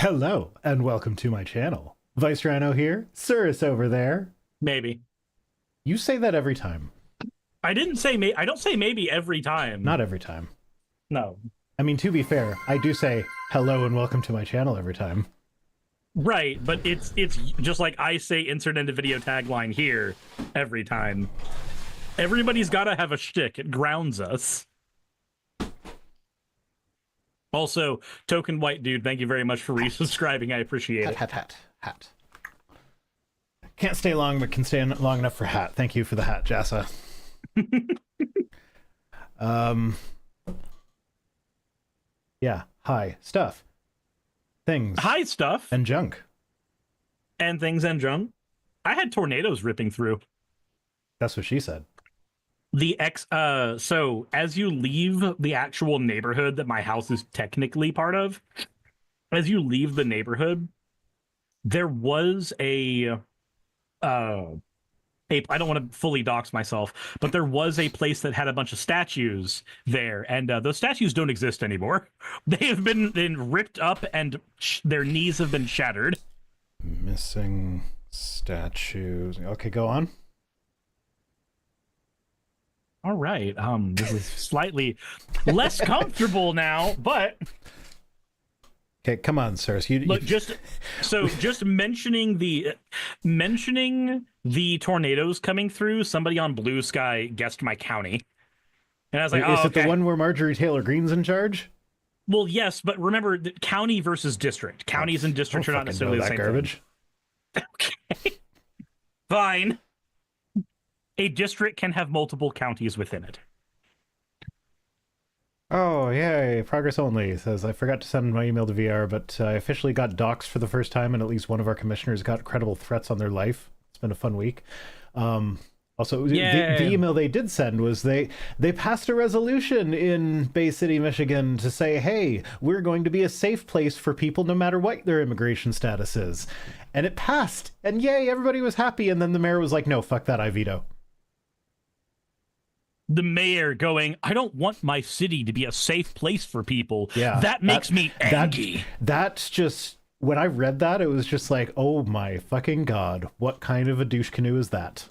Hello, and welcome to my channel. Vice Rhino here, Cirrus over there. Maybe. You say that every time. I didn't say I don't say maybe every time. Not every time. No. I mean, to be fair, I do say hello and welcome to my channel every time. Right, but it's just like I say insert into video tagline here every time. Everybody's got to have a shtick. It grounds us. Also, Token White Dude, thank you very much for resubscribing. I appreciate it. Hat. Can't stay long, but can stay long enough for hat. Thank you for the hat, Jassa. Yeah, hi. Stuff. Things. Hi, stuff. And junk. And things and junk. I had tornadoes ripping through. That's what she said. So as you leave the actual neighborhood that my house is technically part of, as you leave the neighborhood, there was I don't want to fully dox myself, but there was a place that had a bunch of statues there, and those statues don't exist anymore. They have been ripped up, and their knees have been shattered. Missing statues. Okay, go on. All right. This is slightly less comfortable now, but Okay, come on, Cirrus. look, just mentioning the tornadoes coming through, somebody on Blue Sky guessed my county. And I was like, is oh, it the one where Marjorie Taylor Greene's in charge? Well, yes, but remember, county versus district. Counties and districts are not necessarily the same garbage. Thing. Okay. Fine. A district can have multiple counties within it. Oh, yay. Progress only. Says, I forgot to send my email to VR, but I officially got doxxed for the first time, and at least one of our commissioners got credible threats on their life. It's been a fun week. Also, the email they did send was they passed a resolution in Bay City, Michigan to say, hey, we're going to be a safe place for people no matter what their immigration status is. And it passed. And yay, everybody was happy. And then the mayor was like, no, fuck that, I veto. The mayor going, I don't want my city to be a safe place for people. Yeah, that makes me angry. That's just, when I read that, it was just like, oh my fucking god, what kind of a douche canoe is that?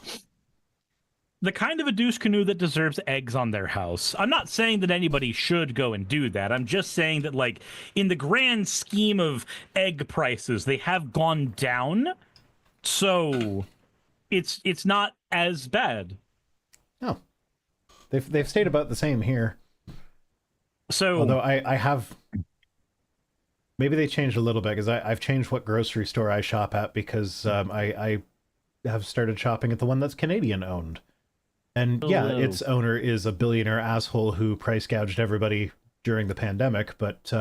The kind of a douche canoe that deserves eggs on their house. I'm not saying that anybody should go and do that. I'm just saying that, like, in the grand scheme of egg prices, they have gone down. So it's not as bad. No. They've stayed about the same here. So, although I have, maybe they changed a little bit, because I've changed what grocery store I shop at, because I have started shopping at the one that's Canadian owned. And yeah, its owner is a billionaire asshole who price gouged everybody during the pandemic, but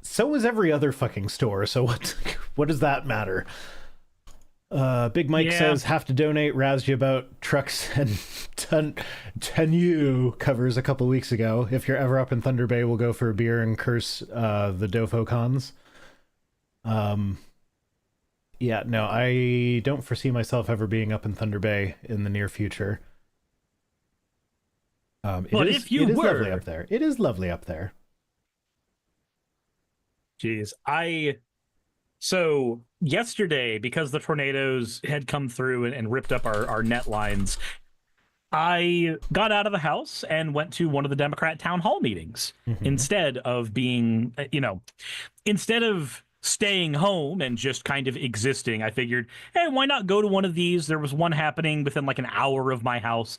so was every other fucking store, so what does that matter? Big Mike says, have to donate, razzed you about trucks and 10U covers a couple weeks ago. If you're ever up in Thunder Bay, we'll go for a beer and curse the Dofo cons. Yeah, no, I don't foresee myself ever being up in Thunder Bay in the near future. If you were, lovely up there. It is lovely up there. Jeez, So yesterday, because the tornadoes had come through and ripped up our net lines, I got out of the house and went to one of the Democrat town hall meetings instead of being, instead of staying home and just kind of existing. I figured, hey, why not go to one of these? There was one happening within like an hour of my house.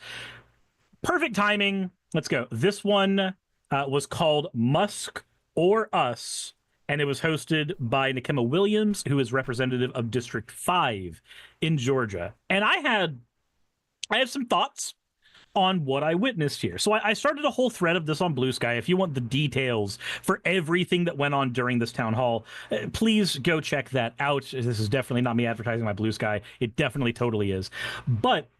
Perfect timing. Let's go. This one was called Musk or Us, and it was hosted by Nikema Williams, who is representative of District 5 in Georgia. And I have some thoughts on what I witnessed here. So I started a whole thread of this on Blue Sky. If you want the details for everything that went on during this town hall, please go check that out. This is definitely not me advertising my Blue Sky. It definitely totally is. But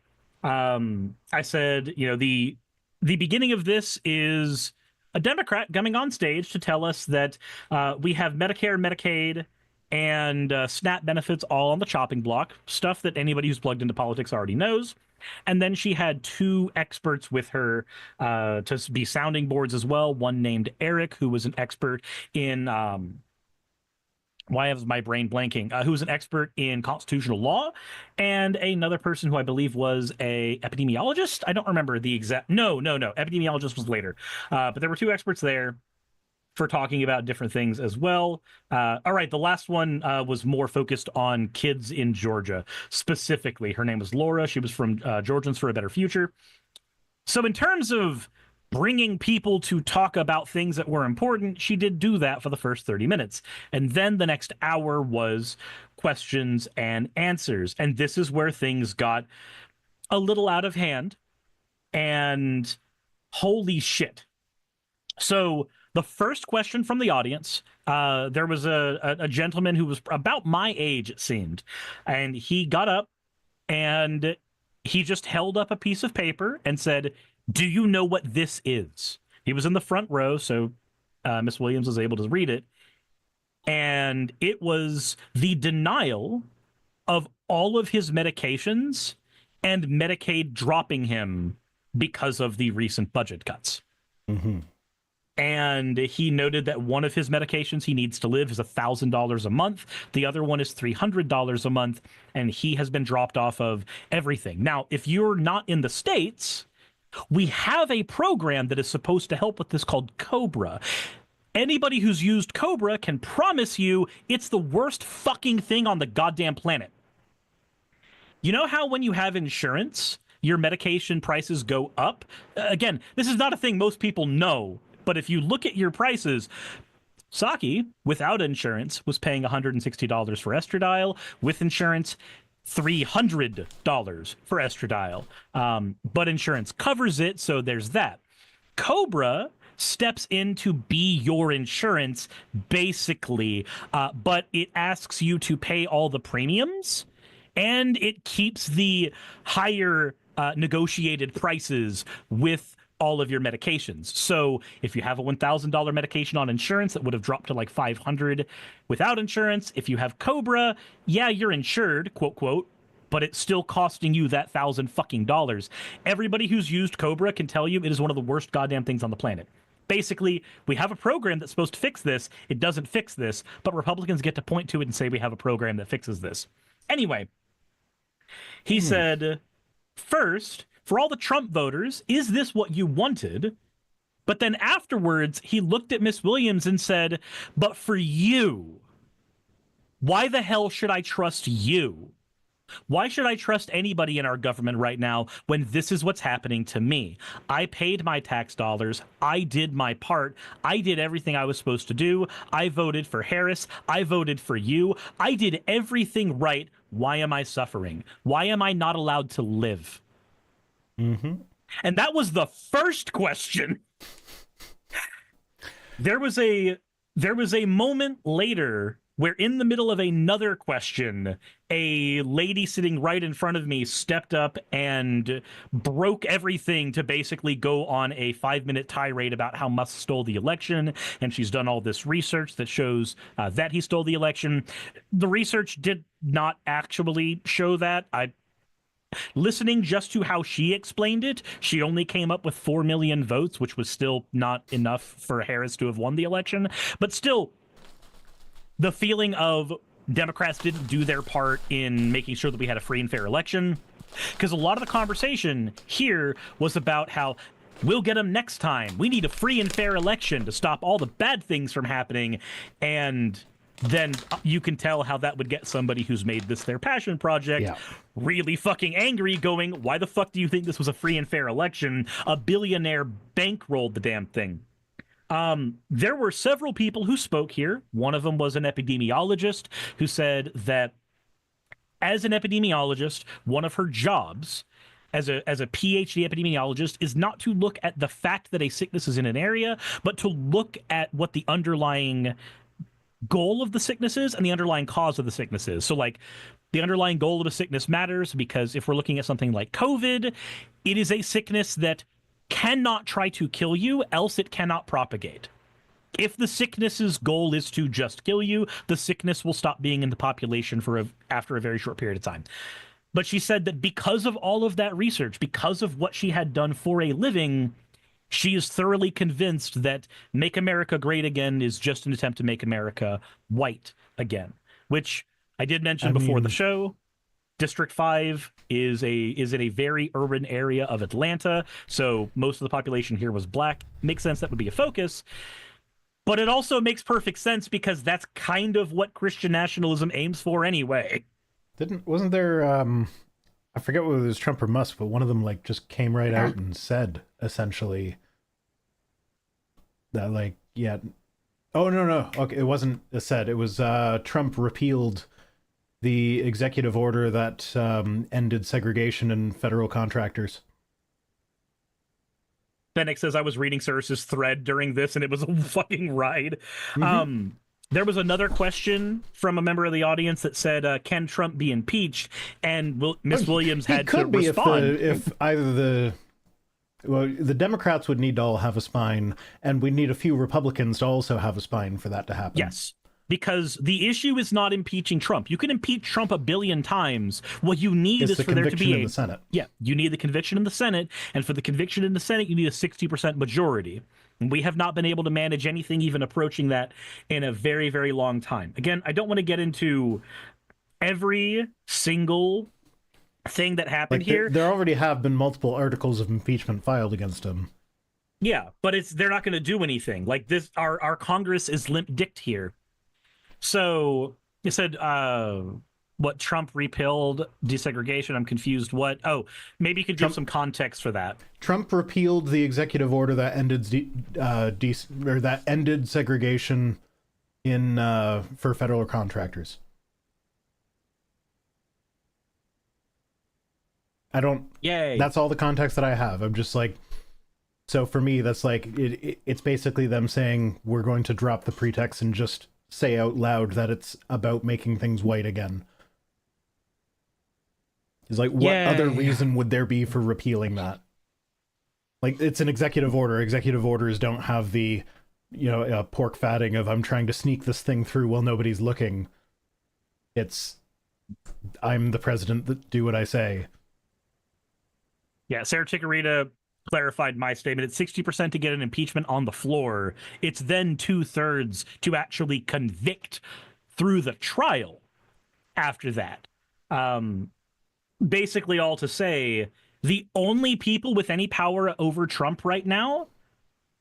I said, the beginning of this is a Democrat coming on stage to tell us that we have Medicare, Medicaid, and SNAP benefits all on the chopping block, stuff that anybody who's plugged into politics already knows. And then she had two experts with her to be sounding boards as well. One named Eric, who was an expert in why is my brain blanking? Who's an expert in constitutional law, and another person who I believe was a epidemiologist. I don't remember the exact. No. Epidemiologist was later, but there were two experts there for talking about different things as well. All right, the last one was more focused on kids in Georgia specifically. Her name was Laura. She was from Georgians for a Better Future. So in terms of bringing people to talk about things that were important, she did do that for the first 30 minutes. And then the next hour was questions and answers. And this is where things got a little out of hand. And holy shit. So the first question from the audience, there was a gentleman who was about my age, it seemed. And he got up and he just held up a piece of paper and said, "Do you know what this is?" He was in the front row, so Miss Williams was able to read it. And it was the denial of all of his medications and Medicaid dropping him because of the recent budget cuts. Mm-hmm. And he noted that one of his medications he needs to live is $1,000 a month. The other one is $300 a month. And he has been dropped off of everything. Now, if you're not in the States, we have a program that is supposed to help with this called Cobra. Anybody who's used Cobra can promise you it's the worst fucking thing on the goddamn planet. You know how when you have insurance, your medication prices go up? Again, this is not a thing most people know, but if you look at your prices, Saki, without insurance, was paying $160 for estradiol. With insurance, $300 for estradiol. But insurance covers it, so there's that. Cobra steps in to be your insurance, basically, but it asks you to pay all the premiums, and it keeps the higher negotiated prices with all of your medications. So if you have a $1,000 medication on insurance, that would have dropped to like $500 without insurance. If you have Cobra, yeah, you're insured, quote, quote, but it's still costing you that $1,000. Everybody who's used Cobra can tell you it is one of the worst goddamn things on the planet. Basically, we have a program that's supposed to fix this. It doesn't fix this, but Republicans get to point to it and say we have a program that fixes this. Anyway, he said, first, for all the Trump voters, is this what you wanted? But then afterwards, he looked at Miss Williams and said, but for you, why the hell should I trust you? Why should I trust anybody in our government right now when this is what's happening to me? I paid my tax dollars. I did my part. I did everything I was supposed to do. I voted for Harris. I voted for you. I did everything right. Why am I suffering? Why am I not allowed to live? Mm-hmm. And that was the first question. There was a moment later where in the middle of another question, a lady sitting right in front of me stepped up and broke everything to basically go on a 5-minute tirade about how Musk stole the election. And she's done all this research that shows that he stole the election. The research did not actually show that. Listening just to how she explained it, she only came up with 4 million votes, which was still not enough for Harris to have won the election. But still, the feeling of Democrats didn't do their part in making sure that we had a free and fair election, because a lot of the conversation here was about how we'll get them next time. We need a free and fair election to stop all the bad things from happening. And then you can tell how that would get somebody who's made this their passion project really fucking angry, going, why the fuck do you think this was a free and fair election? A billionaire bankrolled the damn thing. There were several people who spoke here. One of them was an epidemiologist who said that as an epidemiologist, one of her jobs as a PhD epidemiologist is not to look at the fact that a sickness is in an area, but to look at what the underlying goal of the sickness is and the underlying cause of the sickness is. So like the underlying goal of a sickness matters because if we're looking at something like COVID, it is a sickness that cannot try to kill you, else it cannot propagate. If the sickness's goal is to just kill you, the sickness will stop being in the population after a very short period of time. But she said that because of all of that research, because of what she had done for a living, She is thoroughly convinced that Make America Great Again is just an attempt to make America white again, which I did mention before the show. District 5 is in a very urban area of Atlanta, so most of the population here was black. Makes sense that would be a focus. But it also makes perfect sense because that's kind of what Christian nationalism aims for anyway. Wasn't there I forget whether it was Trump or Musk, but one of them like just came right out and said essentially that like, yeah. Oh no. Okay, it wasn't said. It was Trump repealed the executive order that ended segregation in federal contractors. Fennec says I was reading Cersei's thread during this, and it was a fucking ride. Mm-hmm. There was another question from a member of the audience that said, "Can Trump be impeached?" And Miss Williams had to respond. If either the Democrats would need to all have a spine, and we'd need a few Republicans to also have a spine for that to happen. Yes. Because the issue is not impeaching Trump. You can impeach Trump a billion times. What you need is for there to be in the Senate. Yeah, you need the conviction in the Senate, and for the conviction in the Senate, you need a 60% majority. And we have not been able to manage anything even approaching that in a very, very long time. Again, I don't want to get into every single thing that happened here. There already have been multiple articles of impeachment filed against him. Yeah, but they're not going to do anything. Like this, our Congress is limp-dicked here. So you said what Trump repealed desegregation. I'm confused. What? Oh, maybe you could give some context for that. Trump repealed the executive order that ended that ended segregation in for federal contractors. I don't. Yay! That's all the context that I have. I'm just like. So for me, that's like it's basically them saying we're going to drop the pretext and just say out loud that it's about making things white again. It's like, what other reason would there be for repealing that? Like, it's an executive order. Executive orders don't have the, pork fatting of I'm trying to sneak this thing through while nobody's looking. It's, I'm the president that do what I say. Yeah, Sarah Chikorita clarified my statement. It's 60% to get an impeachment on the floor. It's then 2/3 to actually convict through the trial after that. Basically all to say, the only people with any power over Trump right now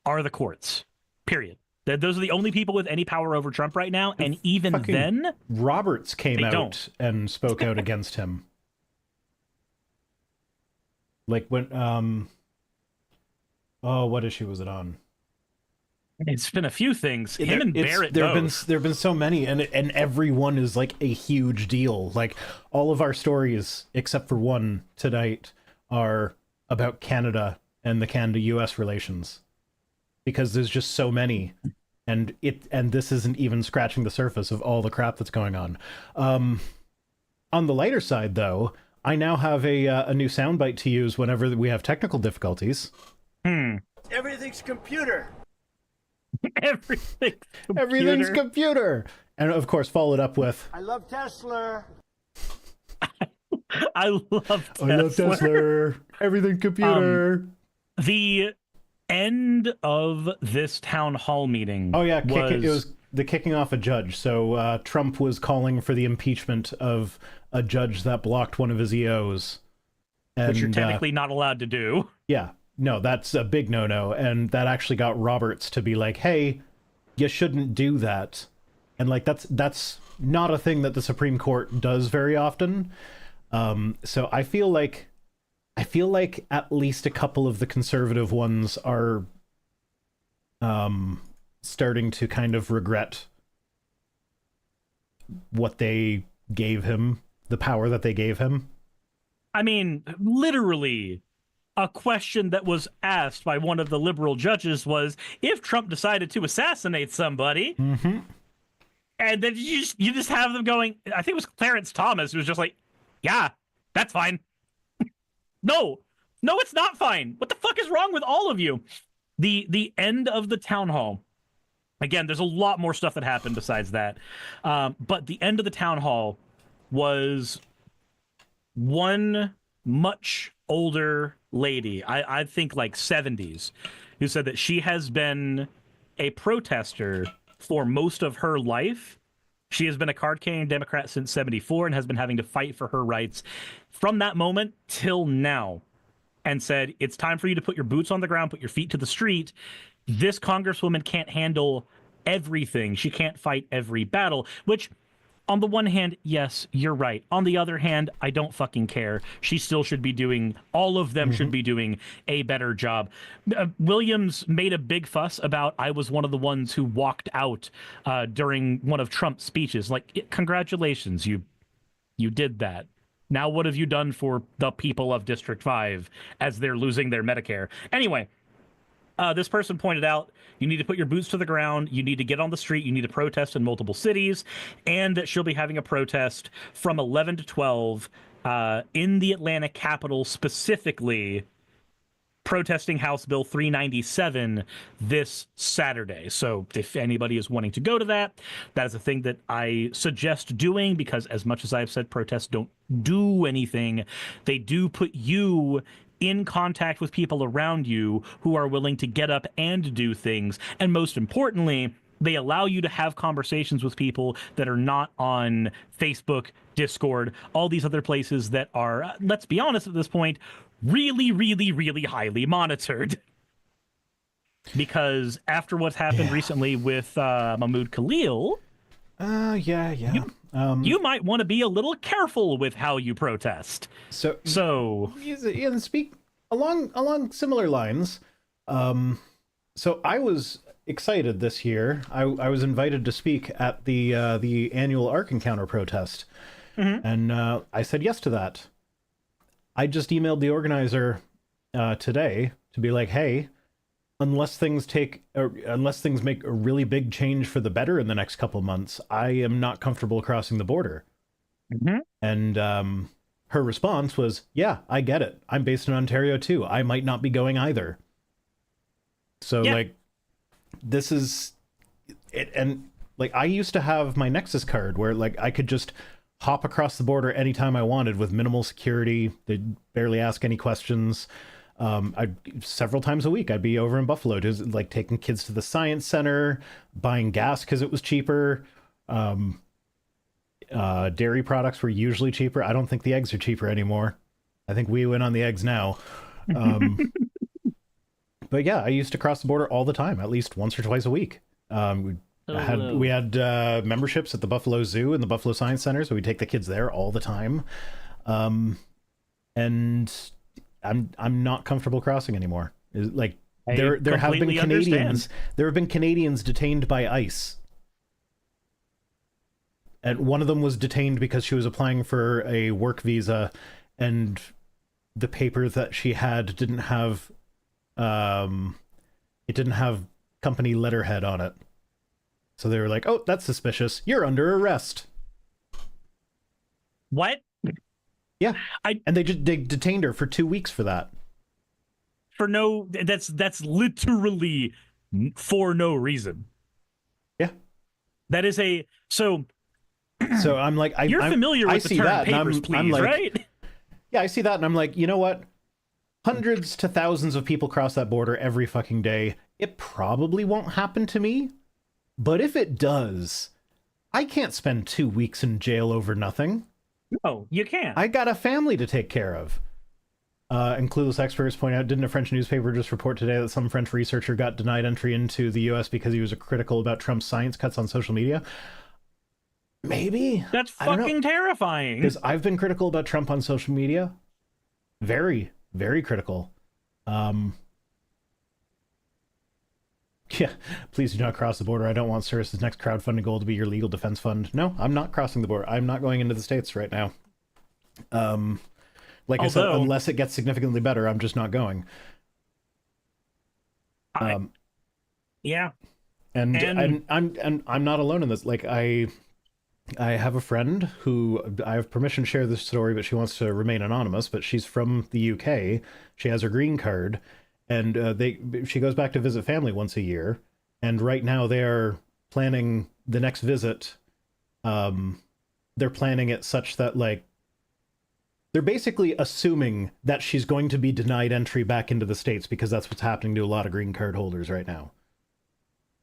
are the courts. Period. Those are the only people with any power over Trump right now, and even then... Roberts came out and spoke out against him. Like when... what issue was it on? It's been a few things. Him and Barrett both. There have been so many, and every one is like a huge deal. Like all of our stories, except for one tonight, are about Canada and the Canada-U.S. relations, because there's just so many, and this isn't even scratching the surface of all the crap that's going on. On the lighter side, though, I now have a new soundbite to use whenever we have technical difficulties. Everything's computer. Everything's computer. And of course, followed up with, I love Tesla. I love Tesla. Everything computer. The end of this town hall meeting. Oh yeah, it was the kicking off a judge. So Trump was calling for the impeachment of a judge that blocked one of his EOs, which you're technically not allowed to do. Yeah. No, that's a big no-no, and that actually got Roberts to be like, hey, you shouldn't do that. And like that's not a thing that the Supreme Court does very often. So I feel like at least a couple of the conservative ones are starting to kind of regret what they gave him, the power that they gave him. I mean, literally, a question that was asked by one of the liberal judges was, if Trump decided to assassinate somebody, and then you just have them going, I think it was Clarence Thomas who was just like, yeah, that's fine. No, it's not fine. What the fuck is wrong with all of you? The end of the town hall. Again, there's a lot more stuff that happened besides that. But the end of the town hall was one much older lady, I think like 70s, who said that she has been a protester for most of her life. She has been a card-carrying Democrat since 74 and has been having to fight for her rights from that moment till now, and said, it's time for you to put your boots on the ground, put your feet to the street. This congresswoman can't handle everything. She can't fight every battle, which on the one hand, yes, you're right. On the other hand, I don't fucking care. She still should be doing, all of them should be doing a better job. Williams made a big fuss about, I was one of the ones who walked out during one of Trump's speeches. Like, congratulations, you did that. Now what have you done for the people of District 5 as they're losing their Medicare? Anyway, this person pointed out, you need to put your boots to the ground, you need to get on the street, you need to protest in multiple cities, and that she'll be having a protest from 11 to 12 in the Atlanta Capitol, specifically protesting House Bill 397 this Saturday. So if anybody is wanting to go to that, that is a thing that I suggest doing, because as much as I've said protests don't do anything, they do put you in contact with people around you who are willing to get up and do things. And most importantly, they allow you to have conversations with people that are not on Facebook, Discord, all these other places that are, let's be honest at this point, really, really, really highly monitored. Because after what's happened recently with Mahmoud Khalil, you might want to be a little careful with how you protest. So speak along similar lines. So I was excited this year. I was invited to speak at the annual Ark Encounter protest, and I said yes to that. I just emailed the organizer today to be like, hey, unless things make a really big change for the better in the next couple months, I am not comfortable crossing the border. And her response was, yeah, I get it. I'm based in Ontario too. I might not be going either. So like, this is it. And like, I used to have my Nexus card where like I could just hop across the border anytime I wanted with minimal security. They'd barely ask any questions. Several times a week, I'd be over in Buffalo, just like taking kids to the science center, buying gas because it was cheaper. Dairy products were usually cheaper. I don't think the eggs are cheaper anymore. I think we win on the eggs now. But yeah, I used to cross the border all the time, at least once or twice a week. We had memberships at the Buffalo Zoo and the Buffalo Science Center, so we'd take the kids there all the time. And I'm not comfortable crossing anymore. Like there have been Canadians. There have been Canadians detained by ICE. And one of them was detained because she was applying for a work visa, and the paper that she had didn't have company letterhead on it. So they were like, "Oh, that's suspicious. You're under arrest." What? Yeah, and they detained her for 2 weeks for that. For no, that's literally for no reason. Yeah, that is a so. So I'm like, you're familiar with the term "papers, please," I'm like, right? Yeah, I see that, and I'm like, you know what? Hundreds to thousands of people cross that border every fucking day. It probably won't happen to me, but if it does, I can't spend 2 weeks in jail over nothing. No, you can't. I got a family to take care of. And clueless experts point out, didn't a French newspaper just report today that some French researcher got denied entry into the U.S. because he was critical about Trump's science cuts on social media? Maybe. That's fucking terrifying. Because I've been critical about Trump on social media. Very, very critical. Yeah, please do not cross the border. I don't want Cyrus's next crowdfunding goal to be your legal defense fund. No, I'm not crossing the border. I'm not going into the States right now. Like I said, unless it gets significantly better, I'm just not going. Yeah. And I'm not alone in this. Like I have a friend who I have permission to share this story, but she wants to remain anonymous, but she's from the UK. She has her green card, and she goes back to visit family once a year. And right now they are planning the next visit. They're planning it such that like They're basically assuming that she's going to be denied entry back into the States because that's what's happening to a lot of green card holders right now.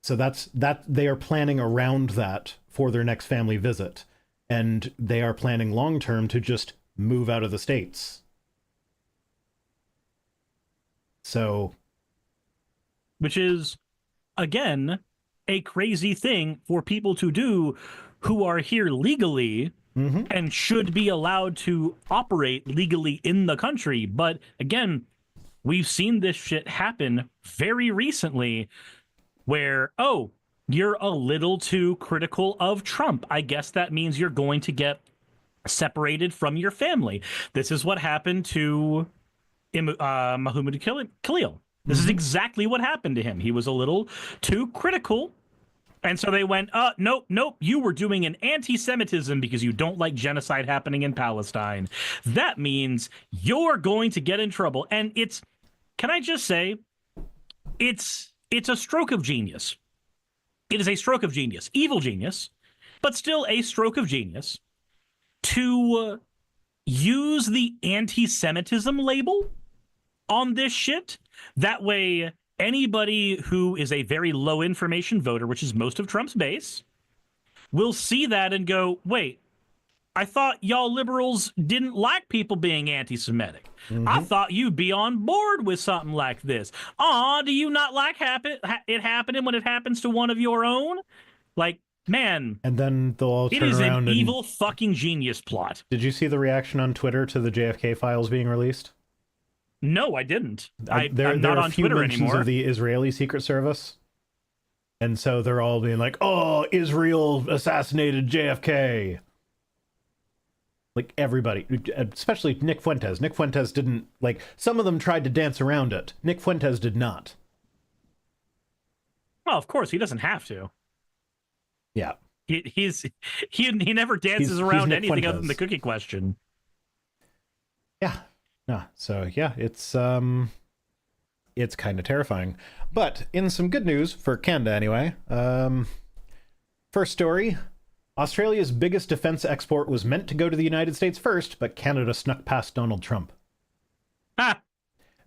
So that they are planning around that for their next family visit. And they are planning long term to just move out of the States. So, which is, again, a crazy thing for people to do who are here legally and should be allowed to operate legally in the country. But again, we've seen this shit happen very recently where, oh, you're a little too critical of Trump. I guess that means you're going to get separated from your family. This is what happened to Mahmoud Khalil. This is exactly what happened to him. He was a little too critical. And so they went, nope, you were doing an anti-Semitism because you don't like genocide happening in Palestine. That means you're going to get in trouble. And can I just say, it's a stroke of genius. It is a stroke of genius, evil genius, but still a stroke of genius to use the anti-Semitism label on this shit. That way, anybody who is a very low information voter, which is most of Trump's base, will see that and go, wait, I thought y'all liberals didn't like people being anti-Semitic. I thought you'd be on board with something like this. Do you not like it happening when it happens to one of your own? Like, man. And then they'll all turn around. It is an evil fucking genius plot. Did you see the reaction on Twitter to the JFK files being released? No, I didn't. I'm there not are on few Twitter mentions anymore. of the Israeli Secret Service. And so they're all being like, oh, Israel assassinated JFK. Like everybody, especially Nick Fuentes. Nick Fuentes didn't, like, some of them tried to dance around it. Nick Fuentes did not. Well, of course, he doesn't have to. Yeah. He never dances around anything other than the cookie question. Yeah. No. So yeah, it's kind of terrifying. But in some good news for Canada anyway, first story, Australia's biggest defense export was meant to go to the United States first, but Canada snuck past Donald Trump.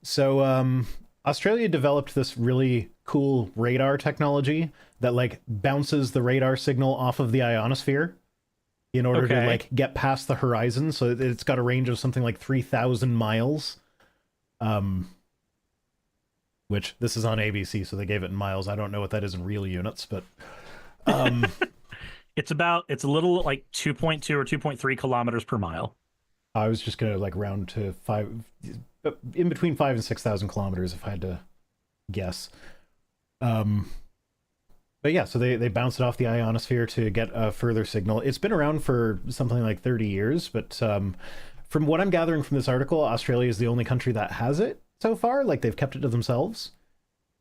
So Australia developed this really cool radar technology that like bounces the radar signal off of the ionosphere in order to like get past the horizon. So it's got a range of something like 3,000 miles. Which this is on ABC, so they gave it in miles. I don't know what that is in real units, but it's a little like 2.2 or 2.3 kilometers per mile. I was just gonna like round to in between 5,000 and 6,000 kilometers if I had to guess. But yeah, so they bounce it off the ionosphere to get a further signal. It's been around for something like 30 years, but from what I'm gathering from this article, Australia is the only country that has it so far. Like, they've kept it to themselves.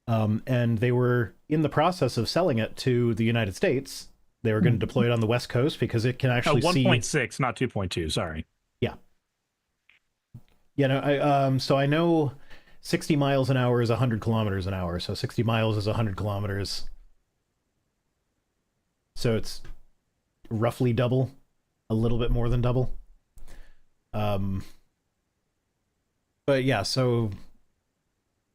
And they were in the process of selling it to the United States. They were going to deploy it on the West Coast because it can actually see... 1.6, not 2.2, sorry. Yeah. Yeah, no, so I know 60 miles an hour is 100 kilometers an hour. So 60 miles is 100 kilometers. So it's roughly double, a little bit more than double. But yeah, so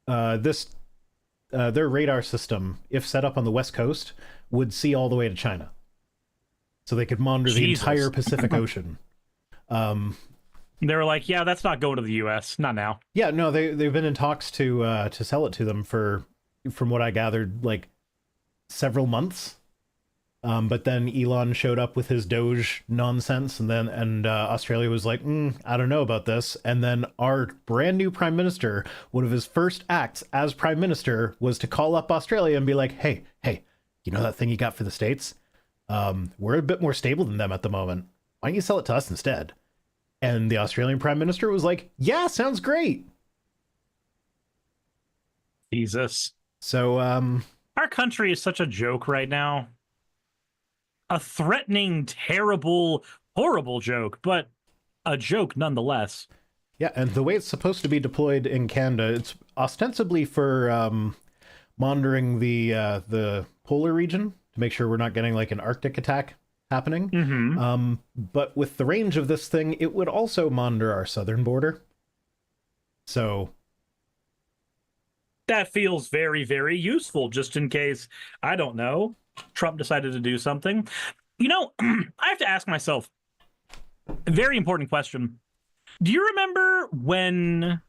their radar system, if set up on the West Coast, would see all the way to China. So they could monitor the entire Pacific Ocean. They were like, yeah, that's not going to the U.S. Not now. Yeah, no, they've been in talks to sell it to them for, from what I gathered, like several months. But then Elon showed up with his Doge nonsense, and Australia was like, I don't know about this. And then our brand new prime minister, one of his first acts as prime minister was to call up Australia and be like, hey, you know that thing you got for the States? We're a bit more stable than them at the moment. Why don't you sell it to us instead? And the Australian prime minister was like, yeah, sounds great. Jesus. So, our country is such a joke right now. A threatening, terrible, horrible joke, but a joke nonetheless. Yeah, and the way it's supposed to be deployed in Canada, it's ostensibly for monitoring the polar region to make sure we're not getting like an Arctic attack happening. Mm-hmm. But with the range of this thing, it would also monitor our southern border. So that feels very, very useful, just in case, I don't know, Trump decided to do something. You know, I have to ask myself a very important question. Do you remember when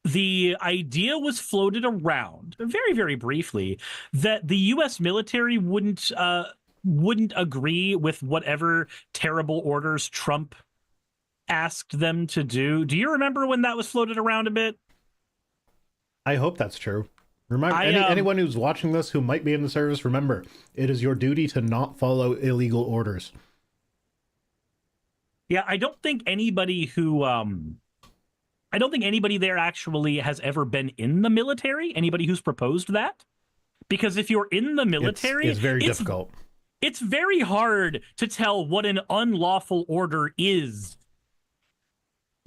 the idea was floated around, very, very briefly, that the U.S. military wouldn't agree with whatever terrible orders Trump asked them to do? Do you remember when that was floated around a bit? I hope that's true. Remind anyone who's watching this who might be in the service, remember, it is your duty to not follow illegal orders. Yeah, I don't think anybody there actually has ever been in the military, anybody who's proposed that. Because if you're in the military, it's very difficult. It's very hard to tell what an unlawful order is.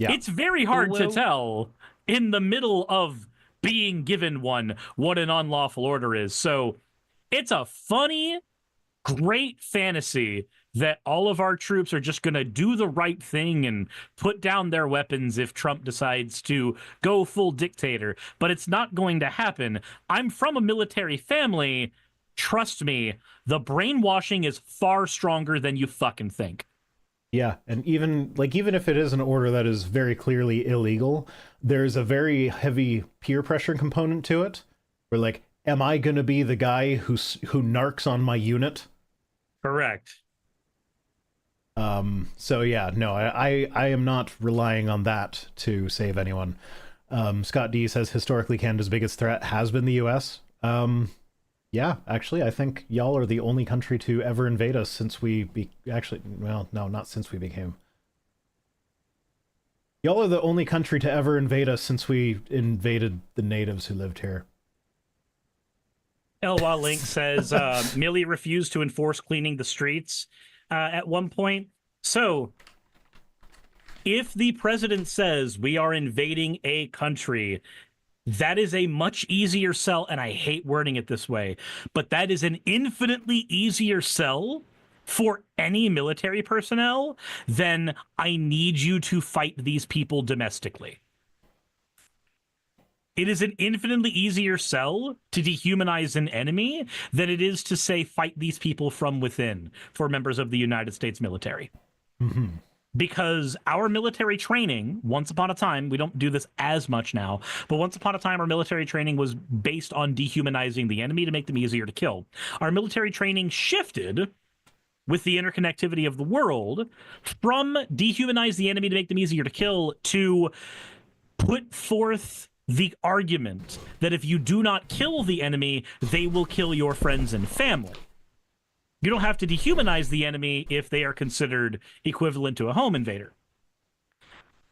Yeah. It's very hard to tell in the middle of being given one what an unlawful order is. So it's a funny, great fantasy that all of our troops are just going to do the right thing and put down their weapons if Trump decides to go full dictator. But it's not going to happen. I'm from a military family. Trust me, the brainwashing is far stronger than you fucking think. Yeah, and even if it is an order that is very clearly illegal, there's a very heavy peer pressure component to it. Where like, am I going to be the guy who narcs on my unit? Correct. So yeah, no, I am not relying on that to save anyone. Scott D says historically Canada's biggest threat has been the US. Yeah, actually, I think y'all are the only country to ever invade us since not since we became. Y'all are the only country to ever invade us since we invaded the natives who lived here. Elwa Link says Millie refused to enforce cleaning the streets at one point. So, if the president says we are invading a country, that is a much easier sell, and I hate wording it this way, but that is an infinitely easier sell for any military personnel than I need you to fight these people domestically. It is an infinitely easier sell to dehumanize an enemy than it is to say fight these people from within for members of the United States military. Mm-hmm. Because our military training, once upon a time, we don't do this as much now, but once upon a time, our military training was based on dehumanizing the enemy to make them easier to kill. Our military training shifted with the interconnectivity of the world from dehumanize the enemy to make them easier to kill to put forth the argument that if you do not kill the enemy, they will kill your friends and family. You don't have to dehumanize the enemy if they are considered equivalent to a home invader.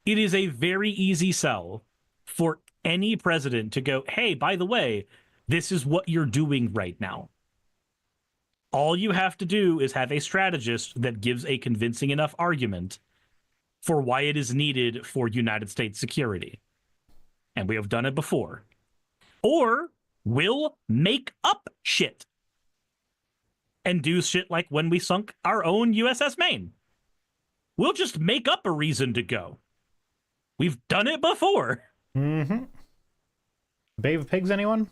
It is a very easy sell for any president to go, hey, by the way, this is what you're doing right now. All you have to do is have a strategist that gives a convincing enough argument for why it is needed for United States security. And we have done it before. Or we'll make up shit. And do shit like when we sunk our own USS Maine. We'll just make up a reason to go. We've done it before. Mm-hmm. Bay of Pigs, anyone?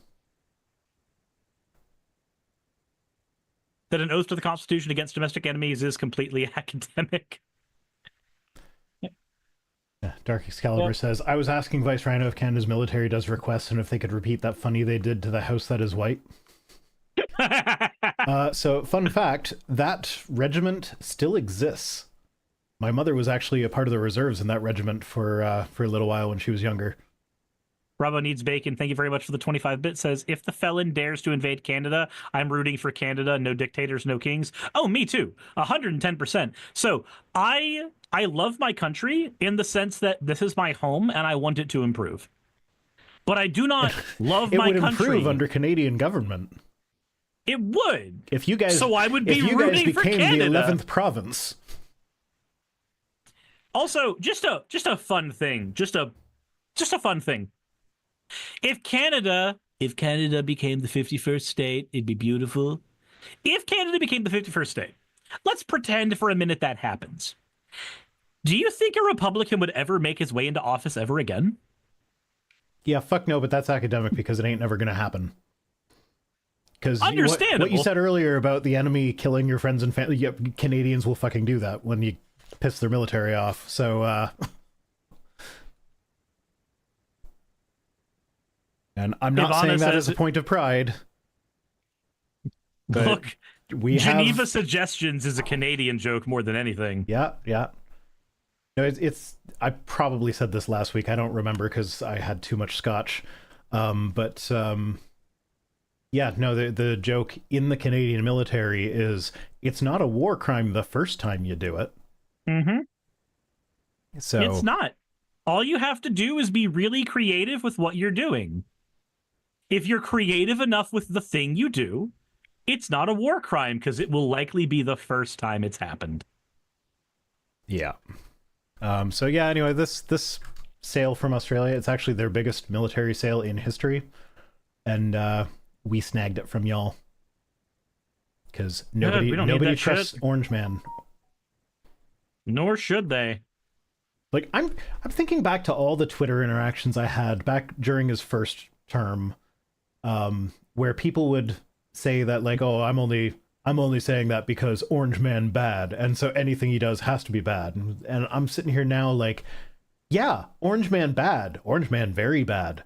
That an oath to the Constitution against domestic enemies is completely academic. Yeah, Dark Excalibur says, I was asking Vice Rhino if Canada's military does requests and if they could repeat that funny they did to the house that is white. So, fun fact, that regiment still exists. My mother was actually a part of the reserves in that regiment for a little while when she was younger. Bravo Needs Bacon, thank you very much for the 25-bit, says, if the felon dares to invade Canada, I'm rooting for Canada, no dictators, no kings. Oh, me too, 110%. So, I love my country in the sense that this is my home and I want it to improve. But I do not love my country. It would improve under Canadian government. It would. If you guys, so I would be rooting for Canada. The 11th province. Also, just a fun thing. Just a fun thing. If Canada became the 51st state, it'd be beautiful. If Canada became the 51st state, let's pretend for a minute that happens. Do you think a Republican would ever make his way into office ever again? Yeah, fuck no, but that's academic because it ain't never going to happen. Because understandable. What you said earlier about the enemy killing your friends and family, Canadians will fucking do that when you piss their military off. So, and I'm not saying that as a point of pride. Look, Geneva Suggestions is a Canadian joke more than anything. Yeah. No, it's. I probably said this last week. I don't remember because I had too much scotch. Yeah, no, the joke in the Canadian military is it's not a war crime the first time you do it. Mm-hmm. So it's not. All you have to do is be really creative with what you're doing. If you're creative enough with the thing you do, it's not a war crime because it will likely be the first time it's happened. Yeah. So yeah, anyway, this sale from Australia, it's actually their biggest military sale in history. And we snagged it from y'all. Because nobody trusts Orange Man. Nor should they. Like I'm thinking back to all the Twitter interactions I had back during his first term, where people would say that like, oh, I'm only saying that because Orange Man bad, and so anything he does has to be bad. And I'm sitting here now like, yeah, Orange Man bad, Orange Man very bad.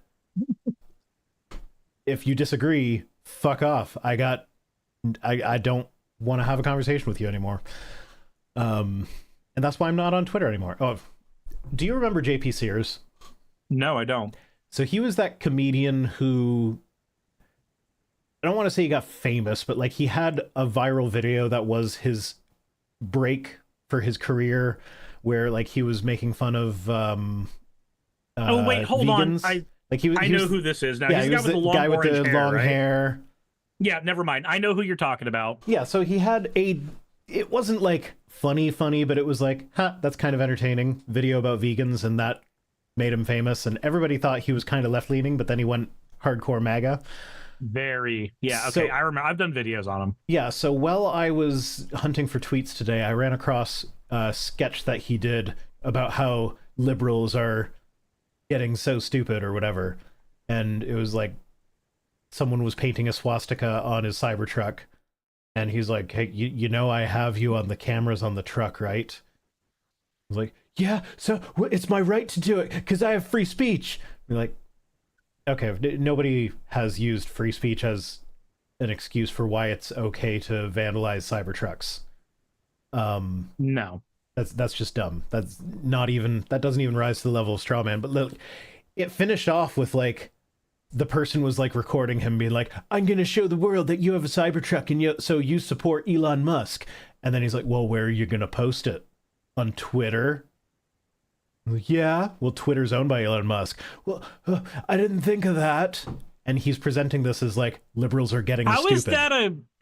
If you disagree, fuck off. I don't want to have a conversation with you anymore. And that's why I'm not on Twitter anymore. Oh, do you remember JP Sears? No, I don't. So he was that comedian who, I don't want to say he got famous, but like he had a viral video that was his break for his career, where like he was making fun of oh wait, hold vegans. On. I know who this is now. Yeah, He's he was the guy with the long hair. Yeah, never mind. I know who you're talking about. Yeah, so he had it wasn't like funny, but it was like, that's kind of entertaining video about vegans, and that made him famous, and everybody thought he was kind of left-leaning, but then he went hardcore MAGA. Very. Yeah, okay, So, I remember. I've done videos on him. Yeah, so while I was hunting for tweets today, I ran across a sketch that he did about how liberals are getting so stupid or whatever, and it was like someone was painting a swastika on his Cybertruck, and he's like, hey, you know I have you on the cameras on the truck, right? I was like, yeah, so it's my right to do it because I have free speech. You're like, okay, nobody has used free speech as an excuse for why it's okay to vandalize Cybertrucks. No. That's just dumb. That doesn't even rise to the level of straw man. But look, it finished off with like the person was like recording him being like, I'm gonna show the world that you have a Cybertruck and so you support Elon Musk. And then he's like, well, where are you gonna post it? On Twitter? I'm like, yeah, well, Twitter's owned by Elon Musk. Well, I didn't think of that. And he's presenting this as like liberals are getting stupid.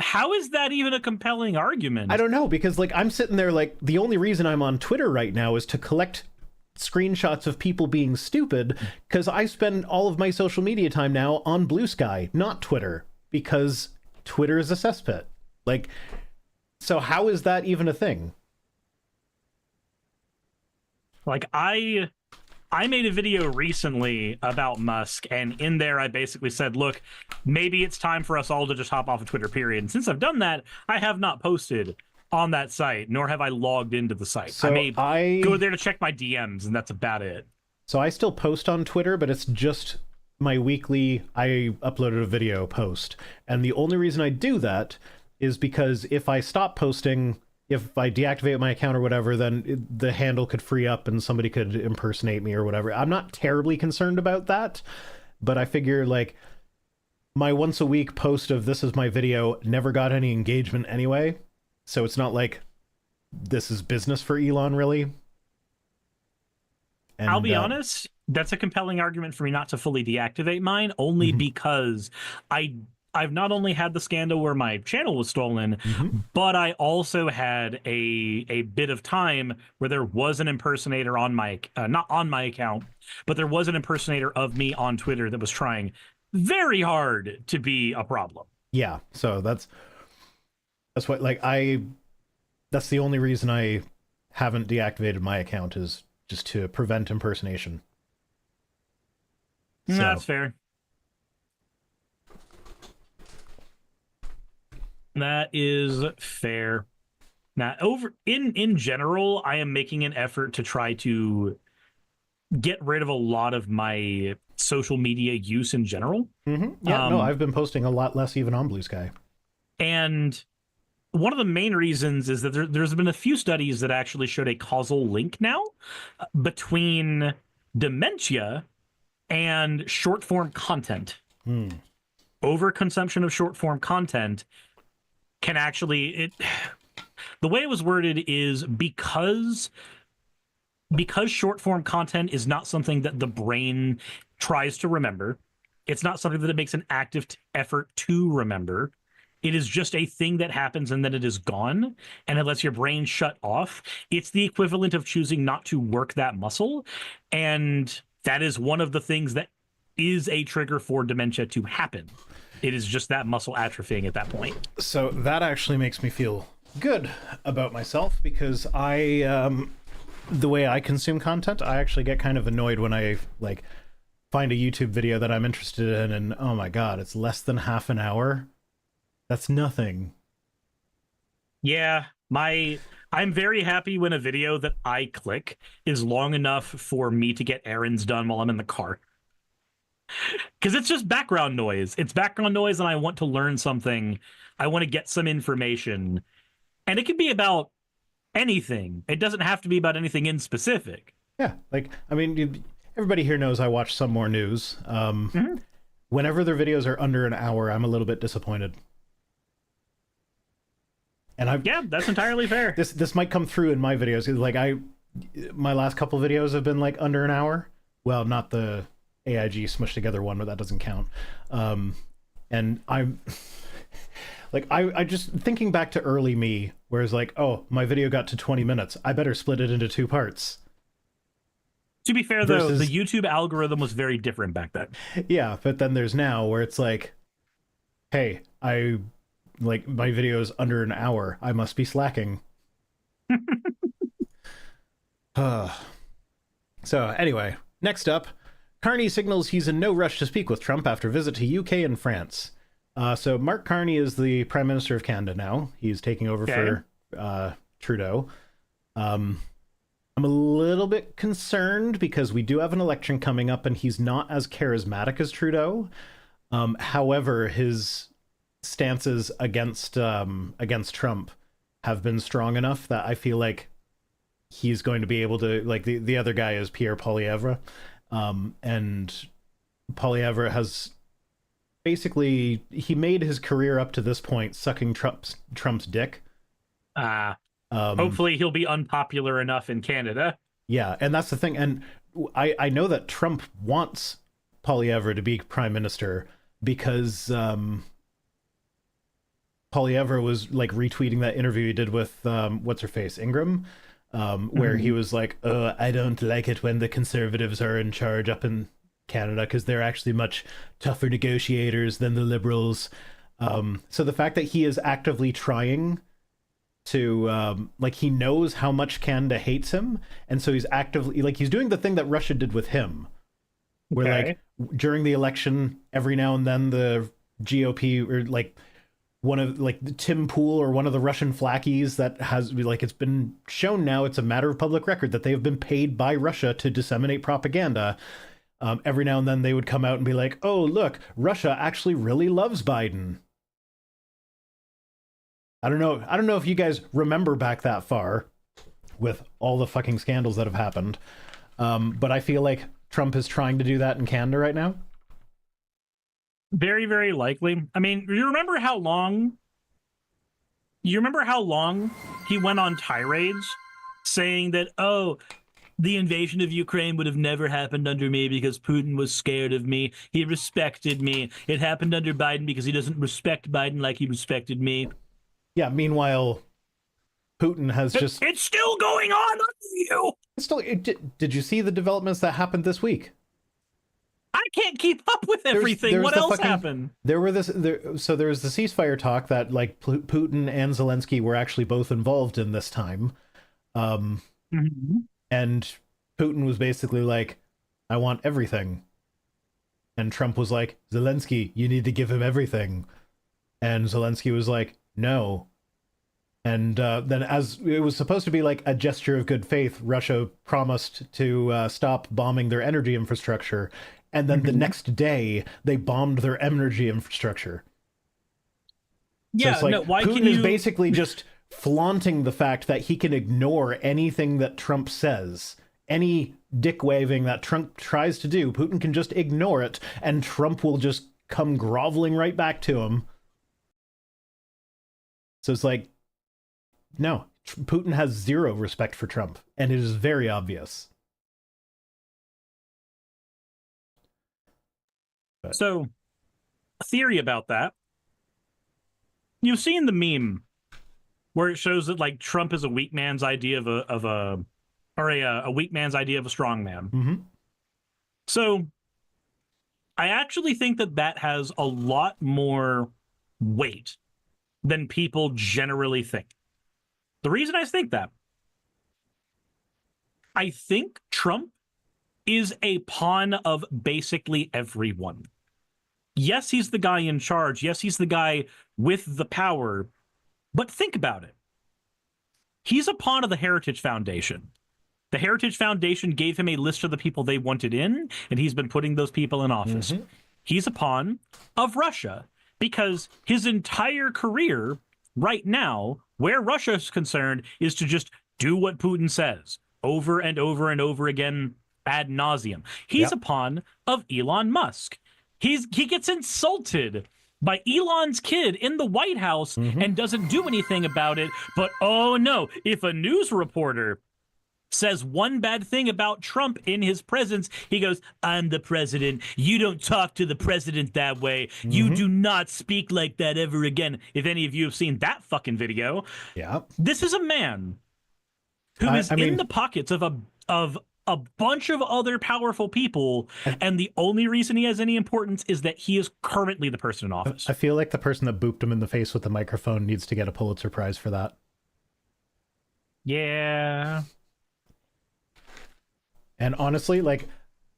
How is that even a compelling argument? I don't know, because like I'm sitting there like the only reason I'm on Twitter right now is to collect screenshots of people being stupid, because I spend all of my social media time now on Blue Sky, not Twitter, because Twitter is a cesspit. Like, so how is that even a thing? Like I made a video recently about Musk, and in there I basically said, look, maybe it's time for us all to just hop off of Twitter, period. And since I've done that, I have not posted on that site, nor have I logged into the site. So I go there to check my DMs, and that's about it. So I still post on Twitter, but it's just my weekly, I uploaded a video post. And the only reason I do that is because if I stop posting, if I deactivate my account or whatever, then the handle could free up and somebody could impersonate me or whatever. I'm not terribly concerned about that, but I figure like my once a week post of this is my video never got any engagement anyway. So it's not like this is business for Elon, really. And, I'll be honest, that's a compelling argument for me not to fully deactivate mine, only because I've not only had the scandal where my channel was stolen, but I also had a bit of time where there was an impersonator on my, not on my account, but there was an impersonator of me on Twitter that was trying very hard to be a problem. Yeah, so that's what, like, that's the only reason I haven't deactivated my account, is just to prevent impersonation. So, That's fair. That is fair. Now, in general, I am making an effort to try to get rid of a lot of my social media use in general. Yeah, no, I've been posting a lot less even on Blue Sky. And one of the main reasons is that there's been a few studies that actually showed a causal link now between dementia and short form content. Overconsumption of short form content can actually the way it was worded is because short form content is not something that the brain tries to remember. It's not something that it makes an active effort to remember. It is just a thing that happens and then it is gone, and it lets your brain shut off. It's the equivalent of choosing not to work that muscle. And that is one of the things that is a trigger for dementia to happen. It is just that muscle atrophying at that point. So that actually makes me feel good about myself, because the way I consume content, I actually get kind of annoyed when I like find a YouTube video that I'm interested in and oh my god, it's less than half an hour. That's nothing. Yeah, I'm very happy when a video that I click is long enough for me to get errands done while I'm in the car. Because it's just background noise. It's background noise, and I want to learn something. I want to get some information. And it can be about anything. It doesn't have to be about anything in specific. Yeah, like, I mean, everybody here knows I watch some more news. Whenever their videos are under an hour, I'm a little bit disappointed. And yeah, that's entirely fair. This might come through in my videos. Like my last couple videos have been like under an hour. Well, not the AIG smushed together one, but that doesn't count. And I'm like, I just thinking back to early me, where it's like, oh, my video got to 20 minutes. I better split it into 2 parts. To be fair, though, the YouTube algorithm was very different back then. Yeah, but then there's now where it's like, hey, like my video's under an hour. I must be slacking. So anyway, next up, Carney signals he's in no rush to speak with Trump after visit to UK and France. So Mark Carney is the Prime Minister of Canada now. He's taking over for Trudeau. I'm a little bit concerned because we do have an election coming up and he's not as charismatic as Trudeau. However, his stances against Trump have been strong enough that I feel like he's going to be able to, like, the other guy is Pierre Poilievre, and Poilievre has basically, he made his career up to this point sucking Trump's dick. Hopefully he'll be unpopular enough in Canada. Yeah, and that's the thing. And I know that Trump wants Poilievre to be prime minister because Poilievre was like retweeting that interview he did with what's her face, Ingram, where he was like, I don't like it when the Conservatives are in charge up in Canada because they're actually much tougher negotiators than the Liberals. So the fact that he is actively trying to like, he knows how much Canada hates him, and so he's actively, like, he's doing the thing that Russia did with him, where like during the election every now and then the GOP, or like one of like the Tim Pool or one of the Russian flackies that has, like, it's been shown now, it's a matter of public record that they have been paid by Russia to disseminate propaganda. Every now and then they would come out and be like, oh, look, Russia actually really loves Biden. I don't know if you guys remember back that far with all the fucking scandals that have happened. But I feel like Trump is trying to do that in Canada right now. Very, very likely. I mean, you remember how long he went on tirades saying that, oh, the invasion of Ukraine would have never happened under me because Putin was scared of me. He respected me. It happened under Biden because he doesn't respect Biden like he respected me. Yeah, meanwhile, Putin has just... It's still going on under you! Did you see the developments that happened this week? I can't keep up with everything. What else happened? So there was the ceasefire talk that like Putin and Zelensky were actually both involved in this time. And Putin was basically like, I want everything. And Trump was like, Zelensky, you need to give him everything. And Zelensky was like, no. And then, as it was supposed to be like a gesture of good faith, Russia promised to stop bombing their energy infrastructure. And then the next day, they bombed their energy infrastructure. Yeah, so it's like, no, why Putin can you... is basically just flaunting the fact that he can ignore anything that Trump says. Any dick waving that Trump tries to do, Putin can just ignore it, and Trump will just come groveling right back to him. So it's like, no, Putin has zero respect for Trump, and it is very obvious. But. So, a theory about that. You've seen the meme where it shows that like Trump is a weak man's idea of a weak man's idea of a strong man. So, I actually think that has a lot more weight than people generally think. The reason I think that, I think Trump is a pawn of basically everyone. Yes, he's the guy in charge. Yes, he's the guy with the power. But think about it. He's a pawn of the Heritage Foundation. The Heritage Foundation gave him a list of the people they wanted in, and he's been putting those people in office. He's a pawn of Russia because his entire career right now, where Russia is concerned, is to just do what Putin says over and over and over again ad nauseum. He's a pawn of Elon Musk. He gets insulted by Elon's kid in the White House and doesn't do anything about it. But oh no, if a news reporter says one bad thing about Trump in his presence, he goes, I'm the president. You don't talk to the president that way. You do not speak like that ever again. If any of you have seen that fucking video. This is a man who is in the pockets of a bunch of other powerful people, and the only reason he has any importance is that he is currently the person in office. I feel like the person that booped him in the face with the microphone needs to get a Pulitzer Prize for that. Yeah. And honestly, like,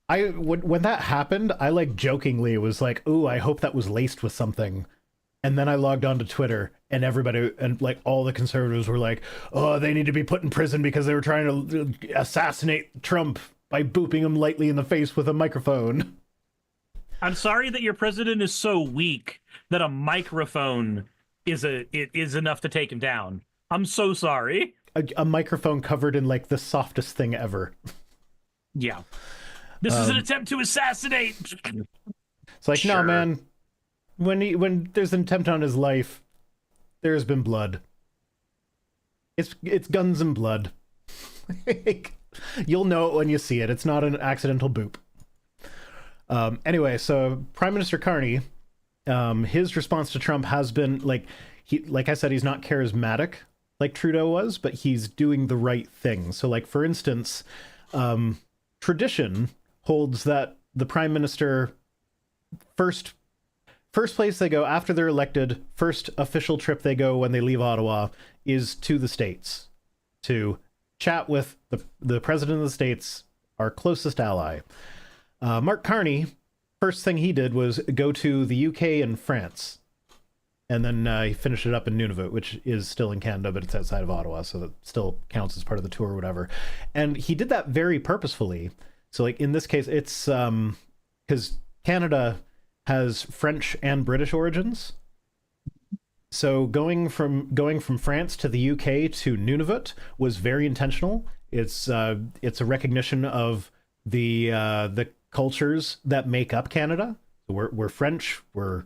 when that happened, I like jokingly was like, "Ooh, I hope that was laced with something." And then I logged on to Twitter, and everybody, and like all the conservatives were like, "Oh, they need to be put in prison because they were trying to assassinate Trump by booping him lightly in the face with a microphone." I'm sorry that your president is so weak that a microphone is enough to take him down. I'm so sorry. A microphone covered in like the softest thing ever. Yeah. This is an attempt to assassinate. It's like, no, man. When there's an attempt on his life, there's been blood. It's guns and blood. You'll know it when you see it. It's not an accidental boop. Anyway, so Prime Minister Carney, his response to Trump has been like I said, he's not charismatic like Trudeau was, but he's doing the right thing. So like, for instance, tradition holds that the Prime Minister first place they go after they're elected, first official trip they go when they leave Ottawa is to the States to chat with the President of the States, our closest ally. Mark Carney, first thing he did was go to the UK and France. And then he finished it up in Nunavut, which is still in Canada, but it's outside of Ottawa, so that still counts as part of the tour or whatever. And he did that very purposefully. So like in this case, it's because Canada has French and British origins. So going from France to the UK to Nunavut was very intentional. It's a recognition of the cultures that make up Canada. We're French, we're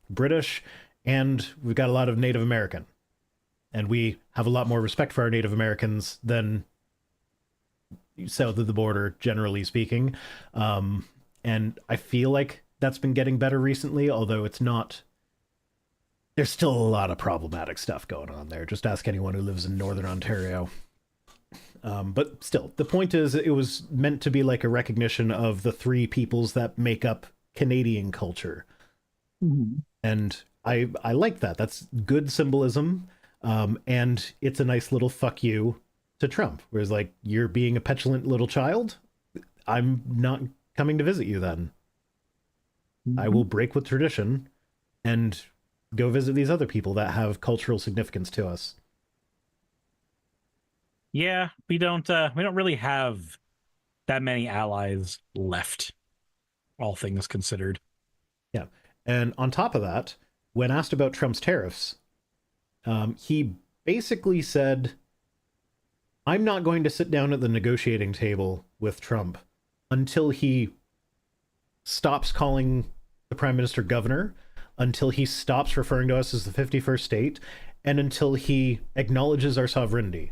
British, and we've got a lot of Native American. And we have a lot more respect for our Native Americans than south of the border, generally speaking. And I feel like that's been getting better recently, although it's not. There's still a lot of problematic stuff going on there. Just ask anyone who lives in Northern Ontario. But still, the point is, it was meant to be like a recognition of the three peoples that make up Canadian culture. Mm-hmm. And I like that. That's good symbolism. And it's a nice little fuck you to Trump, whereas like, you're being a petulant little child. I'm not coming to visit you then. Mm-hmm. I will break with tradition and go visit these other people that have cultural significance to us. Yeah, we don't really have that many allies left, all things considered. Yeah. And on top of that, when asked about Trump's tariffs, he basically said, I'm not going to sit down at the negotiating table with Trump until he stops calling the prime minister governor, until he stops referring to us as the 51st state, and until he acknowledges our sovereignty.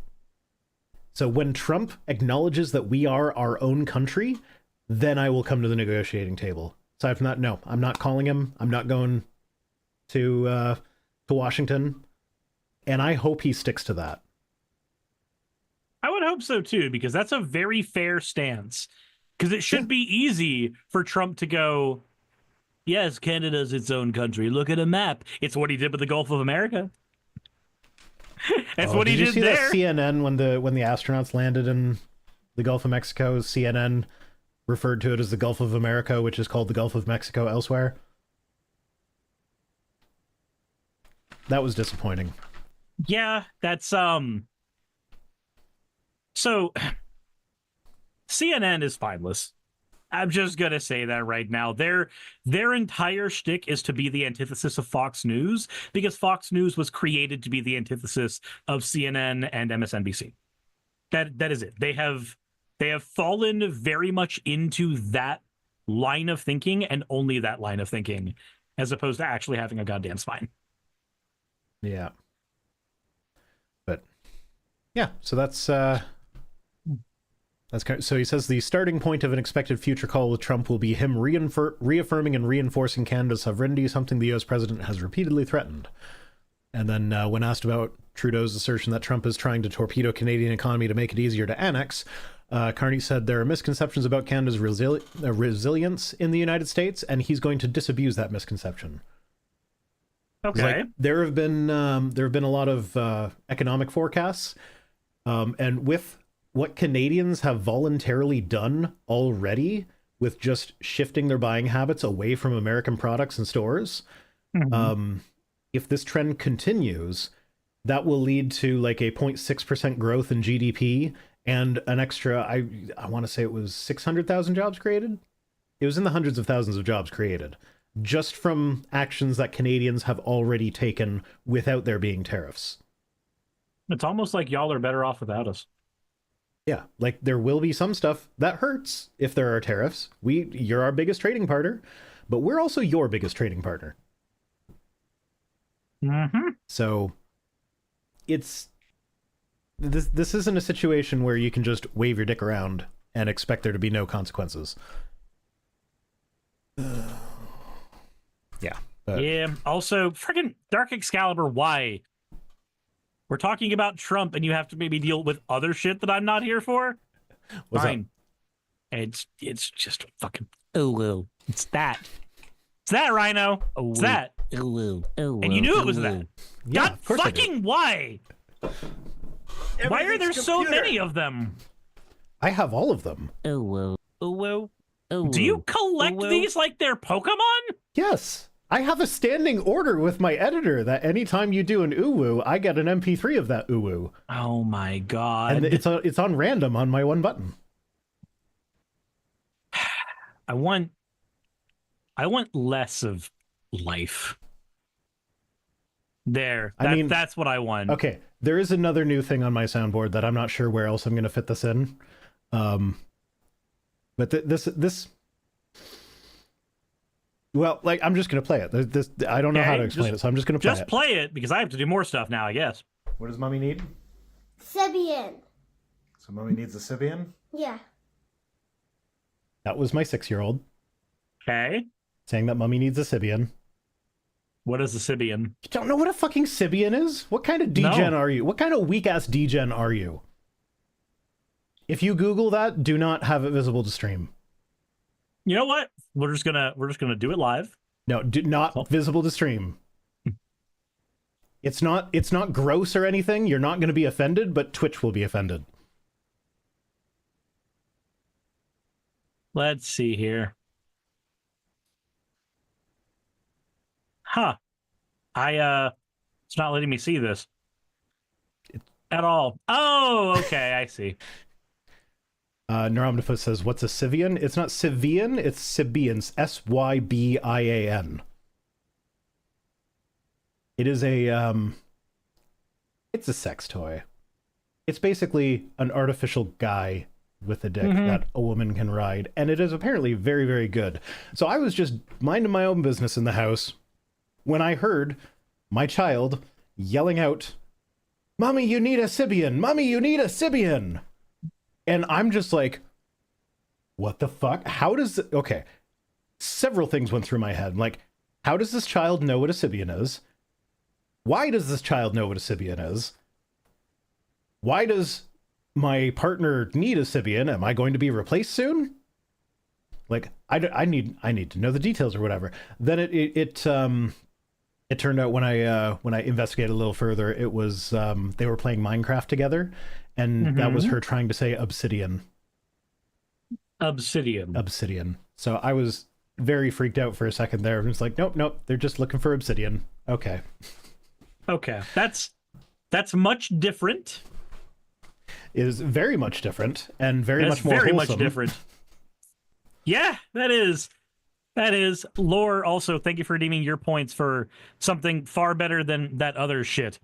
So when Trump acknowledges that we are our own country, then I will come to the negotiating table. Aside from that, no, I'm not calling him. I'm not going to Washington. And I hope he sticks to that. I would hope so too, because that's a very fair stance. Because it should be easy for Trump to go, yes, Canada's its own country. Look at a map. It's what he did with the Gulf of America. That's what he did there. Did you see that CNN when the astronauts landed in the Gulf of Mexico? CNN referred to it as the Gulf of America, which is called the Gulf of Mexico elsewhere. That was disappointing. Yeah, that's so CNN is spineless. I'm just gonna say that right now. Their entire shtick is to be the antithesis of Fox News, because Fox News was created to be the antithesis of CNN and MSNBC. That is it. They have fallen very much into that line of thinking, and only that line of thinking, as opposed to actually having a goddamn spine. Yeah. But yeah, so that's kind of, so he says the starting point of an expected future call with Trump will be him reaffirming and reinforcing Canada's sovereignty, something the U.S. president has repeatedly threatened. And then when asked about Trudeau's assertion that Trump is trying to torpedo Canadian economy to make it easier to annex, Carney said there are misconceptions about Canada's resilience in the United States, and he's going to disabuse that misconception. Okay. Like, there have been a lot of economic forecasts, and with what Canadians have voluntarily done already with just shifting their buying habits away from American products and stores, if this trend continues, that will lead to like a 0.6% growth in GDP and an extra, I want to say it was 600,000 jobs created. It was in the hundreds of thousands of jobs created just from actions that Canadians have already taken without there being tariffs. It's almost like y'all are better off without us. Yeah, like there will be some stuff that hurts if there are tariffs. You're our biggest trading partner, but we're also your biggest trading partner. Mm-hmm. So this isn't a situation where you can just wave your dick around and expect there to be no consequences. Yeah. Yeah. Also, freaking Dark Excalibur, why? We're talking about Trump, and you have to maybe deal with other shit that I'm not here for. What's Fine. Up? It's just fucking It's that. It's that, Rhino. It's that. And you knew it was that. Yeah, God fucking why? Why are there so many of them? I have all of them. Do you collect these like they're Pokemon? Yes. I have a standing order with my editor that anytime you do an uwu, I get an MP3 of that uwu. Oh my god. And it's on random on my one button. I want less of life. That's what I want. Okay, there is another new thing on my soundboard that I'm not sure where else I'm going to fit this in. But this well, like, I'm just going to play it. I don't know how to explain it, so I'm just going to play it. Just play it, because I have to do more stuff now, I guess. What does Mummy need? Sibian. So Mummy needs a Sibian? Yeah. That was my 6-year-old. Okay. Saying that Mummy needs a Sibian. What is a Sibian? You don't know what a fucking Sibian is? What kind of degen are you? What kind of weak-ass degen are you? If you Google that, do not have it visible to stream. You know what? We're just gonna do it live. No, do not visible to stream. It's not gross or anything. You're not going to be offended, but Twitch will be offended. Let's see here. Huh. It's not letting me see this at all. Oh, okay, I see. Neuromnifus says, what's a Sivian? It's not Sivian, it's Sibian. Sybian. It is it's a sex toy. It's basically an artificial guy with a dick that a woman can ride, and it is apparently very, very good. So I was just minding my own business in the house when I heard my child yelling out, "Mommy, you need a Sibian! Mommy, you need a Sibian!" And I'm just like, what the fuck? How does... Okay, several things went through my head. Like, how does this child know what a Sibian is? Why does this child know what a Sibian is? Why does my partner need a Sibian? Am I going to be replaced soon? Like, I need to know the details or whatever. Then it turned out when I investigated a little further, it was they were playing Minecraft together, and that was her trying to say obsidian. Obsidian. So I was very freaked out for a second there. I was like, nope, they're just looking for obsidian. Okay. Okay, that's much different. It is very much different and very much more very wholesome. much different. Yeah, that is. Lore, also, thank you for redeeming your points for something far better than that other shit.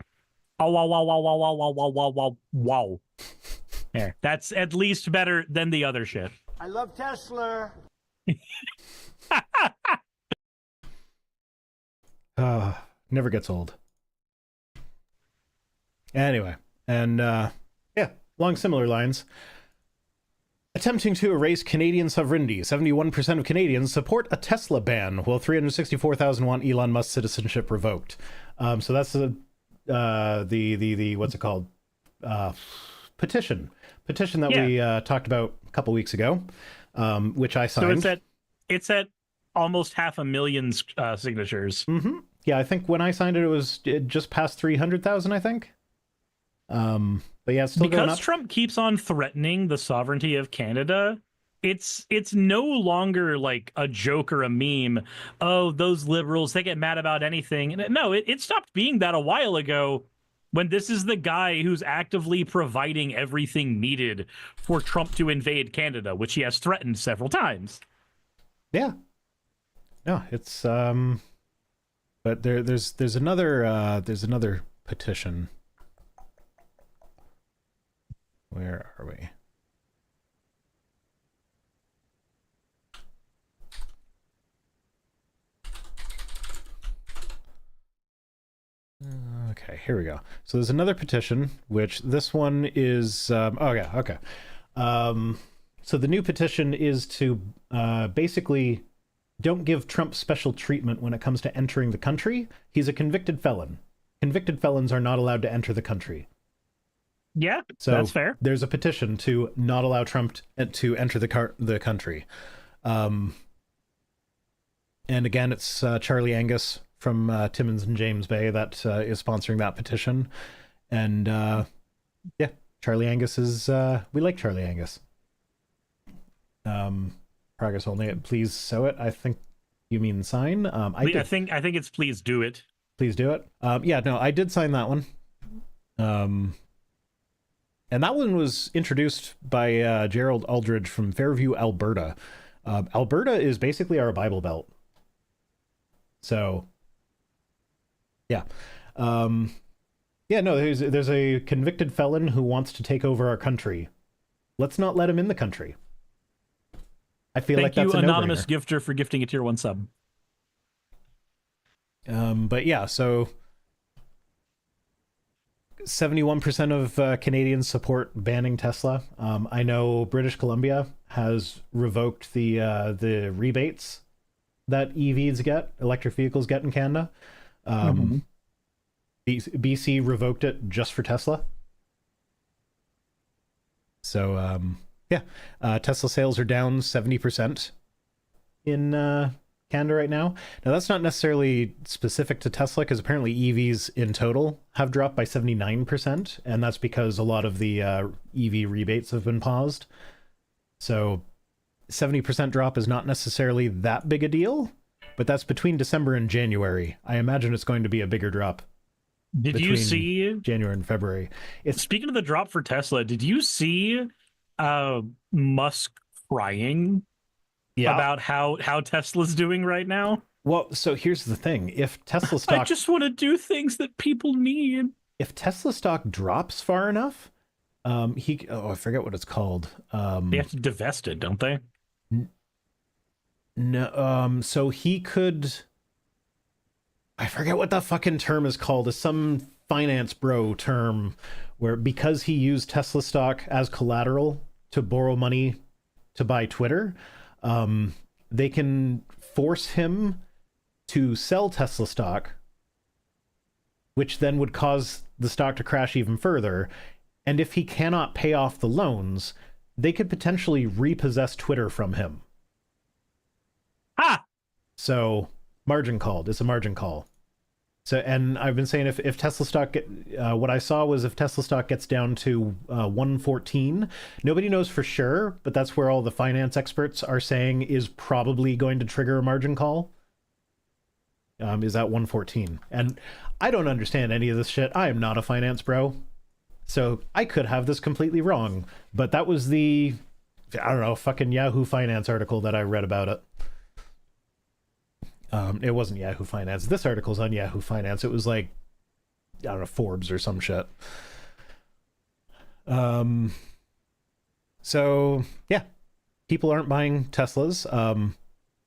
Oh, wow. There. That's at least better than the other shit. I love Tesla. Never gets old. Anyway, and along similar lines, attempting to erase Canadian sovereignty, 71% of Canadians support a Tesla ban, while 364,000 want Elon Musk citizenship revoked. So that's the what's it called? Petition that we talked about a couple weeks ago, which I signed. So it's at almost 500,000 signatures. Mm-hmm. Yeah, I think when I signed it just past 300,000, I think. But yeah, it's still going up. Because Trump keeps on threatening the sovereignty of Canada, it's no longer like a joke or a meme. Oh, those liberals, they get mad about anything. No, it stopped being that a while ago, when this is the guy who's actively providing everything needed for Trump to invade Canada, which he has threatened several times. Yeah. No, it's but there's another petition. Where are we? Okay, here we go. So there's another petition, which this one is okay. So the new petition is to basically don't give Trump special treatment when it comes to entering the country. He's a convicted felon. Convicted felons are not allowed to enter the country. Yeah, so that's fair. There's a petition to not allow Trump to enter the country. And again, it's Charlie Angus from Timmins and James Bay that is sponsoring that petition. And Charlie Angus is... we like Charlie Angus. Progress only. Please sow it. I think you mean sign. I think it's please do it. Please do it. I did sign that one. And that one was introduced by Gerald Aldridge from Fairview, Alberta. Alberta is basically our Bible Belt. So, yeah. There's a convicted felon who wants to take over our country. Let's not let him in the country. I feel like that's a no-brainer. Thank you, anonymous gifter, for gifting a tier 1 sub. But yeah, so 71% of Canadians support banning Tesla. I know British Columbia has revoked the rebates that EVs get, electric vehicles get in Canada. BC revoked it just for Tesla. So yeah, Tesla sales are down 70% in Canada right now. Now that's not necessarily specific to Tesla, because apparently EVs in total have dropped by 79%, and that's because a lot of the EV rebates have been paused. So 70% drop is not necessarily that big a deal, but that's between December and January. I imagine it's going to be a bigger drop. Did you see January and February? Speaking of the drop for Tesla, did you see Musk crying about how Tesla's doing right now? Well, so here's the thing. If Tesla stock... I just want to do things that people need. If Tesla stock drops far enough, I forget what it's called. They have to divest it, don't they? No, so he could... I forget what the fucking term is called. It's some finance bro term where, because he used Tesla stock as collateral to borrow money to buy Twitter, they can force him to sell Tesla stock, which then would cause the stock to crash even further. And if he cannot pay off the loans, they could potentially repossess Twitter from him. Ah! So, margin called. It's a margin call. So, and I've been saying if Tesla stock, what I saw was if Tesla stock gets down to 114, nobody knows for sure, but that's where all the finance experts are saying is probably going to trigger a margin call. Is at 114. And I don't understand any of this shit. I am not a finance bro. So I could have this completely wrong, but that was the, I don't know, fucking Yahoo Finance article that I read about it. It wasn't Yahoo Finance. This article's on Yahoo Finance. It was like, I don't know, Forbes or some shit. So yeah, people aren't buying Teslas.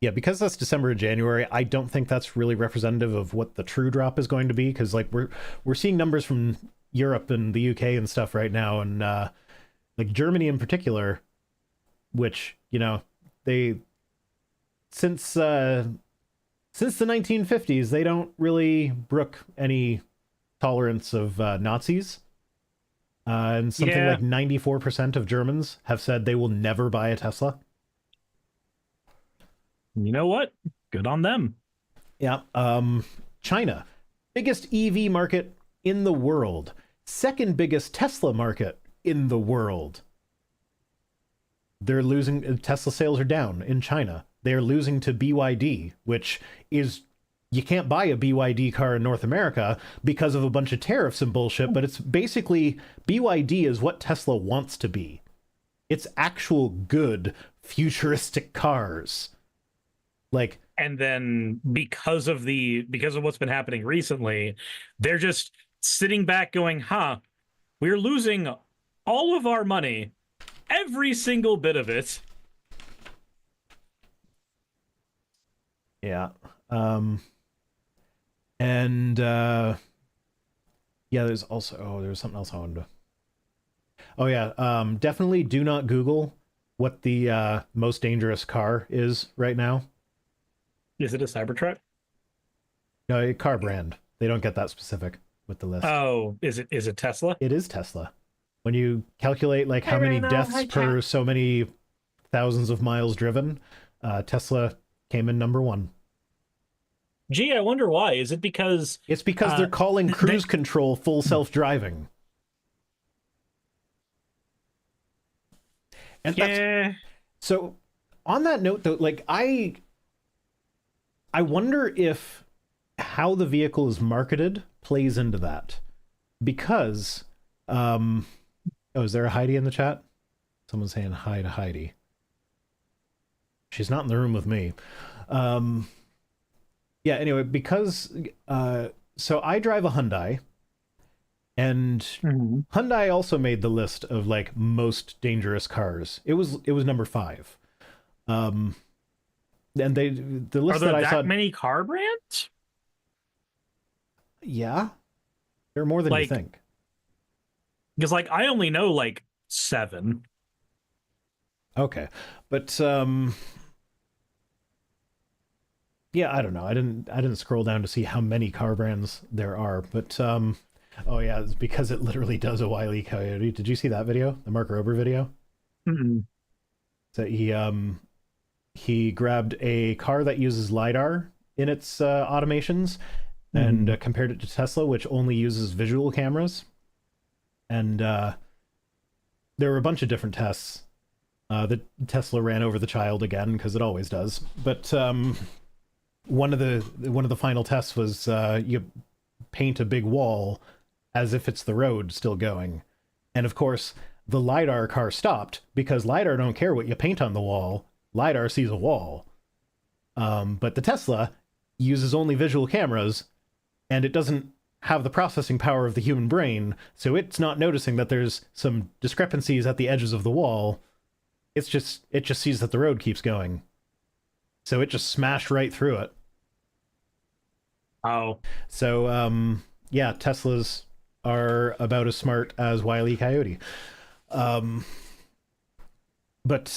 Yeah, because that's December and January, I don't think that's really representative of what the true drop is going to be, because like we're seeing numbers from Europe and the UK and stuff right now, and like Germany in particular, which, you know, they since the 1950s, they don't really brook any tolerance of Nazis. And something like 94% of Germans have said they will never buy a Tesla. You know what? Good on them. Yeah. China, biggest EV market in the world. Second biggest Tesla market in the world. They're losing, Tesla sales are down in China. They're losing to BYD, which is, you can't buy a BYD car in North America because of a bunch of tariffs and bullshit, but it's basically, BYD is what Tesla wants to be. It's actual good futuristic cars. Like, and then because of what's been happening recently, they're just sitting back going, we're losing all of our money, every single bit of it. Yeah. And yeah, there's also, there was something else I wanted to, oh yeah, definitely do not Google what the most dangerous car is right now. Is it a Cybertruck? No, a car brand. They don't get that specific with the list. Oh, is it Tesla? It is Tesla. When you calculate like how many deaths per so many thousands of miles driven, Tesla came in number one. Gee, I wonder why. Is it because... It's because they're calling cruise control full self-driving. And that's... So, on that note, though, like, I wonder if how the vehicle is marketed plays into that. Because, oh, is there a Heidi in the chat? Someone's saying hi to Heidi. She's not in the room with me. Yeah, anyway, because, so I drive a Hyundai, and Hyundai also made the list of, like, most dangerous cars. It was number 5. And the list that I saw... Are there that many car brands? Yeah. There are more than you think. Because, like, I only know, like, 7. Okay. But, yeah, I don't know. I didn't scroll down to see how many car brands there are, but Oh yeah, it's because it literally does a Wile E. Coyote. Did you see that video? The Mark Rober video? Mm-mm. So he grabbed a car that uses LiDAR in its automations and compared it to Tesla, which only uses visual cameras. And there were a bunch of different tests. The Tesla ran over the child again, because it always does. But one of the final tests was you paint a big wall as if it's the road still going. And of course, the LiDAR car stopped, because LiDAR don't care what you paint on the wall. LiDAR sees a wall. But the Tesla uses only visual cameras, and it doesn't have the processing power of the human brain, so it's not noticing that there's some discrepancies at the edges of the wall. It just sees that the road keeps going. So it just smashed right through it. Oh. So, yeah, Teslas are about as smart as Wile E. Coyote. But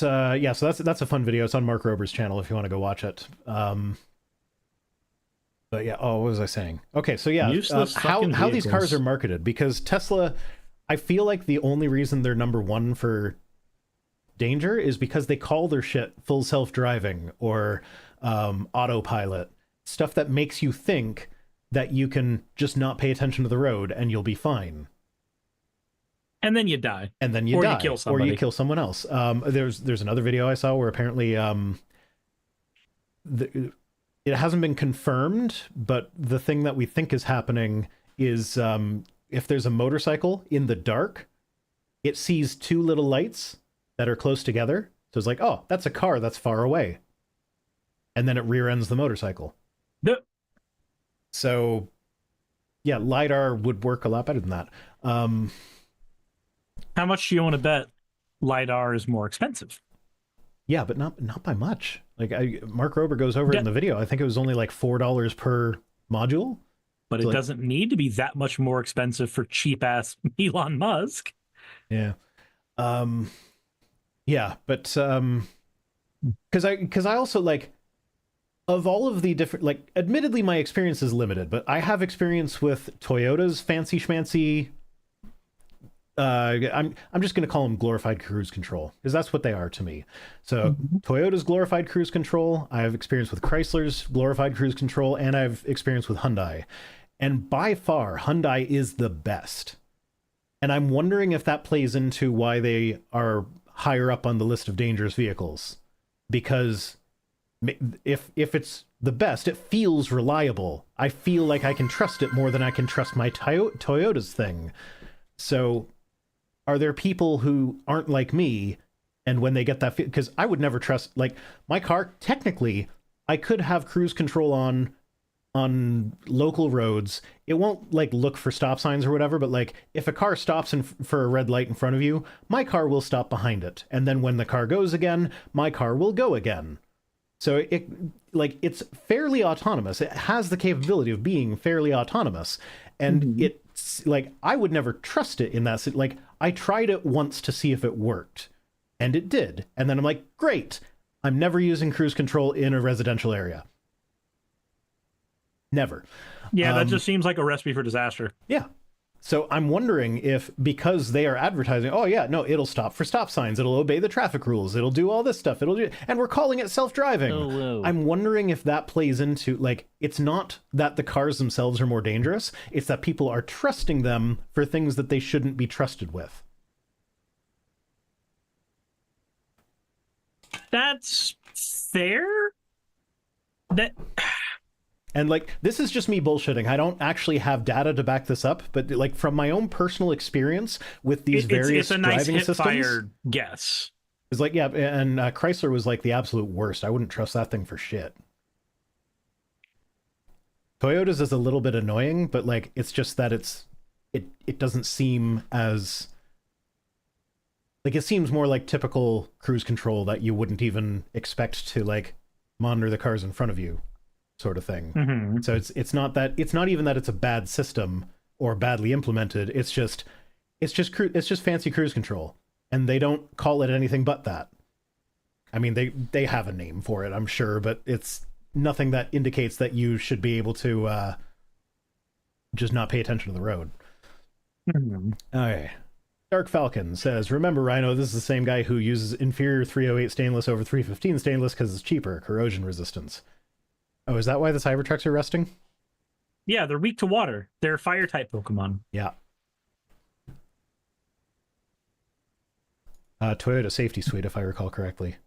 yeah, so that's a fun video. It's on Mark Rober's channel if you want to go watch it. But yeah, what was I saying? Okay, so yeah, how these cars are marketed, because Tesla, I feel like the only reason they're number one for danger is because they call their shit full self-driving or autopilot, stuff that makes you think that you can just not pay attention to the road and you'll be fine. And then you die. And then you die. You kill somebody. Or you kill someone else. There's another video I saw where apparently it hasn't been confirmed, but the thing that we think is happening is if there's a motorcycle in the dark, it sees two little lights that are close together. So it's like, oh, that's a car that's far away. And then it rear ends the motorcycle. So, yeah, LiDAR would work a lot better than that. How much do you want to bet LiDAR is more expensive? Yeah, but not by much. Like Mark Rober goes over it in the video. I think it was only like $4 per module. But it doesn't need to be that much more expensive for cheap ass Elon Musk. Yeah. Yeah, but because I also like, of all of the different, like, admittedly my experience is limited, but I have experience with Toyota's fancy schmancy. I'm just going to call them glorified cruise control, because that's what they are to me. So Toyota's glorified cruise control, I have experience with Chrysler's glorified cruise control, and I've experience with Hyundai. And by far, Hyundai is the best. And I'm wondering if that plays into why they are higher up on the list of dangerous vehicles. Because if it's the best, it feels reliable. I feel like I can trust it more than I can trust my Toyota's thing. So are there people who aren't like me, and when they get that, because I would never trust, like, my car, technically, I could have cruise control on local roads. It won't, like, look for stop signs or whatever, but, like, if a car stops for a red light in front of you, my car will stop behind it. And then when the car goes again, my car will go again. So it's fairly autonomous. It has the capability of being fairly autonomous. And it's like, I would never trust it in that. Like, I tried it once to see if it worked, and it did. And then I'm like, great, I'm never using cruise control in a residential area. Never. Yeah, that just seems like a recipe for disaster. Yeah. So I'm wondering if, because they are advertising, oh yeah, no, it'll stop for stop signs, it'll obey the traffic rules, it'll do all this stuff, and we're calling it self-driving. Oh, whoa. I'm wondering if that plays into, like, it's not that the cars themselves are more dangerous, it's that people are trusting them for things that they shouldn't be trusted with. That's fair. And, like, this is just me bullshitting. I don't actually have data to back this up, but, like, from my own personal experience with these various it's a nice driving systems, hip-fire guess. It's like, yeah, and Chrysler was, like, the absolute worst. I wouldn't trust that thing for shit. Toyota's is a little bit annoying, but, like, it's just that it doesn't seem as... Like, it seems more like typical cruise control that you wouldn't even expect to, like, monitor the cars in front of you, sort of thing. So it's not even that it's a bad system or badly implemented. It's just fancy cruise control, and they don't call it anything but that. I mean, they have a name for it, I'm sure, but it's nothing that indicates that you should be able to just not pay attention to the road. Okay. Dark Falcon says, remember, Rhino, this is the same guy who uses inferior 308 stainless over 315 stainless because it's cheaper, corrosion resistance. Oh, is that why the Cybertrucks are rusting? Yeah, they're weak to water. They're fire-type Pokemon. Yeah. Toyota Safety Suite, if I recall correctly.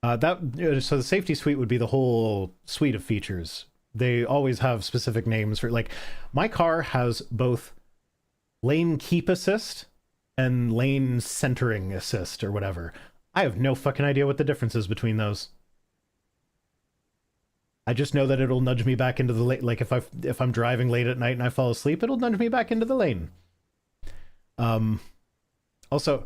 So the Safety Suite would be the whole suite of features. They always have specific names for, like, my car has both lane keep assist and lane centering assist or whatever. I have no fucking idea what the difference is between those. I just know that it'll nudge me back into the lane. Like if I'm driving late at night and I fall asleep, it'll nudge me back into the lane. Also,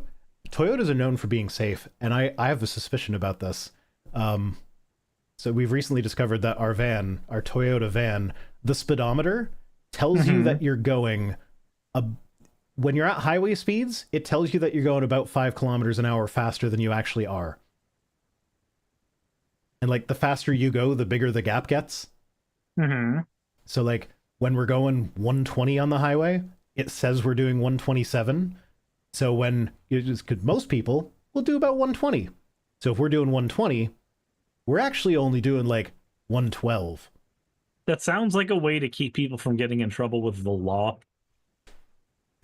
Toyotas are known for being safe, and I have a suspicion about this. So we've recently discovered that our Toyota van, the speedometer tells you that you're going when you're at highway speeds, it tells you that you're going about 5 kilometers an hour faster than you actually are. And like the faster you go, the bigger the gap gets. So like when we're going 120 on the highway, it says we're doing 127. So most people will do about 120. So if we're doing 120, we're actually only doing like 112. That sounds like a way to keep people from getting in trouble with the law.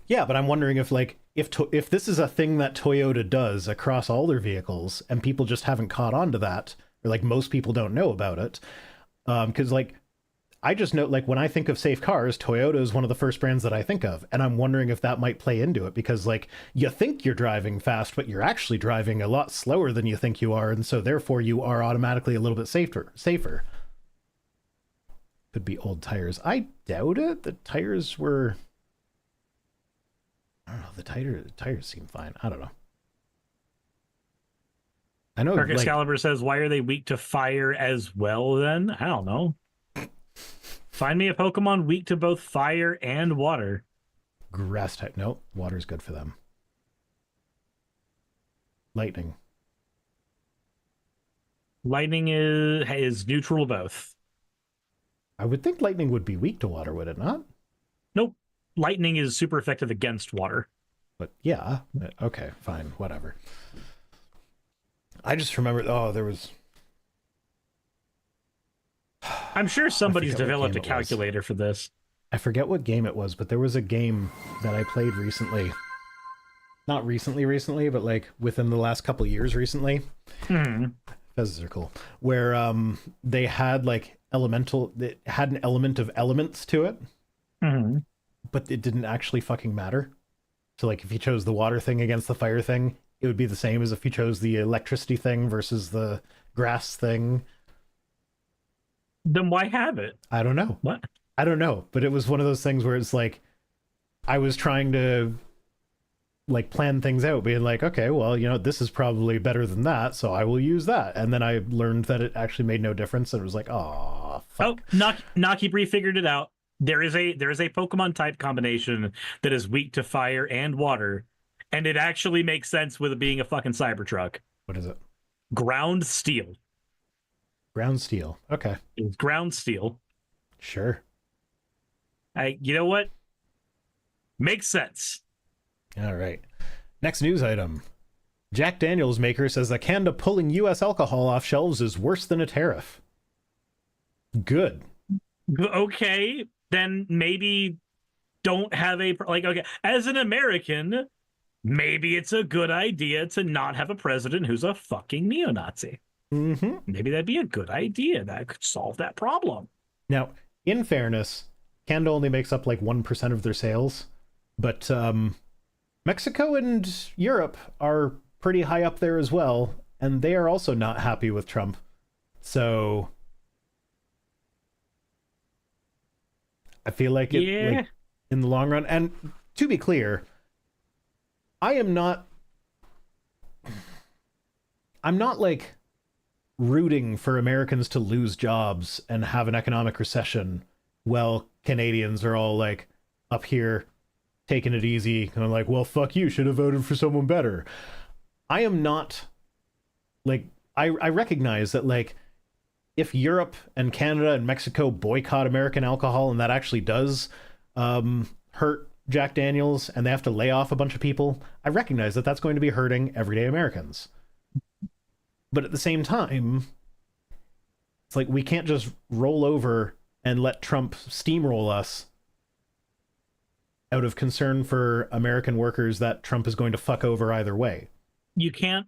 Yeah, but I'm wondering if if this is a thing that Toyota does across all their vehicles and people just haven't caught on to that, or like most people don't know about it. Because like I just know, like, when I think of safe cars, Toyota is one of the first brands that I think of, and I'm wondering if that might play into it, because like you think you're driving fast, but you're actually driving a lot slower than you think you are, and so therefore you are automatically a little bit safer. Could be old tires. I doubt it. The tires were, I don't know, the tires seem fine. I don't know. I know. Dark like, Excalibur says, why are they weak to fire as well then? I don't know. Find me a Pokemon weak to both fire and water. Grass type. No, water's good for them. Lightning. Lightning is neutral to both. I would think lightning would be weak to water, would it not? Nope. Lightning is super effective against water. But yeah. Okay, fine. Whatever. I just remember, there was... I'm sure somebody's developed a calculator for this. I forget what game it was, but there was a game that I played recently. Not recently, but like within the last couple of years recently. Fezzes are cool. Where they had like it had an element of elements to it. But it didn't actually fucking matter. So like if you chose the water thing against the fire thing, it would be the same as if you chose the electricity thing versus the grass thing. Then why have it? I don't know. What? I don't know, but it was one of those things where it's like I was trying to like plan things out, being like, okay, well, this is probably better than that, so I will use that. And then I learned that it actually made no difference, and it was like, oh, fuck. Oh, Naki Bree figured it out. There is a Pokemon type combination that is weak to fire and water, and it actually makes sense with it being a fucking Cybertruck. What is it? Ground Steel. Ground Steel. Okay. It's Ground Steel. Sure. You know what? Makes sense. All right. Next news item. Jack Daniels maker says that Canada pulling U.S. alcohol off shelves is worse than a tariff. Good. Okay, then maybe don't have okay, as an American, maybe it's a good idea to not have a president who's a fucking neo-Nazi. Maybe that'd be a good idea. That could solve that problem. Now, in fairness, Canada only makes up like 1% of their sales, but Mexico and Europe are pretty high up there as well, and they are also not happy with Trump. So I feel like like, in the long run, and to be clear, I'm not like rooting for Americans to lose jobs and have an economic recession while Canadians are all like up here taking it easy and like, well, fuck you, should have voted for someone better. I am not like, I recognize that like if Europe and Canada and Mexico boycott American alcohol and that actually does hurt Jack Daniels and they have to lay off a bunch of people, I recognize that that's going to be hurting everyday Americans. But at the same time, it's like we can't just roll over and let Trump steamroll us out of concern for American workers that Trump is going to fuck over either way. You can't.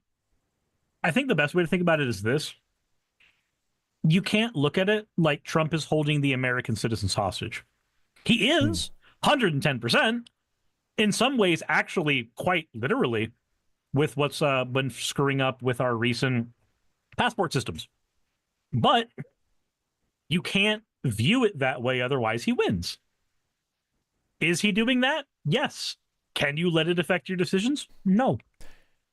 I think the best way to think about it is this. You can't look at it like Trump is holding the American citizens hostage. He is 110%. In some ways, actually, quite literally, with what's been screwing up with our recent passport systems. But you can't view it that way, otherwise he wins. Is he doing that? Yes. Can you let it affect your decisions? No.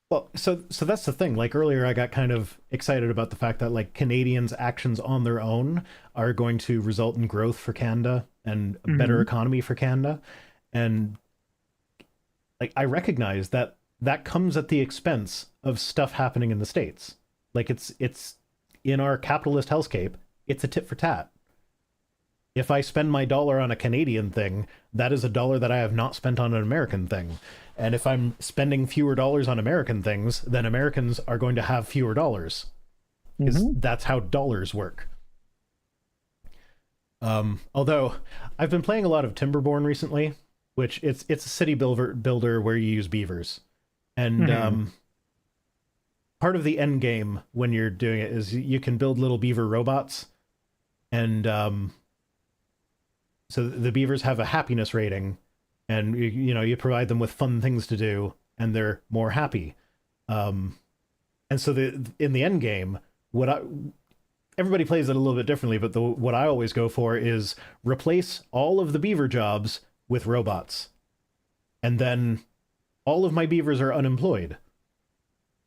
Well, so that's the thing. Like earlier, I got kind of excited about the fact that like Canadians' actions on their own are going to result in growth for Canada and a better economy for Canada. And like I recognize that that comes at the expense of stuff happening in the States. Like it's in our capitalist hellscape, it's a tit for tat. If I spend my dollar on a Canadian thing, that is a dollar that I have not spent on an American thing. And if I'm spending fewer dollars on American things, then Americans are going to have fewer dollars. Because that's how dollars work. Although, I've been playing a lot of Timberborn recently, which it's a city builder where you use beavers. And part of the end game when you're doing it is you can build little beaver robots. And so the beavers have a happiness rating. And you provide them with fun things to do, and they're more happy. And so in the end game, everybody plays it a little bit differently, but what I always go for is replace all of the beaver jobs with robots, and then all of my beavers are unemployed.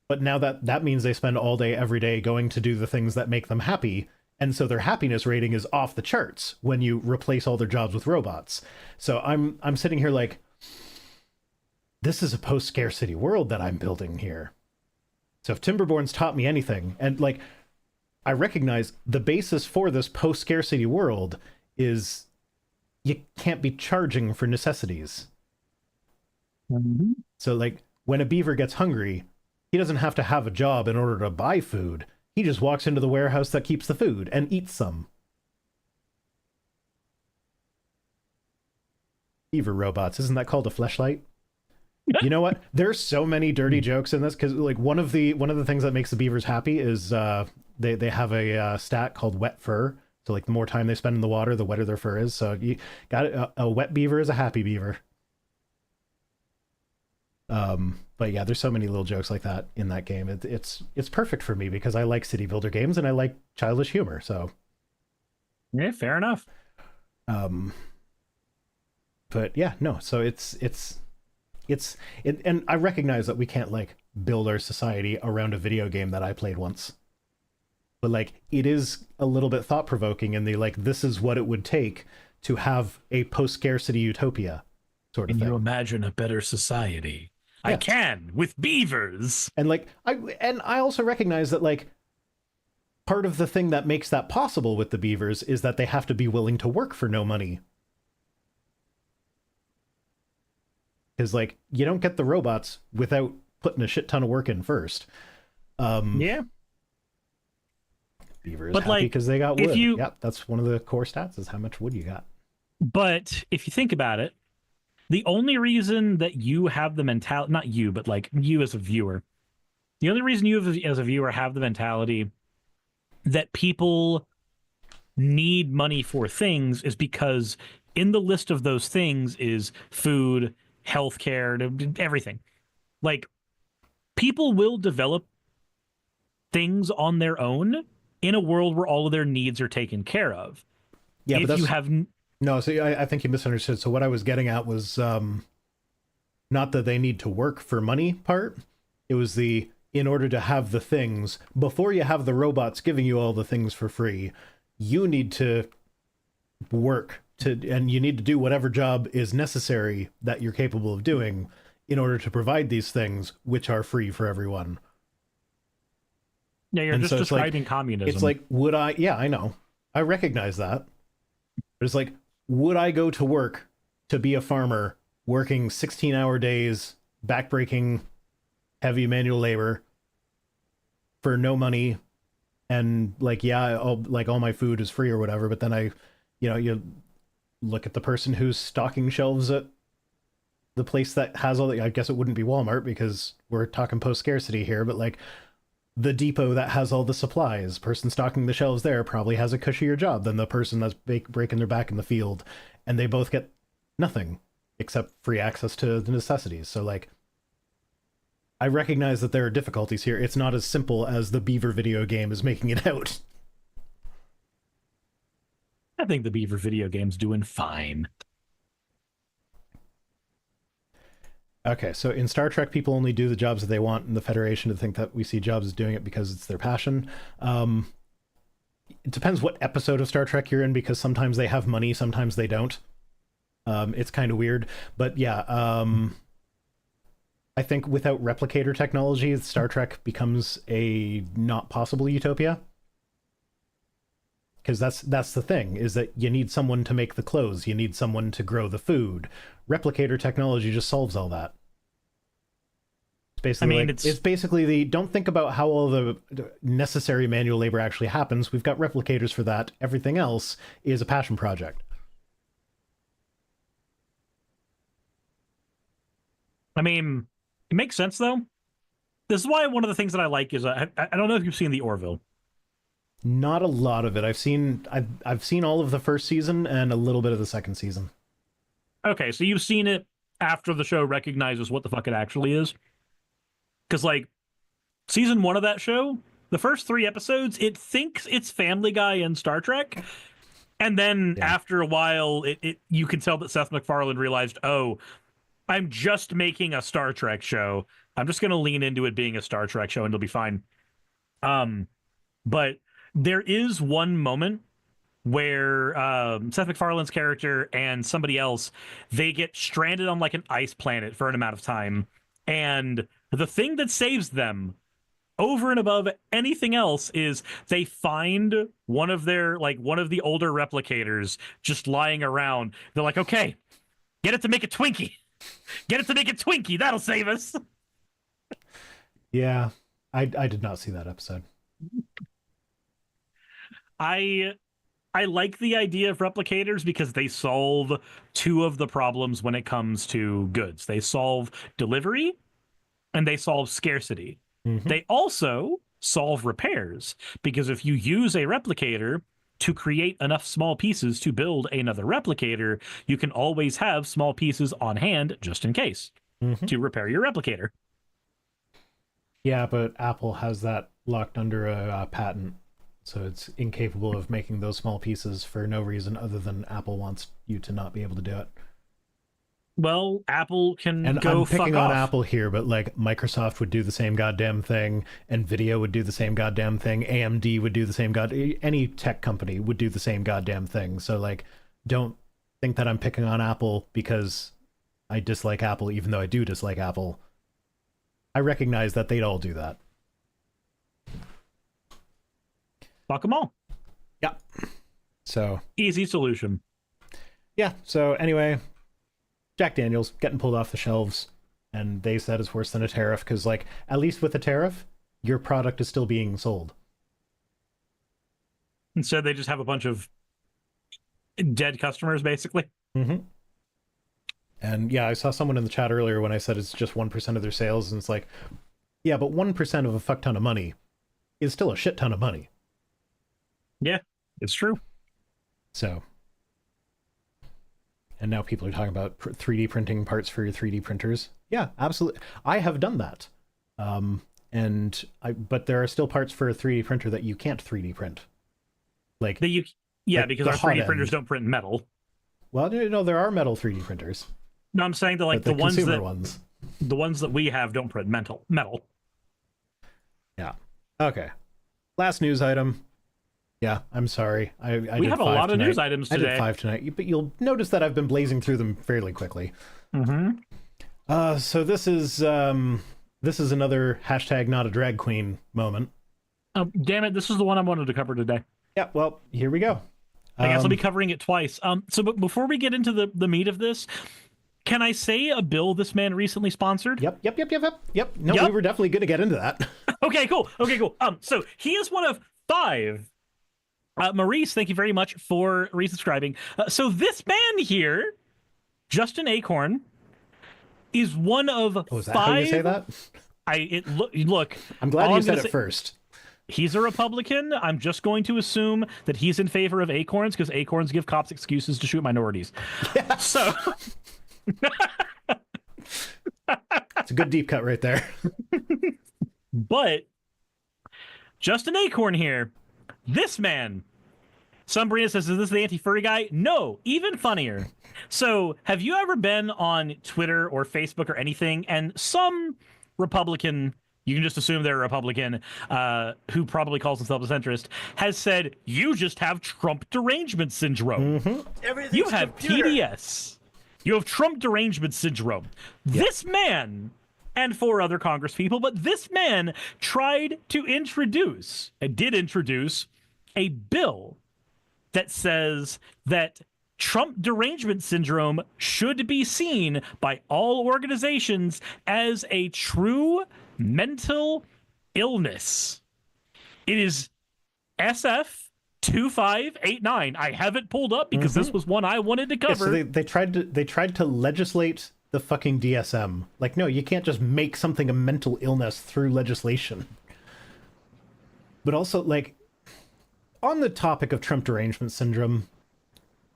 But now that means they spend all day every day going to do the things that make them happy. And so their happiness rating is off the charts when you replace all their jobs with robots. So I'm sitting here like, this is a post-scarcity world that I'm building here. So if Timberborn's taught me anything, and like, I recognize the basis for this post-scarcity world is you can't be charging for necessities. So like, when a beaver gets hungry, he doesn't have to have a job in order to buy food. He just walks into the warehouse that keeps the food and eats some. Beaver robots, isn't that called a fleshlight? You know what? There's so many dirty jokes in this because like one of the things that makes the beavers happy is they have a stat called wet fur. So like the more time they spend in the water, the wetter their fur is. So you got it. A wet beaver is a happy beaver. But yeah, there's so many little jokes like that in that game. It's perfect for me because I like city builder games and I like childish humor. So yeah, fair enough. But yeah, no. So it's and I recognize that we can't like build our society around a video game that I played once. But like it is a little bit thought provoking, and this is what it would take to have a post-scarcity utopia sort of thing. You imagine a better society. Yeah. I can with beavers. And like I also recognize that like part of the thing that makes that possible with the beavers is that they have to be willing to work for no money. Because like you don't get the robots without putting a shit ton of work in first. Yeah. Beavers happy because they got wood. Yep, that's one of the core stats is how much wood you got. But if you think about it, the only reason that you have the mentality, not you, but like you as a viewer, the only reason you as a viewer have the mentality that people need money for things is because in the list of those things is food, healthcare, everything. Like people will develop things on their own in a world where all of their needs are taken care of. Yeah, if but you have no, so I think you misunderstood. So what I was getting at was not that they need to work for money part. It was in order to have the things, before you have the robots giving you all the things for free, you need to work and you need to do whatever job is necessary that you're capable of doing in order to provide these things, which are free for everyone. Yeah, you're just describing communism. It's like, yeah, I know. I recognize that. But it's like, would I go to work to be a farmer working 16-hour days, backbreaking, heavy manual labor for no money, and like, yeah, all my food is free or whatever, but then you look at the person who's stocking shelves at the place that has all the, I guess it wouldn't be Walmart because we're talking post-scarcity here, but like the depot that has all the supplies, person stocking the shelves there probably has a cushier job than the person that's breaking their back in the field, and they both get nothing except free access to the necessities. So like, I recognize that there are difficulties here. It's not as simple as the Beaver video game is making it out. I think the Beaver video game's doing fine. Okay, so in Star Trek, people only do the jobs that they want, and the Federation to think that we see jobs as doing it because it's their passion. It depends what episode of Star Trek you're in, because sometimes they have money, sometimes they don't. It's kind of weird, but yeah, I think without replicator technology, Star Trek becomes a not possible utopia. Because that's the thing, is that you need someone to make the clothes, you need someone to grow the food. Replicator technology just solves all that. It's basically, it's basically the, don't think about how all the necessary manual labor actually happens. We've got replicators for that. Everything else is a passion project. I mean, it makes sense, though. This is why one of the things that I like is, I don't know if you've seen The Orville. Not a lot of it. I've seen all of the first season and a little bit of the second season. Okay, so you've seen it after the show recognizes what the fuck it actually is. Because, like, season 1 of that show, the first 3 episodes, it thinks it's Family Guy and Star Trek. And then after a while, you can tell that Seth MacFarlane realized, oh, I'm just making a Star Trek show. I'm just going to lean into it being a Star Trek show and it'll be fine. But there is one moment where Seth MacFarlane's character and somebody else, they get stranded on like an ice planet for an amount of time. And the thing that saves them over and above anything else is they find one of the older replicators just lying around. They're like, okay, get it to make a Twinkie. Get it to make a Twinkie. That'll save us. Yeah, I did not see that episode. I like the idea of replicators because they solve 2 of the problems when it comes to goods. They solve delivery and they solve scarcity. Mm-hmm. They also solve repairs, because if you use a replicator to create enough small pieces to build another replicator, you can always have small pieces on hand just in case to repair your replicator. Yeah, but Apple has that locked under a patent. So it's incapable of making those small pieces for no reason other than Apple wants you to not be able to do it. Well, Apple can and go I'm picking fuck on off. Apple here, but like Microsoft would do the same goddamn thing, Nvidia would do the same goddamn thing, AMD would do the same any tech company would do the same goddamn thing. So like, don't think that I'm picking on Apple because I dislike Apple, even though I do dislike Apple. I recognize that they'd all do that. Fuck them all. Yeah. So easy solution. Yeah. So anyway, Jack Daniels getting pulled off the shelves, and they said it's worse than a tariff because, like, at least with a tariff, your product is still being sold. Instead, they just have a bunch of dead customers, basically. Mm-hmm. And yeah, I saw someone in the chat earlier when I said it's just 1% of their sales, and it's like, yeah, but 1% of a fuck ton of money is still a shit ton of money. Yeah, it's true. So, and now people are talking about 3D printing parts for your 3D printers. Yeah, absolutely. I have done that. But there are still parts for a 3D printer that you can't 3D print. Like because our 3D printers don't print metal. Well, no, there are metal 3D printers. No, I'm saying that like the ones that we have don't print metal. Yeah. Okay. Last news item. Yeah, I'm sorry. We have a lot of news items today. I did 5 tonight, but you'll notice that I've been blazing through them fairly quickly. Mm-hmm. So this is another hashtag not a drag queen moment. Oh, damn it! This is the one I wanted to cover today. Yeah. Well, here we go. I guess I'll be covering it twice. But before we get into the meat of this, Can I say a bill this man recently sponsored? Yep. No, we were definitely going to get into that. Okay, cool. So he is one of 5. Maurice, thank you very much for resubscribing. So this man here, Justin Acorn, is one of 5. Is that how you say that? Look. I'm glad you said it first. He's a Republican. I'm just going to assume that he's in favor of acorns because acorns give cops excuses to shoot minorities. Yeah. So it's a good deep cut right there. But Justin Acorn here, this man. Somebody says, is this the anti-furry guy? No, even funnier. So have you ever been on Twitter or Facebook or anything, and some Republican, you can just assume they're a Republican, who probably calls himself a centrist, has said, you just have Trump derangement syndrome. Everything's You have computer. TDS. You have Trump derangement syndrome. Yep. This man, and 4 other Congress people, but this man tried to introduce, and did introduce, a bill that says that Trump derangement syndrome should be seen by all organizations as a true mental illness. It is SF 2589. I have it pulled up because this was one I wanted to cover. Yeah, so they tried to legislate the fucking DSM. Like, no, you can't just make something a mental illness through legislation. But also, like, on the topic of Trump derangement syndrome,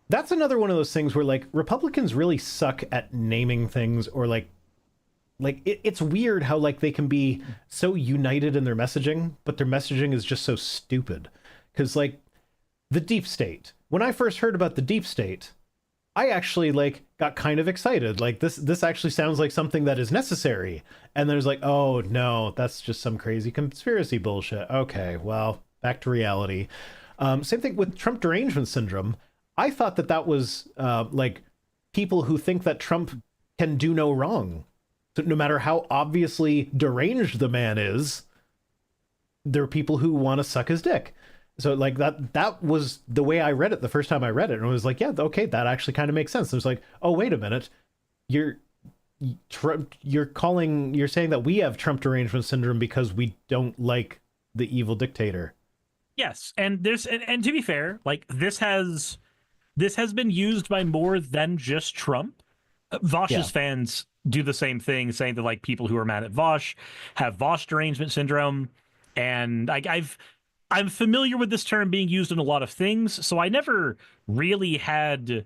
that's another one of those things where, like, Republicans really suck at naming things, or it's weird how, like, they can be so united in their messaging, but their messaging is just so stupid. Because, like, the deep state. When I first heard about the deep state, I actually, like, got kind of excited. Like, this actually sounds like something that is necessary. And there's like, oh, no, that's just some crazy conspiracy bullshit. Okay, well, back to reality. Same thing with Trump derangement syndrome. I thought that was like people who think that Trump can do no wrong. So no matter how obviously deranged the man is, there are people who want to suck his dick. So like that was the way I read it the first time I read it. And I was like, yeah, okay, that actually kind of makes sense. It was like, oh, wait a minute. You're saying that we have Trump derangement syndrome because we don't like the evil dictator. Yes, and and to be fair, like this has been used by more than just Trump. Vosh's fans do the same thing, saying that like people who are mad at Vosh have Vosh derangement syndrome, and I'm familiar with this term being used in a lot of things, so I never really had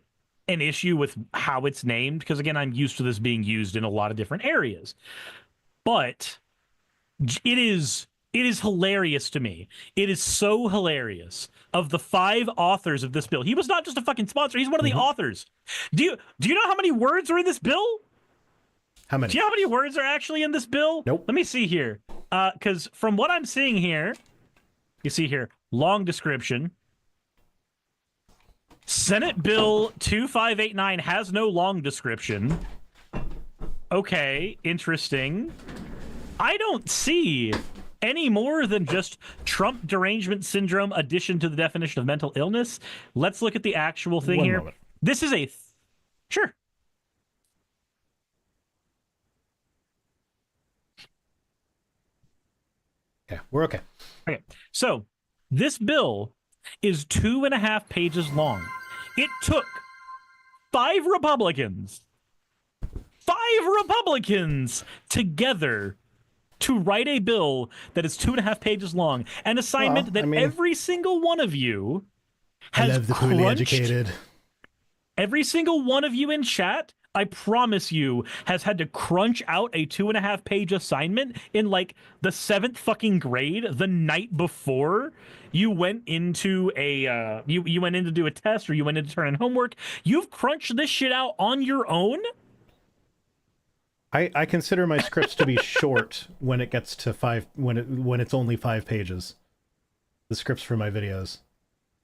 an issue with how it's named because again, I'm used to this being used in a lot of different areas. But it is hilarious to me. It is so hilarious. Of the 5 authors of this bill, he was not just a fucking sponsor. He's one of the authors. Do you know how many words are in this bill? How many? Do you know how many words are actually in this bill? Nope. Let me see here. Because from what I'm seeing here, you see here, long description. Senate Bill 2589 has no long description. Okay, interesting. I don't see any more than just Trump derangement syndrome addition to the definition of mental illness. Let's look at the actual thing here. Moment. This is a... Sure. Okay, we're okay. Okay, so this bill is 2.5 pages long. It took 5 Republicans together to write a bill that is 2.5 pages long, an assignment every single one of you has I love the poorly educated. Every single one of you in chat, I promise you, has had to crunch out a 2.5 page assignment in like the 7th fucking grade the night before you went into a you went in to do a test or you went in to turn in homework. You've crunched this shit out on your own. I consider my scripts to be short when it gets to 5 when it's only 5 pages. The scripts for my videos.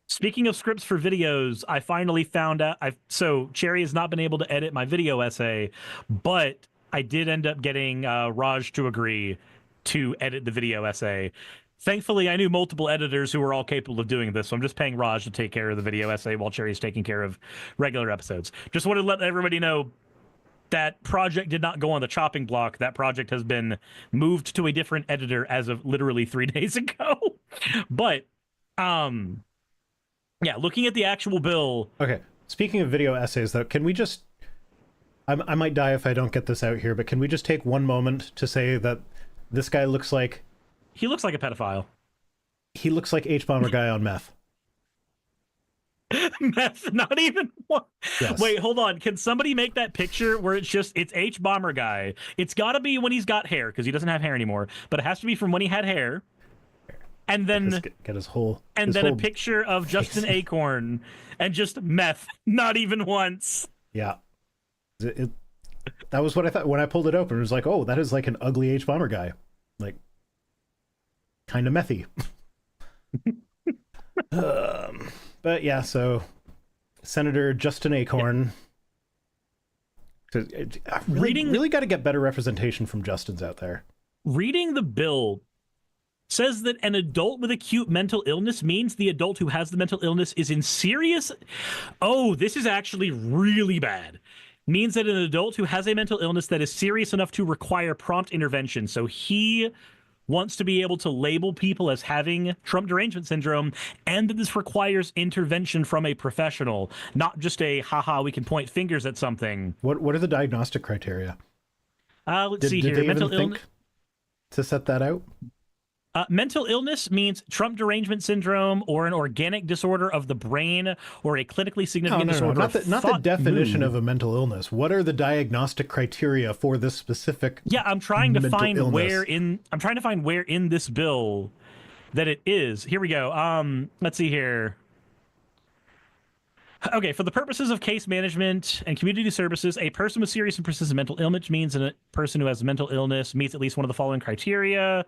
Speaking of scripts for videos, I finally found out. So Cherry has not been able to edit my video essay, but I did end up getting Raj to agree to edit the video essay. Thankfully, I knew multiple editors who were all capable of doing this, so I'm just paying Raj to take care of the video essay while Cherry's taking care of regular episodes. Just wanted to let everybody know that project did not go on the chopping block. That project has been moved to a different editor as of literally 3 days ago. But, yeah, looking at the actual bill. Okay, speaking of video essays, though, can we just... I might die if I don't get this out here, but can we just take one moment to say that this guy looks like... He looks like a pedophile. He looks like H-Bomber guy on meth. Meth, not even one. Yes. Wait, hold on. Can somebody make that picture where it's H-Bomber guy? It's got to be when he's got hair, because he doesn't have hair anymore, but it has to be from when he had hair. And then get his whole... And his then whole a picture of Justin Acorn and just meth, not even once. Yeah. That was what I thought when I pulled it open. It was like, oh, that is like an ugly H-Bomber guy. Like, kind of methy. But yeah, so Senator Justin Acorn. Really got to get better representation from Justins out there. Reading the bill says that an adult with acute mental illness means the adult who has the mental illness is in serious... Oh, this is actually really bad. Means that an adult who has a mental illness that is serious enough to require prompt intervention. So he wants to be able to label people as having Trump derangement syndrome, and that this requires intervention from a professional, not just a, haha, we can point fingers at something. What are the diagnostic criteria? Let's see here. Did they even think to set that out? Mental illness means Trump derangement syndrome or an organic disorder of the brain or a clinically significant disorder. Not the definition of a mental illness. What are the diagnostic criteria for this specific? Yeah, I'm trying to find illness? where in this bill that it is. Here we go. Let's see here. Okay, for the purposes of case management and community services, a person with serious and persistent mental illness means a person who has mental illness meets at least one of the following criteria.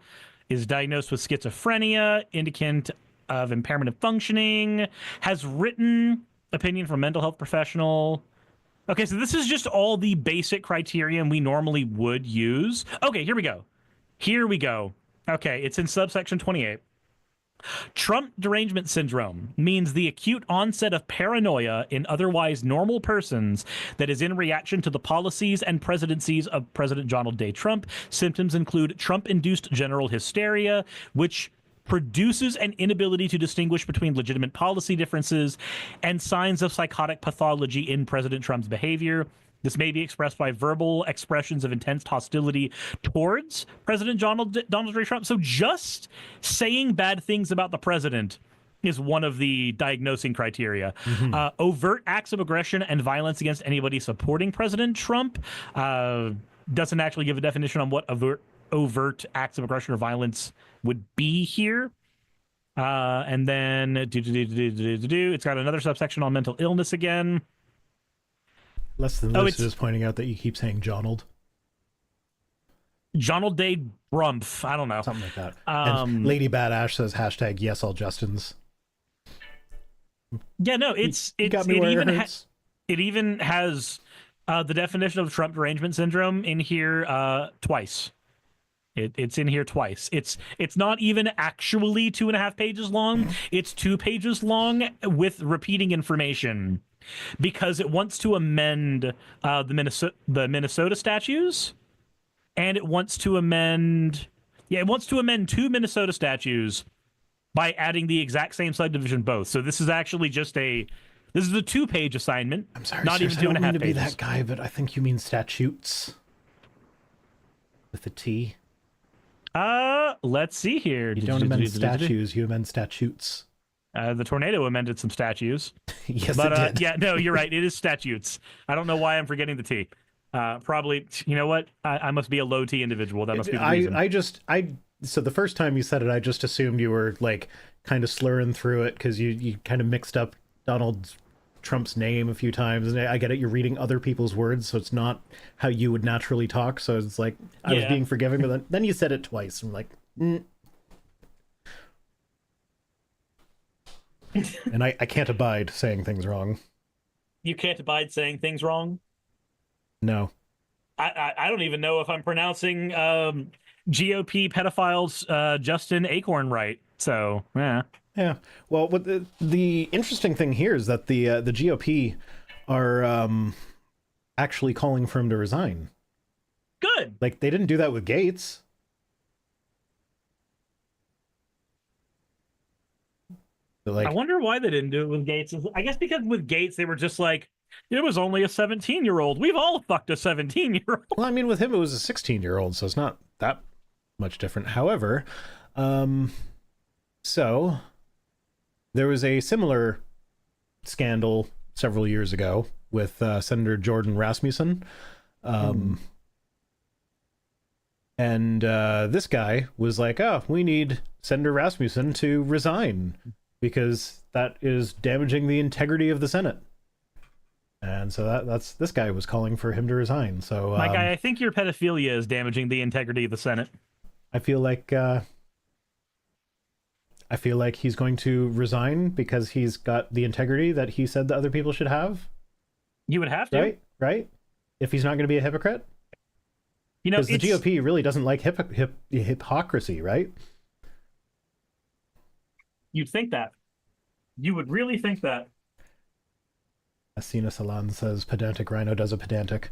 Is diagnosed with schizophrenia, indicant of impairment of functioning, has written opinion from a mental health professional. Okay, so this is just all the basic criterion we normally would use. Okay, here we go. Okay, it's in subsection 28. Trump derangement syndrome means the acute onset of paranoia in otherwise normal persons that is in reaction to the policies and presidencies of President Donald J. Trump. Symptoms include Trump-induced general hysteria, which produces an inability to distinguish between legitimate policy differences, and signs of psychotic pathology in President Trump's behavior. This may be expressed by verbal expressions of intense hostility towards President Donald J. Trump. So just saying bad things about the president is one of the diagnosing criteria. Mm-hmm. Overt acts of aggression and violence against anybody supporting President Trump doesn't actually give a definition on what overt acts of aggression or violence would be here. And then it's got another subsection on mental illness again. Less than this is pointing out that you keep saying Jonald. Jonald Day Brumpf. I don't know. Something like that. And Lady Badash says hashtag yes all Justins. Yeah, no, it even has the definition of Trump derangement syndrome in here twice. It's in here twice. It's not even actually 2.5 pages long. It's 2 pages long with repeating information, because it wants to amend the Minnesota statutes, and it wants to amend 2 Minnesota statutes by adding the exact same subdivision both. So this is actually just a 2-page assignment. I'm sorry, not even 2.5 pages. I don't mean to be that guy, but I think you mean statutes with a T. Let's see here. You don't amend statues, you amend statutes. The tornado amended some statues. Yes, it did. Yeah, no, you're right. It is statutes. I don't know why I'm forgetting the T. Probably, you know what? I must be a low T individual. That must be the reason. So the first time you said it, I just assumed you were like kind of slurring through it because you kind of mixed up Donald Trump's name a few times. And I get it. You're reading other people's words, so it's not how you would naturally talk. So it's like I was being forgiving, but then you said it twice. I'm like, And I can't abide saying things wrong. You can't abide saying things wrong? No. I don't even know if I'm pronouncing GOP pedophiles Justin Acorn right. So, yeah. Yeah. Well, what the interesting thing here is that the GOP are actually calling for him to resign. Good. Like, they didn't do that with Gates. Like, I wonder why they didn't do it with Gates. I guess because with Gates, they were just like, it was only a 17-year-old. We've all fucked a 17-year-old. well, I mean, with him, it was a 16-year-old, so it's not that much different. However, so there was a similar scandal several years ago with Senator Jordan Rasmussen. And this guy was like, oh, we need Senator Rasmussen to resign because that is damaging the integrity of the Senate. And so that's this guy was calling for him to resign. So, my guy, I think your pedophilia is damaging the integrity of the Senate. I feel like he's going to resign because he's got the integrity that he said that other people should have. You would have to, right? If he's not going to be a hypocrite, you know, because the GOP really doesn't like hypocrisy, right? You'd think that. You would really think that. Asina Salan says pedantic Rhino does a pedantic.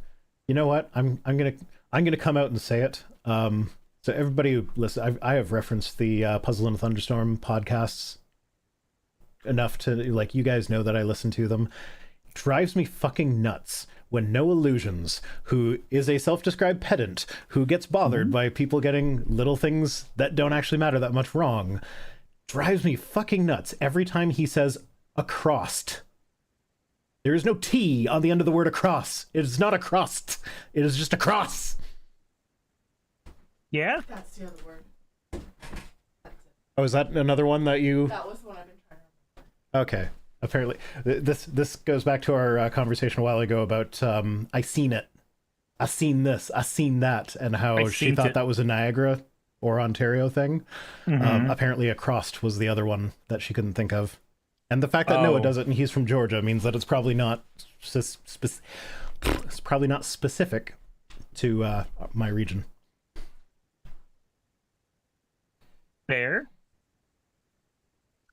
You know what? I'm gonna come out and say it. So everybody who listen, I have referenced the Puzzle and Thunderstorm podcasts enough to, like, you guys know that I listen to them. It drives me fucking nuts when No Illusions, who is a self-described pedant who gets bothered by people getting little things that don't actually matter that much wrong, drives me fucking nuts every time he says acrost. There is no T on the end of the word across. It is not acrost. It is just across. Yeah? That's the other word. That's it. Oh, is that another one that you... That was the one I've been trying to remember. Okay. Apparently. This goes back to our conversation a while ago about I seen it. I seen this. I seen that. And how she thought that was a Niagara or Ontario thing. Apparently acrost was the other one that she couldn't think of. And the fact that Noah does it and he's from Georgia means that it's probably not specific to my region. Fair.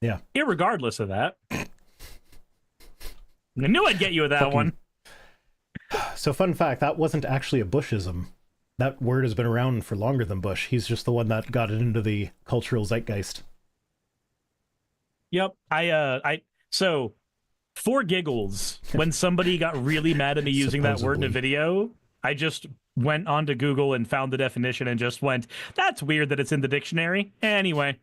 Yeah. Irregardless of that. I knew I'd get you with that one. So fun fact, that wasn't actually a Bushism. That word has been around for longer than Bush. He's just the one that got it into the cultural zeitgeist. Yep. So for giggles, when somebody got really mad at me using that word in a video, I just went onto Google and found the definition and just went, that's weird that it's in the dictionary. Anyway,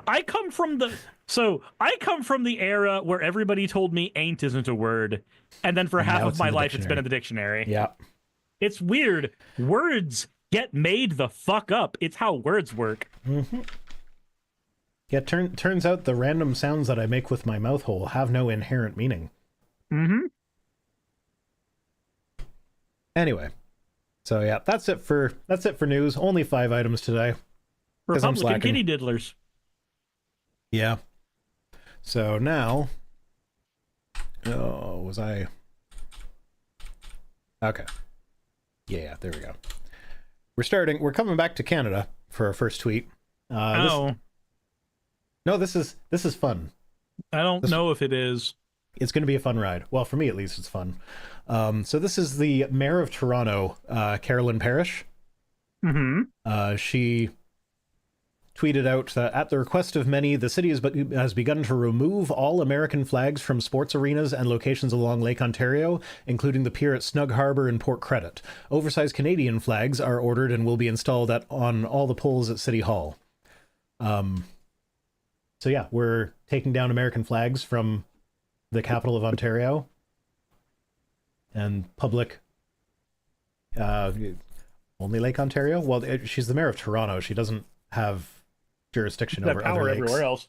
I come from the era where everybody told me ain't isn't a word. And then for half of my life, it's been in the dictionary. Yeah. It's weird. Words get made the fuck up. It's how words work. Mm-hmm. Yeah, turns out the random sounds that I make with my mouth hole have no inherent meaning. Mm-hmm. Anyway, so yeah, that's it for news. Only 5 items today. Republican kitty diddlers. Yeah. So now, was I? Okay. Yeah, there we go. We're coming back to Canada for our first tweet. No, this is fun. I don't know if it is. It's going to be a fun ride. Well, for me at least, it's fun. So this is the mayor of Toronto, Carolyn Parrish. Mm-hmm. She tweeted out that at the request of many, the city has begun to remove all American flags from sports arenas and locations along Lake Ontario, including the pier at Snug Harbor and Port Credit. Oversized Canadian flags are ordered and will be installed on all the poles at City Hall. So yeah, we're taking down American flags from the capital of Ontario and public, only Lake Ontario. Well, she's the mayor of Toronto. She doesn't have jurisdiction over other lakes. Everywhere else.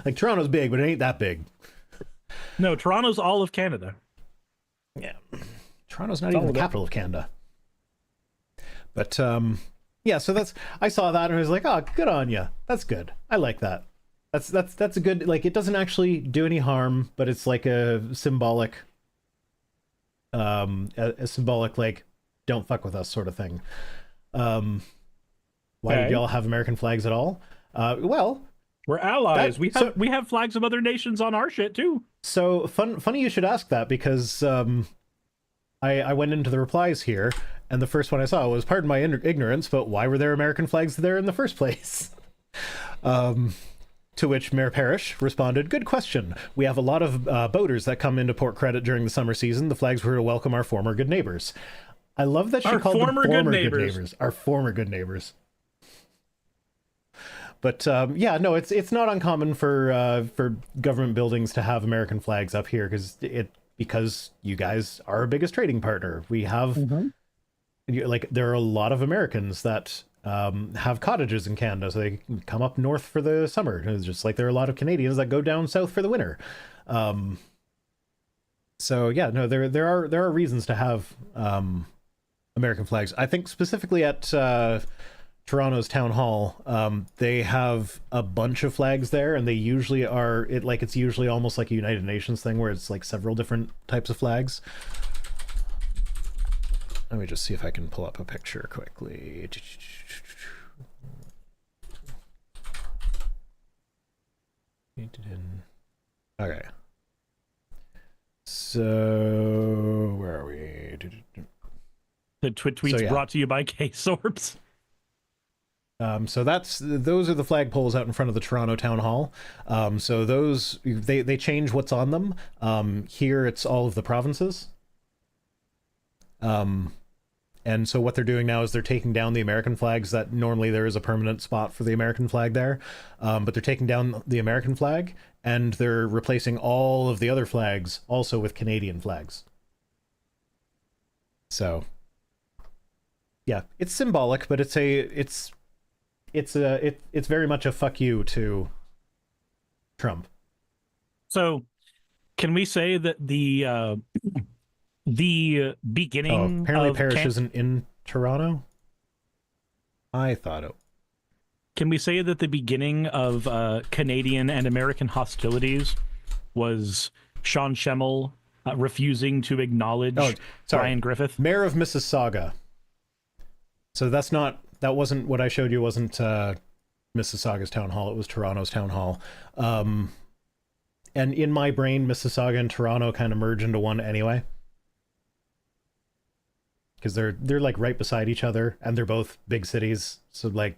Like, Toronto's big, but it ain't that big. No, Toronto's all of Canada. Yeah, Toronto's not even the capital of Canada. But yeah, so I saw that and I was like, oh, good on you. That's good. I like that. That's a good, like, it doesn't actually do any harm, but it's like a symbolic, like, don't fuck with us sort of thing. Why did y'all have American flags at all? Well, we're allies. We have flags of other nations on our shit too. So funny you should ask that, because I went into the replies here, and the first one I saw was, "Pardon my ignorance, but why were there American flags there in the first place?" To which Mayor Parrish responded, "Good question. We have a lot of boaters that come into Port Credit during the summer season. The flags were to welcome our former good neighbors." I love that she called them former good neighbors. Our former good neighbors. But yeah, no, it's not uncommon for government buildings to have American flags up here because you guys are our biggest trading partner. We have like there are a lot of Americans that have cottages in Canada, so they come up north for the summer. It's just like there are a lot of Canadians that go down south for the winter. So yeah, no, there are reasons to have American flags. I think specifically at Toronto's town hall, they have a bunch of flags there, and they usually it's usually almost like a United Nations thing where it's like several different types of flags. Let me just see if I can pull up a picture quickly. Okay. So where are we? The Twit tweets brought to you by K-Sorbs. So those are the flagpoles out in front of the Toronto Town Hall. So those they change what's on them. Here it's all of the provinces. And so what they're doing now is they're taking down the American flags that normally there is a permanent spot for the American flag there. But they're taking down the American flag and they're replacing all of the other flags also with Canadian flags. So yeah, it's symbolic, but it's very much a fuck you to Trump. So can we say that the beginning apparently Parrish isn't in Toronto? I thought it. Can we say that the beginning of Canadian and American hostilities was Sean Schemmel refusing to acknowledge Brian Griffith? Mayor of Mississauga. So that wasn't what I showed you, wasn't Mississauga's town hall, it was Toronto's town hall. And in my brain, Mississauga and Toronto kind of merge into one anyway. Because they're like right beside each other, and they're both big cities. So like,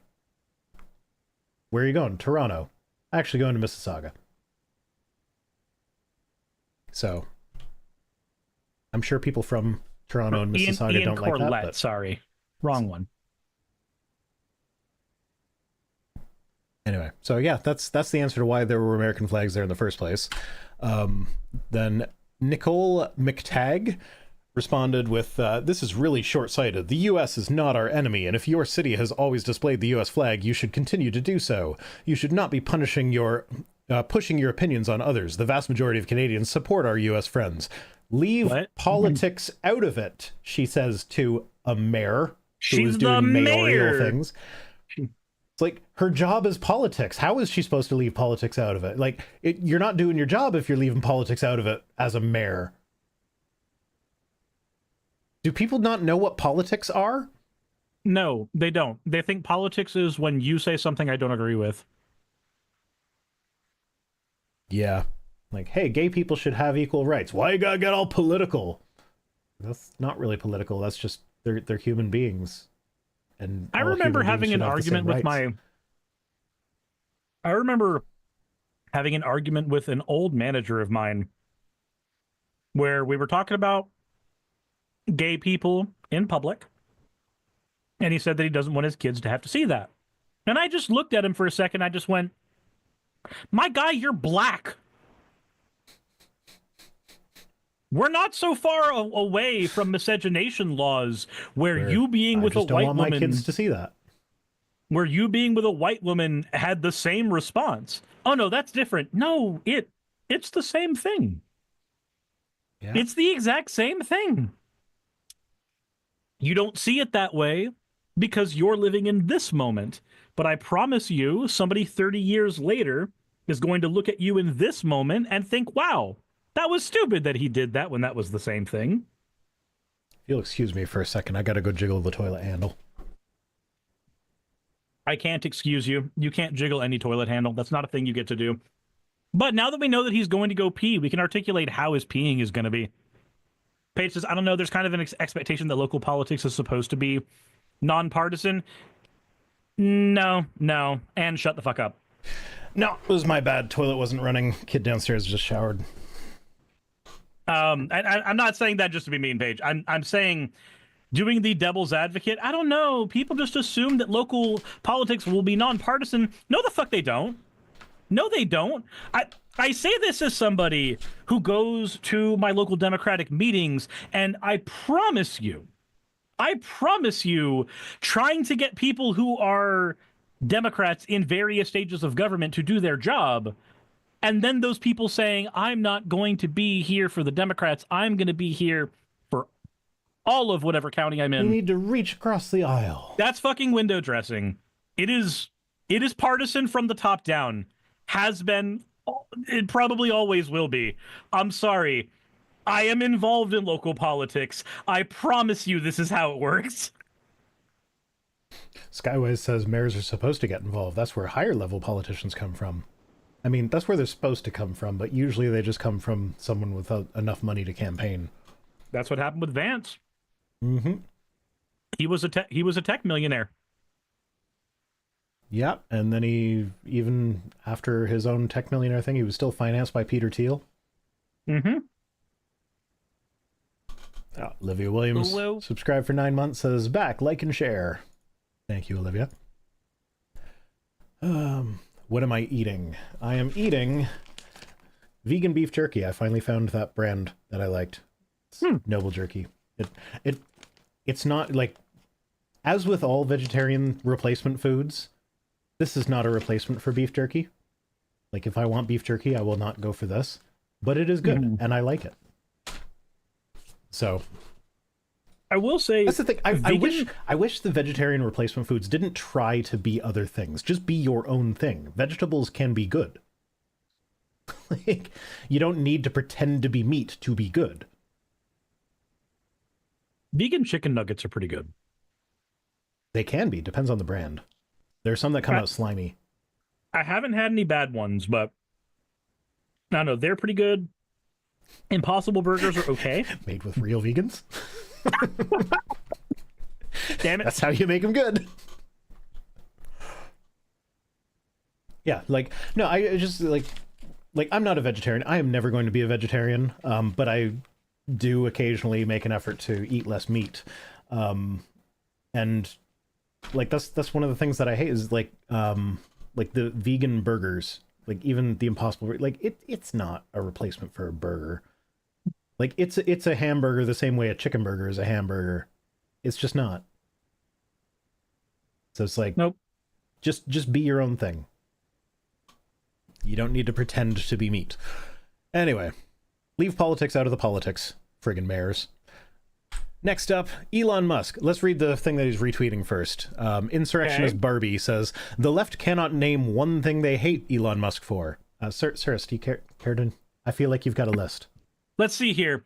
where are you going? Toronto. Actually going to Mississauga. So I'm sure people from Toronto and Mississauga don't like that. But... Sorry, wrong one. Anyway, so yeah, that's the answer to why there were American flags there in the first place. Then Nicole McTagg responded with, "This is really short-sighted. The U.S. is not our enemy, and if your city has always displayed the U.S. flag, you should continue to do so. You should not be pushing your opinions on others. The vast majority of Canadians support our U.S. friends. Leave politics out of it," she says to a mayor who is doing mayoral things. It's like, her job is politics. How is she supposed to leave politics out of it? Like, you're not doing your job if you're leaving politics out of it as a mayor. Do people not know what politics are? No, they don't. They think politics is when you say something I don't agree with. Yeah. Like, hey, gay people should have equal rights. Why you gotta get all political? That's not really political. That's just, they're human beings. And I remember having an argument with I remember having an argument with an old manager of mine where we were talking about gay people in public, and he said that he doesn't want his kids to have to see that. And I just looked at him for a second. I just went, "My guy, you're black. We're not so far away from miscegenation laws where you being with a white woman. I just don't want my kids to see that. Where you being with a white woman had the same response. Oh no, that's different. No, it's the same thing. Yeah. It's the exact same thing. You don't see it that way because you're living in this moment. But I promise you, somebody 30 years later is going to look at you in this moment and think, wow, that was stupid that he did that when that was the same thing. If you'll excuse me for a second, I gotta go jiggle the toilet handle. I can't excuse you. You can't jiggle any toilet handle. That's not a thing you get to do. But now that we know that he's going to go pee, we can articulate how his peeing is going to be. Paige says, I don't know, there's kind of an expectation that local politics is supposed to be nonpartisan. No, and shut the fuck up. No, it was my bad. Toilet wasn't running. Kid downstairs just showered. I'm not saying that just to be mean, Paige. I'm saying, doing the devil's advocate, I don't know. People just assume that local politics will be nonpartisan. No, the fuck they don't. No, they don't. I say this as somebody who goes to my local Democratic meetings, and I promise you, trying to get people who are Democrats in various stages of government to do their job, and then those people saying, I'm not going to be here for the Democrats, I'm going to be here for all of whatever county I'm in. You need to reach across the aisle. That's fucking window dressing. It is partisan from the top down. Has been. It probably always will be. I'm sorry. I am involved in local politics. I promise you this is how it works. Skyways says mayors are supposed to get involved. That's where higher level politicians come from. I mean, that's where they're supposed to come from, but usually they just come from someone without enough money to campaign. That's what happened with Vance. Mm-hmm. He was a tech millionaire. Yeah, and then he, even after his own tech millionaire thing, he was still financed by Peter Thiel. Mm-hmm. Olivia Williams, subscribed for 9 months, says, back, like and share. Thank you, Olivia. What am I eating? I am eating vegan beef jerky. I finally found that brand that I liked. It's Noble Jerky. It's not, like, as with all vegetarian replacement foods, this is not a replacement for beef jerky. Like, if I want beef jerky, I will not go for this. But it is good, and I like it. So, I will say, that's the thing. I wish the vegetarian replacement foods didn't try to be other things. Just be your own thing. Vegetables can be good. Like, you don't need to pretend to be meat to be good. Vegan chicken nuggets are pretty good. They can be. Depends on the brand. There are some that come out slimy. I haven't had any bad ones, but I don't know. They're pretty good. Impossible burgers are okay. Made with real vegans? Damn it. That's how you make them good. Yeah, like, no, I just, like I'm not a vegetarian. I am never going to be a vegetarian, but I do occasionally make an effort to eat less meat. And, like, that's one of the things that I hate is, like the vegan burgers. Like, even the Impossible, like, it's not a replacement for a burger. Like, it's a hamburger the same way a chicken burger is a hamburger. It's just not. So it's like, nope. Just be your own thing. You don't need to pretend to be meat. Anyway, leave politics out of the politics, friggin' mayors. Next up, Elon Musk. Let's read the thing that he's retweeting first. Insurrectionist Barbie says, the left cannot name one thing they hate Elon Musk for. Cyrus, do you care to? I feel like you've got a list. Let's see here.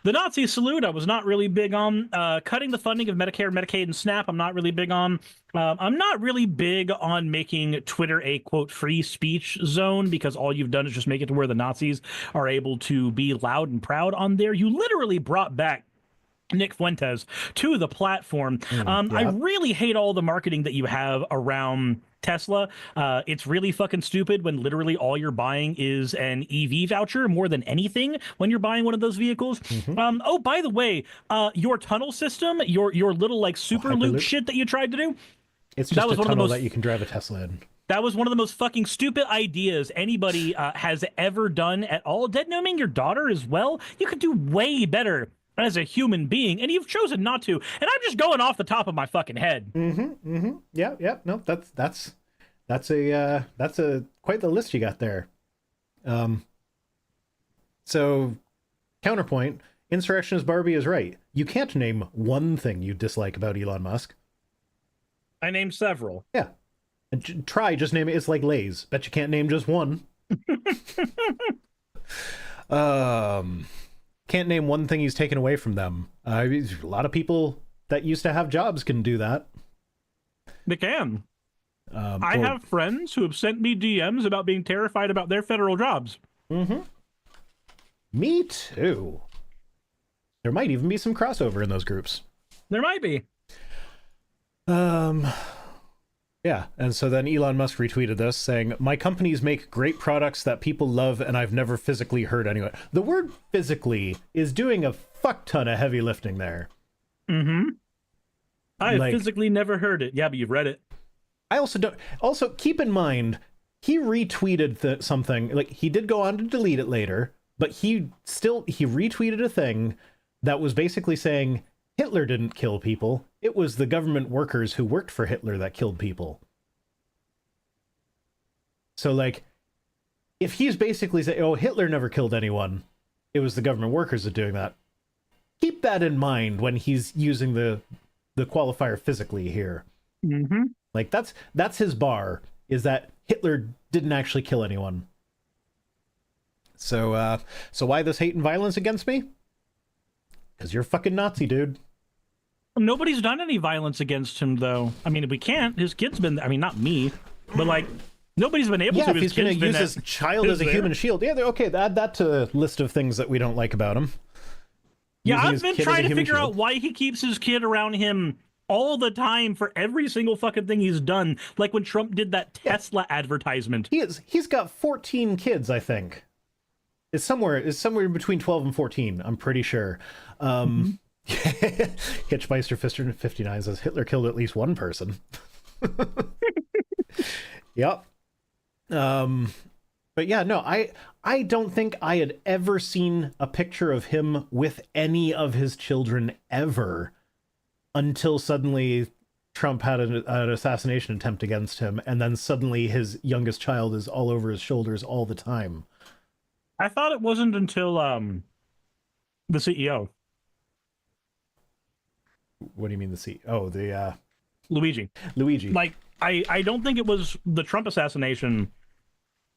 The Nazi salute, I was not really big on. Cutting the funding of Medicare, Medicaid, and SNAP, I'm not really big on. I'm not really big on making Twitter a, quote, free speech zone, because all you've done is just make it to where the Nazis are able to be loud and proud on there. You literally brought back Nick Fuentes to the platform. I really hate all the marketing that you have around Tesla. It's really fucking stupid when literally all you're buying is an EV voucher more than anything when you're buying one of those vehicles. Oh, by the way, your tunnel system, your little like super loop shit that you tried to do. It's just a tunnel that you can drive a Tesla in. That was one of the most fucking stupid ideas anybody has ever done at all. Dead naming your daughter as well. You could do way better as a human being, and you've chosen not to. And I'm just going off the top of my fucking head. Yeah. No, that's a quite the list you got there. So, counterpoint, Insurrectionist Barbie is right. You can't name one thing you dislike about Elon Musk. I named several. Yeah. And try just name it. It's like Lay's. Bet you can't name just one. Can't name one thing he's taken away from them. A lot of people that used to have jobs can do that. They can. I have friends who have sent me DMs about being terrified about their federal jobs. Me too. There might even be some crossover in those groups. There might be. Yeah, and so then Elon Musk retweeted this saying, "My companies make great products that people love and I've never physically hurt anyone." The word physically is doing a fuck ton of heavy lifting there. Mm-hmm. I've physically never heard it. Yeah, but you've read it. I also don't... Also, keep in mind, he retweeted something. Like, he did go on to delete it later, but he retweeted a thing that was basically saying Hitler didn't kill people. It was the government workers who worked for Hitler that killed people. So, like, if he's basically saying, oh, Hitler never killed anyone, it was the government workers that doing that, keep that in mind when he's using the qualifier physically here. Mm-hmm. Like, that's his bar, is that Hitler didn't actually kill anyone. So why this hate and violence against me? Because you're a fucking Nazi, dude. Nobody's done any violence against him, though. I mean, we can't. His kid's been... I mean, not me, but, like, nobody's been able to. Yeah, if he's going to use his child as a human shield. Yeah, okay, add that to the list of things that we don't like about him. Yeah, I've been trying to figure out why he keeps his kid around him all the time for every single fucking thing he's done. Like when Trump did that Tesla advertisement. He's got 14 kids, I think. It's somewhere between 12 and 14, I'm pretty sure. Hitchmeister Fister 59 says Hitler killed at least one person. Yep. But yeah, no, I don't think I had ever seen a picture of him with any of his children ever until suddenly Trump had an assassination attempt against him, and then suddenly his youngest child is all over his shoulders all the time. I thought it wasn't until the CEO. What do you mean the CEO? Oh, the Luigi. Like, I don't think it was the Trump assassination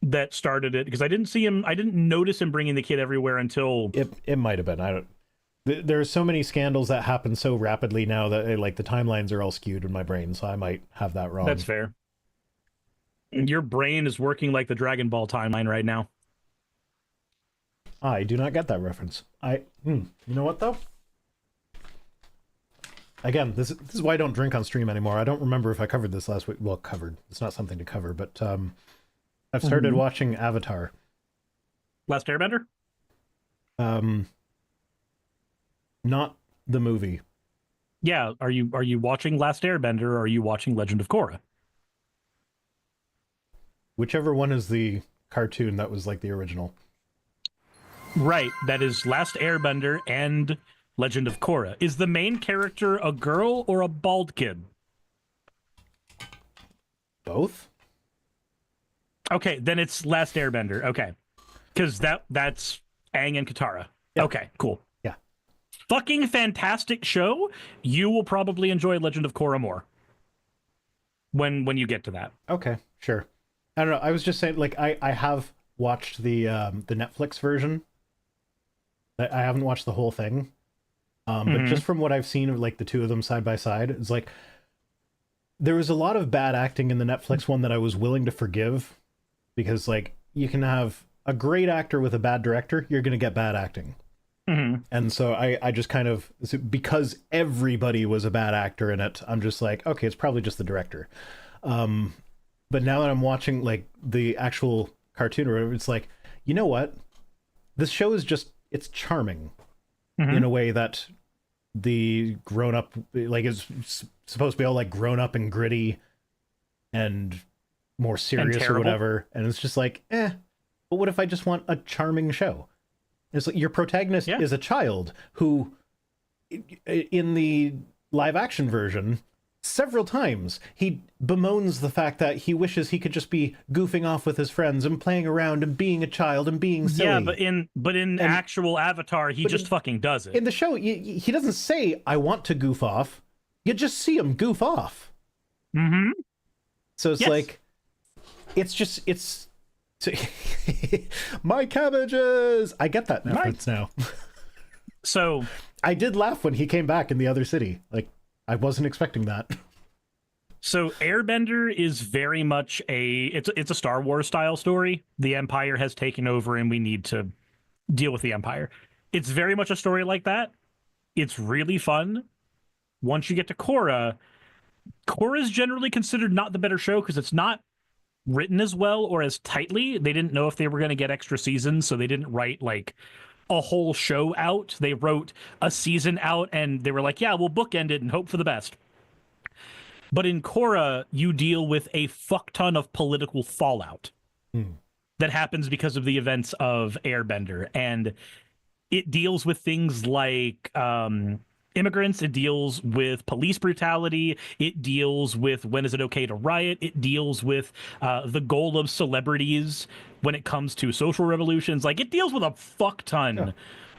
that started it, because I didn't notice him bringing the kid everywhere until it might have been. There are so many scandals that happen so rapidly now that like the timelines are all skewed in my brain, so I might have that wrong. That's fair. Your brain is working like the Dragon Ball timeline right now. I do not get that reference. You know what though? Again, this is why I don't drink on stream anymore. I don't remember if I covered this last week. Well, covered. It's not something to cover, but I've started watching Avatar. Last Airbender? Not the movie. Yeah, are you watching Last Airbender, or are you watching Legend of Korra? Whichever one is the cartoon that was like the original. Right, that is Last Airbender and Legend of Korra. Is the main character a girl or a bald kid? Both? Okay, then it's Last Airbender. Okay. Because that's Aang and Katara. Yep. Okay, cool. Yeah. Fucking fantastic show. You will probably enjoy Legend of Korra more when you get to that. Okay, sure. I don't know. I was just saying, like, I have watched the Netflix version. I haven't watched the whole thing. But just from what I've seen of like the two of them side by side, it's like there was a lot of bad acting in the Netflix one that I was willing to forgive, because like you can have a great actor with a bad director, you're going to get bad acting. And so I just kind of, because everybody was a bad actor in it, I'm just like, okay, it's probably just the director. But now that I'm watching like the actual cartoon or whatever, it's like, you know what? This show is just, it's charming in a way that the grown up, like, is supposed to be all like grown up and gritty and more serious or whatever. And it's just like, but what if I just want a charming show? It's like your protagonist is a child who, in the live action version, several times he bemoans the fact that he wishes he could just be goofing off with his friends and playing around and being a child and being silly. Yeah, but in actual Avatar, he just fucking does it. In the show, he doesn't say, I want to goof off. You just see him goof off. So it's like, it's my cabbages. I get that reference now. So I did laugh when he came back in the other city. Like, I wasn't expecting that. So Airbender is very much it's a Star Wars style story. The Empire has taken over and we need to deal with the Empire. It's very much a story like that. It's really fun. Once you get to Korra, Korra's generally considered not the better show because it's not written as well or as tightly. They didn't know if they were going to get extra seasons, so they didn't write like a whole show out. They wrote a season out and they were like, yeah, we'll bookend it and hope for the best. But in Korra, you deal with a fuck ton of political fallout that happens because of the events of Airbender. And it deals with things like immigrants. It deals with police brutality. It deals with when is it okay to riot. It deals with the goal of celebrities when it comes to social revolutions. Like, it deals with a fuck ton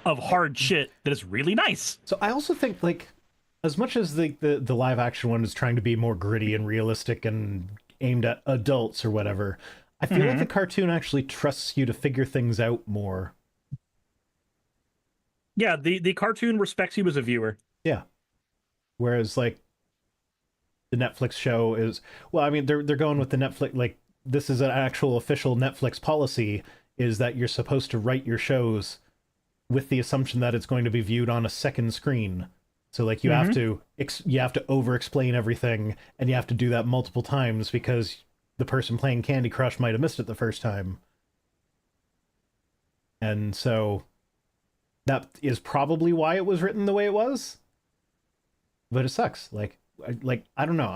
of hard shit that is really nice. So I also think, like, as much as the live action one is trying to be more gritty and realistic and aimed at adults or whatever, I feel like the cartoon actually trusts you to figure things out more. Yeah, the cartoon respects you as a viewer. Yeah. Whereas, like, the Netflix show is, well, I mean, they're going with the Netflix, like, this is an actual official Netflix policy, is that you're supposed to write your shows with the assumption that it's going to be viewed on a second screen. So, like, you have to over-explain everything, and you have to do that multiple times because the person playing Candy Crush might have missed it the first time. And so that is probably why it was written the way it was. But it sucks. Like I don't know.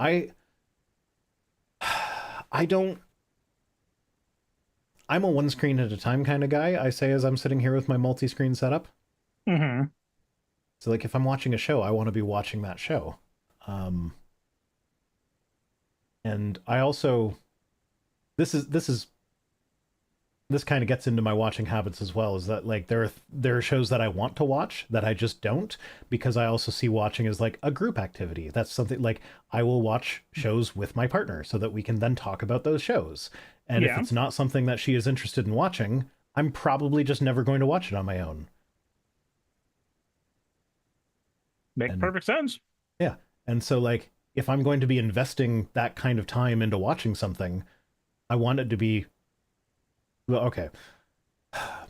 I'm a one screen at a time kind of guy, I say, as I'm sitting here with my multi-screen setup. So, like, if I'm watching a show, I want to be watching that show. And I also, this kind of gets into my watching habits as well, is that, like, there are shows that I want to watch that I just don't, because I also see watching as, like, a group activity. That's something, like, I will watch shows with my partner so that we can then talk about those shows. And if it's not something that she is interested in watching, I'm probably just never going to watch it on my own. Makes perfect sense. Yeah. And so, like, if I'm going to be investing that kind of time into watching something, I want it to be, well, okay.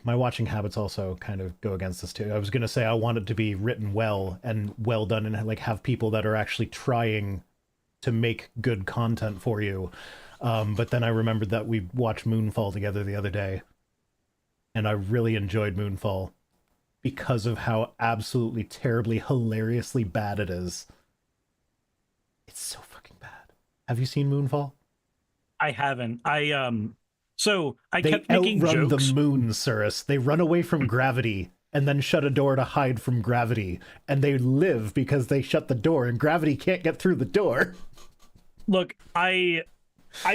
My watching habits also kind of go against this too. I was going to say I want it to be written well and well done, and, like, have people that are actually trying to make good content for you. But then I remembered that we watched Moonfall together the other day, and I really enjoyed Moonfall because of how absolutely terribly hilariously bad it is. It's so fucking bad. Have you seen Moonfall? I haven't. So I They kept making outrun jokes. the moon, Cirrus. They run away from gravity and then shut a door to hide from gravity. And they live because they shut the door and gravity can't get through the door. Look, I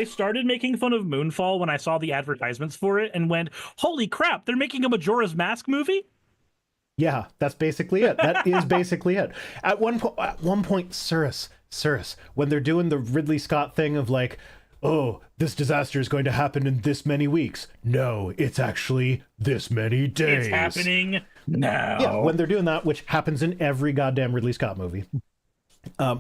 started making fun of Moonfall when I saw the advertisements for it and went, holy crap, they're making a Majora's Mask movie? Yeah, that's basically it. That is basically it. At one point, Cirrus, when they're doing the Ridley Scott thing of, like, oh, this disaster is going to happen in this many weeks. No, it's actually this many days. It's happening now. Yeah, when they're doing that, which happens in every goddamn Ridley Scott movie.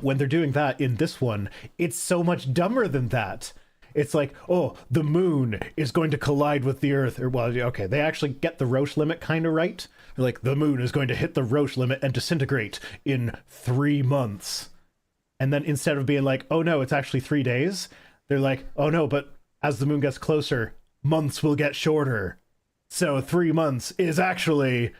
When they're doing that in this one, it's so much dumber than that. It's like, oh, the moon is going to collide with the Earth. Or, well, okay, they actually get the Roche limit kind of right. They're like, the moon is going to hit the Roche limit and disintegrate in 3 months. And then instead of being like, oh no, it's actually 3 days, they're like, oh no, but as the moon gets closer, months will get shorter. So 3 months is actually...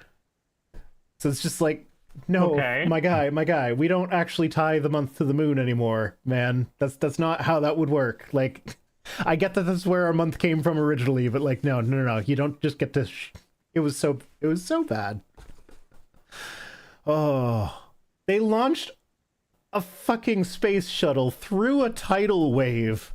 So it's just like, no, Okay. my guy, we don't actually tie the month to the moon anymore, man. That's not how that would work. Like, I get that that's where our month came from originally, but, like, no, you don't just get to... It was so bad. Oh, they launched a fucking space shuttle through a tidal wave.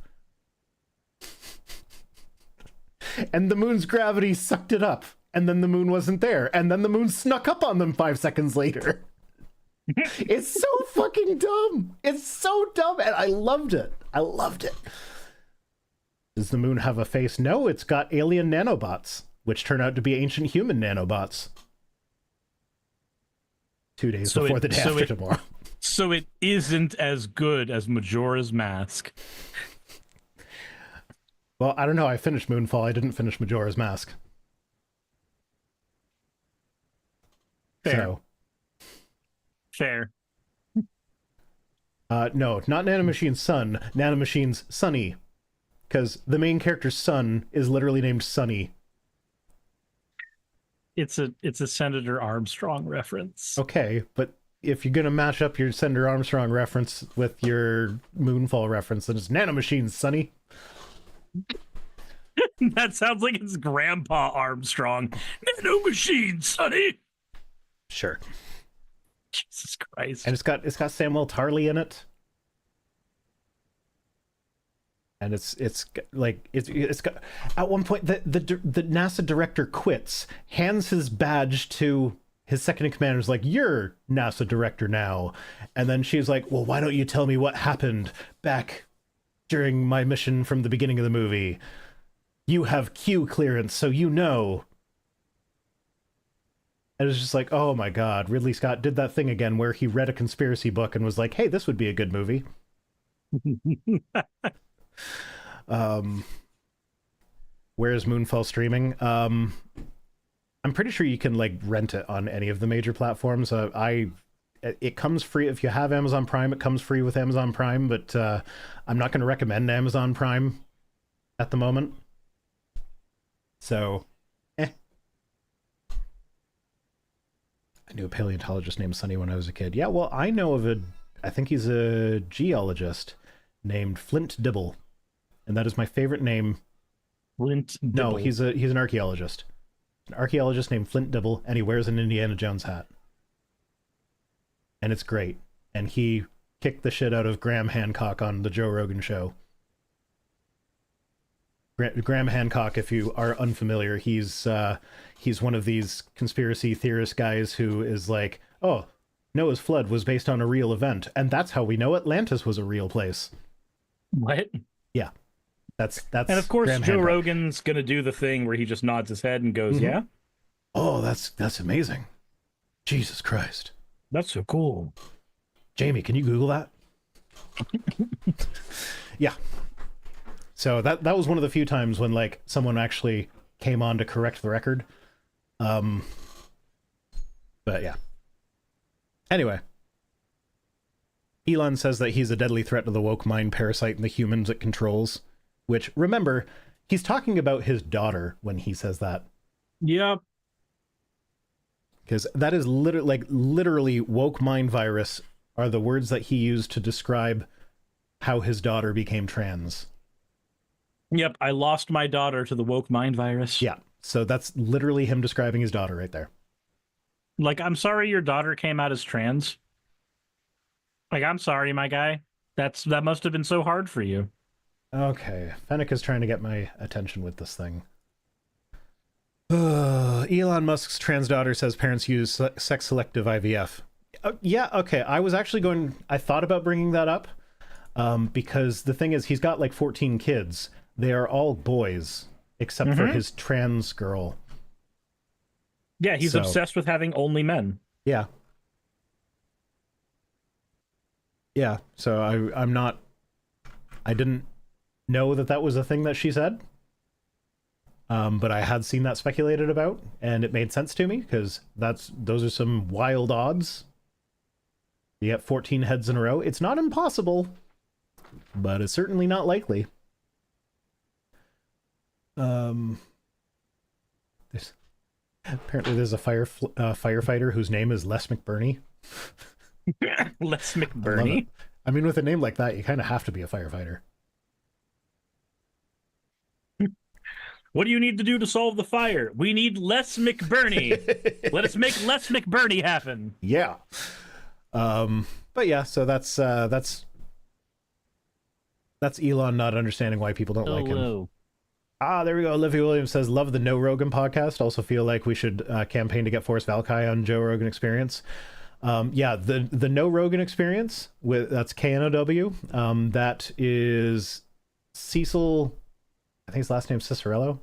And the moon's gravity sucked it up. And then the moon wasn't there. And then the moon snuck up on them 5 seconds later. It's so fucking dumb. It's so dumb. And I loved it. Does the moon have a face? No, it's got alien nanobots, which turn out to be ancient human nanobots. 2 days before the day after tomorrow. So it isn't as good as Majora's Mask. Well, I don't know. I finished Moonfall. I didn't finish Majora's Mask. Fair. So, Fair. No, not Nanomachine's son. Nanomachine's Sonny, because the main character's son is literally named Sonny. It's a Senator Armstrong reference. Okay, but if you're gonna mash up your Senator Armstrong reference with your Moonfall reference, then it's Nanomachine's Sonny. That sounds like it's Grandpa Armstrong. Nanomachine, Sonny. Sure. Jesus Christ. And it's got Samuel Tarly in it. And it's got, at one point the NASA director quits, hands his badge to his second in command, is like, "You're NASA director now." And then she's like, "Well, why don't you tell me what happened back during my mission from the beginning of the movie? You have Q clearance, so you know." And it's just like, oh my god, Ridley Scott did that thing again where he read a conspiracy book and was like, "Hey, this would be a good movie." Where is Moonfall streaming? I'm pretty sure you can like rent it on any of the major platforms. It comes free if you have Amazon Prime. It comes free with Amazon Prime, but I'm not going to recommend Amazon Prime at the moment. So, I knew a paleontologist named Sonny when I was a kid. Yeah, well, I know of I think he's a geologist named Flint Dibble, and that is my favorite name. Flint Dibble. No, he's an archaeologist. An archaeologist named Flint Dibble, and he wears an Indiana Jones hat. And it's great. And he kicked the shit out of Graham Hancock on the Joe Rogan show. Graham Hancock, if you are unfamiliar, he's one of these conspiracy theorist guys who is like, "Oh, Noah's flood was based on a real event, and that's how we know Atlantis was a real place." What? Yeah, that's. And of course, Graham Joe Hancock. Rogan's gonna do the thing where he just nods his head and goes, "Yeah, Oh, that's amazing. Jesus Christ. that's so cool." Jamie, can you Google that? Yeah. So that was one of the few times when like someone actually came on to correct the record. But yeah. Anyway. Elon says that he's a deadly threat to the woke mind parasite and the humans it controls. Which, remember, he's talking about his daughter when he says that. Yep. Because that is literally woke mind virus are the words that he used to describe how his daughter became trans. Yep, I lost my daughter to the woke mind virus. Yeah, so that's literally him describing his daughter right there. Like, I'm sorry your daughter came out as trans. Like, I'm sorry, my guy. That must have been so hard for you. Okay, Fennec is trying to get my attention with this thing. Elon Musk's trans daughter says parents use sex-selective IVF. Yeah, okay, I thought about bringing that up, because the thing is, he's got like 14 kids. They are all boys, except for his trans girl. Yeah, he's obsessed with having only men. Yeah. Yeah, so I didn't know that was a thing that she said. But I had seen that speculated about, and it made sense to me, because those are some wild odds. You get 14 heads in a row. It's not impossible, but it's certainly not likely. Apparently there's a firefighter whose name is Les McBurney. Les McBurney? I mean, with a name like that, you kind of have to be a firefighter. What do you need to do to solve the fire? We need Les McBurney. Let us make Les McBurney happen. Yeah. But yeah, so that's Elon not understanding why people don't like him. There we go. Olivia Williams says, "Love the No Rogan podcast. Also feel like we should campaign to get Forrest Valkai on Joe Rogan Experience." Yeah, the No Rogan Experience, that's KNOW. That is Cecil, I think his last name's Cicerello.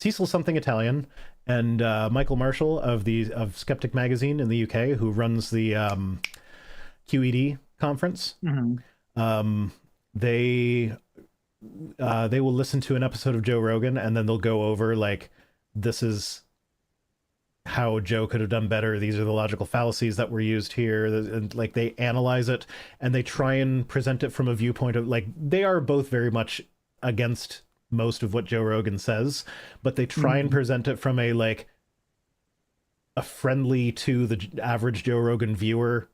Cecil something Italian, and Michael Marshall of Skeptic Magazine in the UK, who runs the QED conference. They will listen to an episode of Joe Rogan, and then they'll go over like, this is how Joe could have done better. These are the logical fallacies that were used here. And like they analyze it and they try and present it from a viewpoint of like they are both very much against most of what Joe Rogan says, but they try and present it from a like a friendly to the average Joe Rogan viewer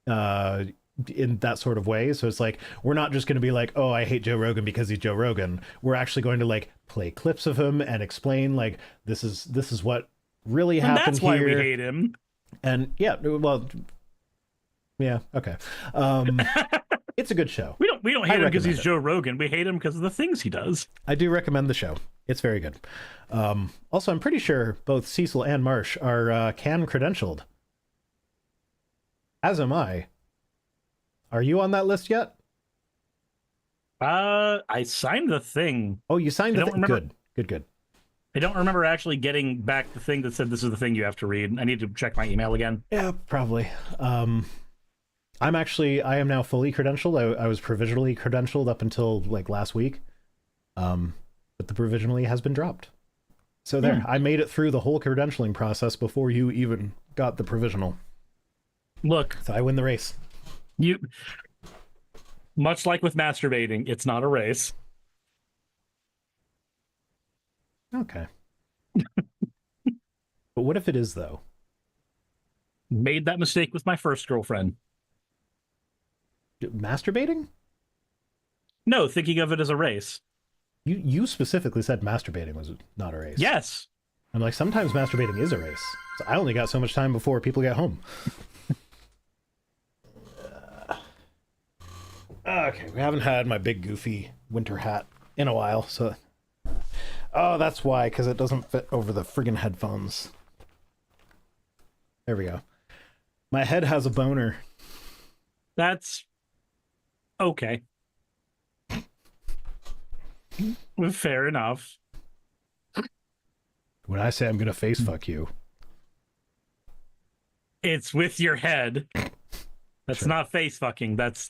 in that sort of way. So it's like we're not just going to be like, oh, I hate Joe Rogan because he's Joe Rogan. We're actually going to like play clips of him and explain like this is what really happened here. That's why we hate him. And yeah, well, yeah, okay. It's a good show. We don't hate him because he's Joe Rogan. We hate him because of the things he does. I do recommend the show. It's very good. Also, I'm pretty sure both Cecil and Marsh are CAN credentialed. As am I. Are you on that list yet? I signed the thing. Oh, you signed the thing? Good. I don't remember actually getting back the thing that said this is the thing you have to read. I need to check my email again. Yeah, probably. I am now fully credentialed. I was provisionally credentialed up until like last week. But the provisionally has been dropped. So there, I made it through the whole credentialing process before you even got the provisional. Look. So I win the race. Much like with masturbating, it's not a race. Okay. But what if it is, though? Made that mistake with my first girlfriend. Masturbating? No, thinking of it as a race. You specifically said masturbating was not a race. Yes. I'm like, sometimes masturbating is a race. So I only got so much time before people get home. Okay, we haven't had my big goofy winter hat in a while, so... Oh, that's why, because it doesn't fit over the friggin' headphones. There we go. My head has a boner. That's... okay. Fair enough. When I say I'm gonna face fuck you... It's with your head. That's Sure. not face fucking, that's...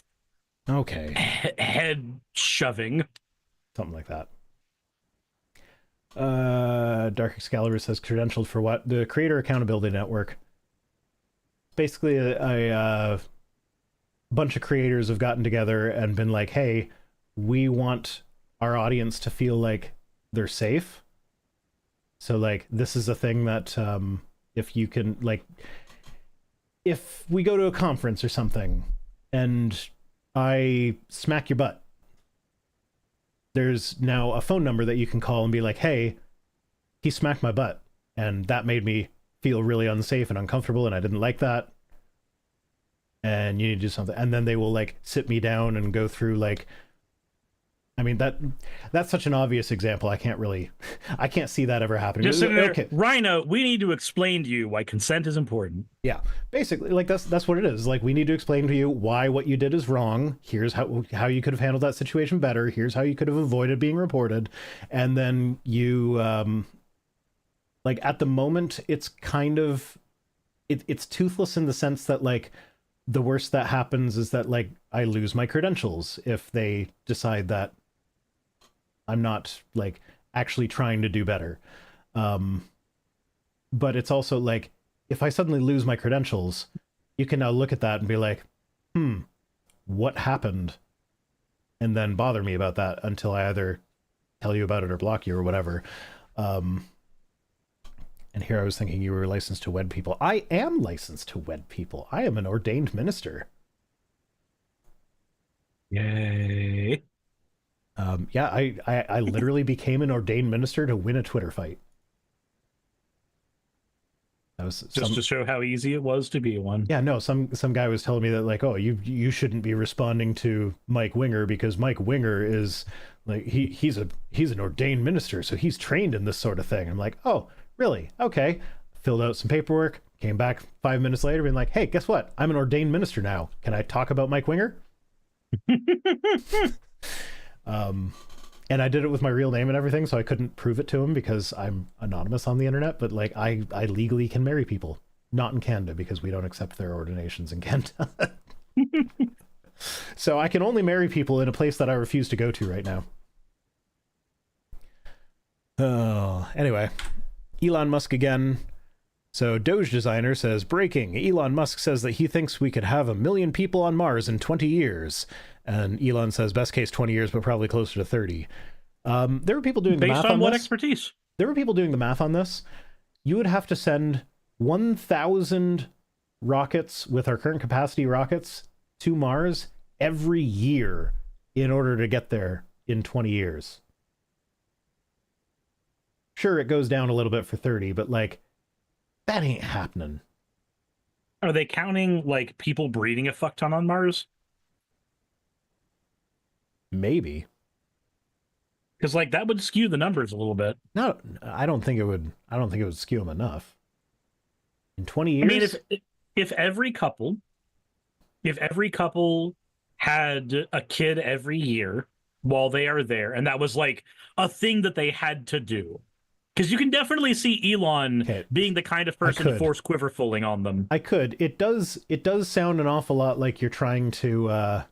Okay. Head shoving. Something like that. Dark Excalibur says credentialed for what? The Creator Accountability Network. Basically, a bunch of creators have gotten together and been like, hey, we want our audience to feel like they're safe. So, like, this is a thing that if you can, like, if we go to a conference or something and I smack your butt, there's now a phone number that you can call and be like, hey, he smacked my butt and that made me feel really unsafe and uncomfortable and I didn't like that and you need to do something. And then they will like sit me down and go through like, I mean, that's such an obvious example. I can't see that ever happening. Just sitting there, okay. Rhino, we need to explain to you why consent is important. Yeah, basically, like that's what it is. Like, we need to explain to you why what you did is wrong. Here's how you could have handled that situation better. Here's how you could have avoided being reported. And then you, like, at the moment, it's kind of, it's toothless in the sense that, like, the worst that happens is that, like, I lose my credentials if they decide that I'm not, like, actually trying to do better. But it's also like, if I suddenly lose my credentials, you can now look at that and be like, what happened? And then bother me about that until I either tell you about it or block you or whatever. And here I was thinking you were licensed to wed people. I am licensed to wed people. I am an ordained minister. Yay. Yeah, I literally became an ordained minister to win a Twitter fight. That was just to show how easy it was to be one. Yeah, no, some guy was telling me that, like, oh, you shouldn't be responding to Mike Winger because Mike Winger is like he's an ordained minister, so he's trained in this sort of thing. I'm like, oh, really? Okay. Filled out some paperwork, came back 5 minutes later, being like, hey, guess what? I'm an ordained minister now. Can I talk about Mike Winger? And I did it with my real name and everything, so I couldn't prove it to him because I'm anonymous on the internet, but like I legally can marry people. Not in Canada because we don't accept their ordinations in Canada. So I can only marry people in a place that I refuse to go to right now. Oh, anyway. Elon Musk again. So Doge Designer says, breaking, Elon Musk says that he thinks we could have 1 million people on Mars in 20 years. And Elon says best case 20 years, but probably closer to 30. There were people doing the math on this. Based on what expertise? There were people doing the math on this. You would have to send 1,000 rockets with our current capacity rockets to Mars every year in order to get there in 20 years. Sure, it goes down a little bit for 30, but like, that ain't happening. Are they counting like people breeding a fuck ton on Mars? Maybe. Because like that would skew the numbers a little bit. No, I don't think it would. I don't think it would skew them enough. In 20 years. I mean, if every couple had a kid every year while they are there, and that was like a thing that they had to do. Because you can definitely see Elon being the kind of person to force quiverfuling on them. I could. It does sound an awful lot like you're trying to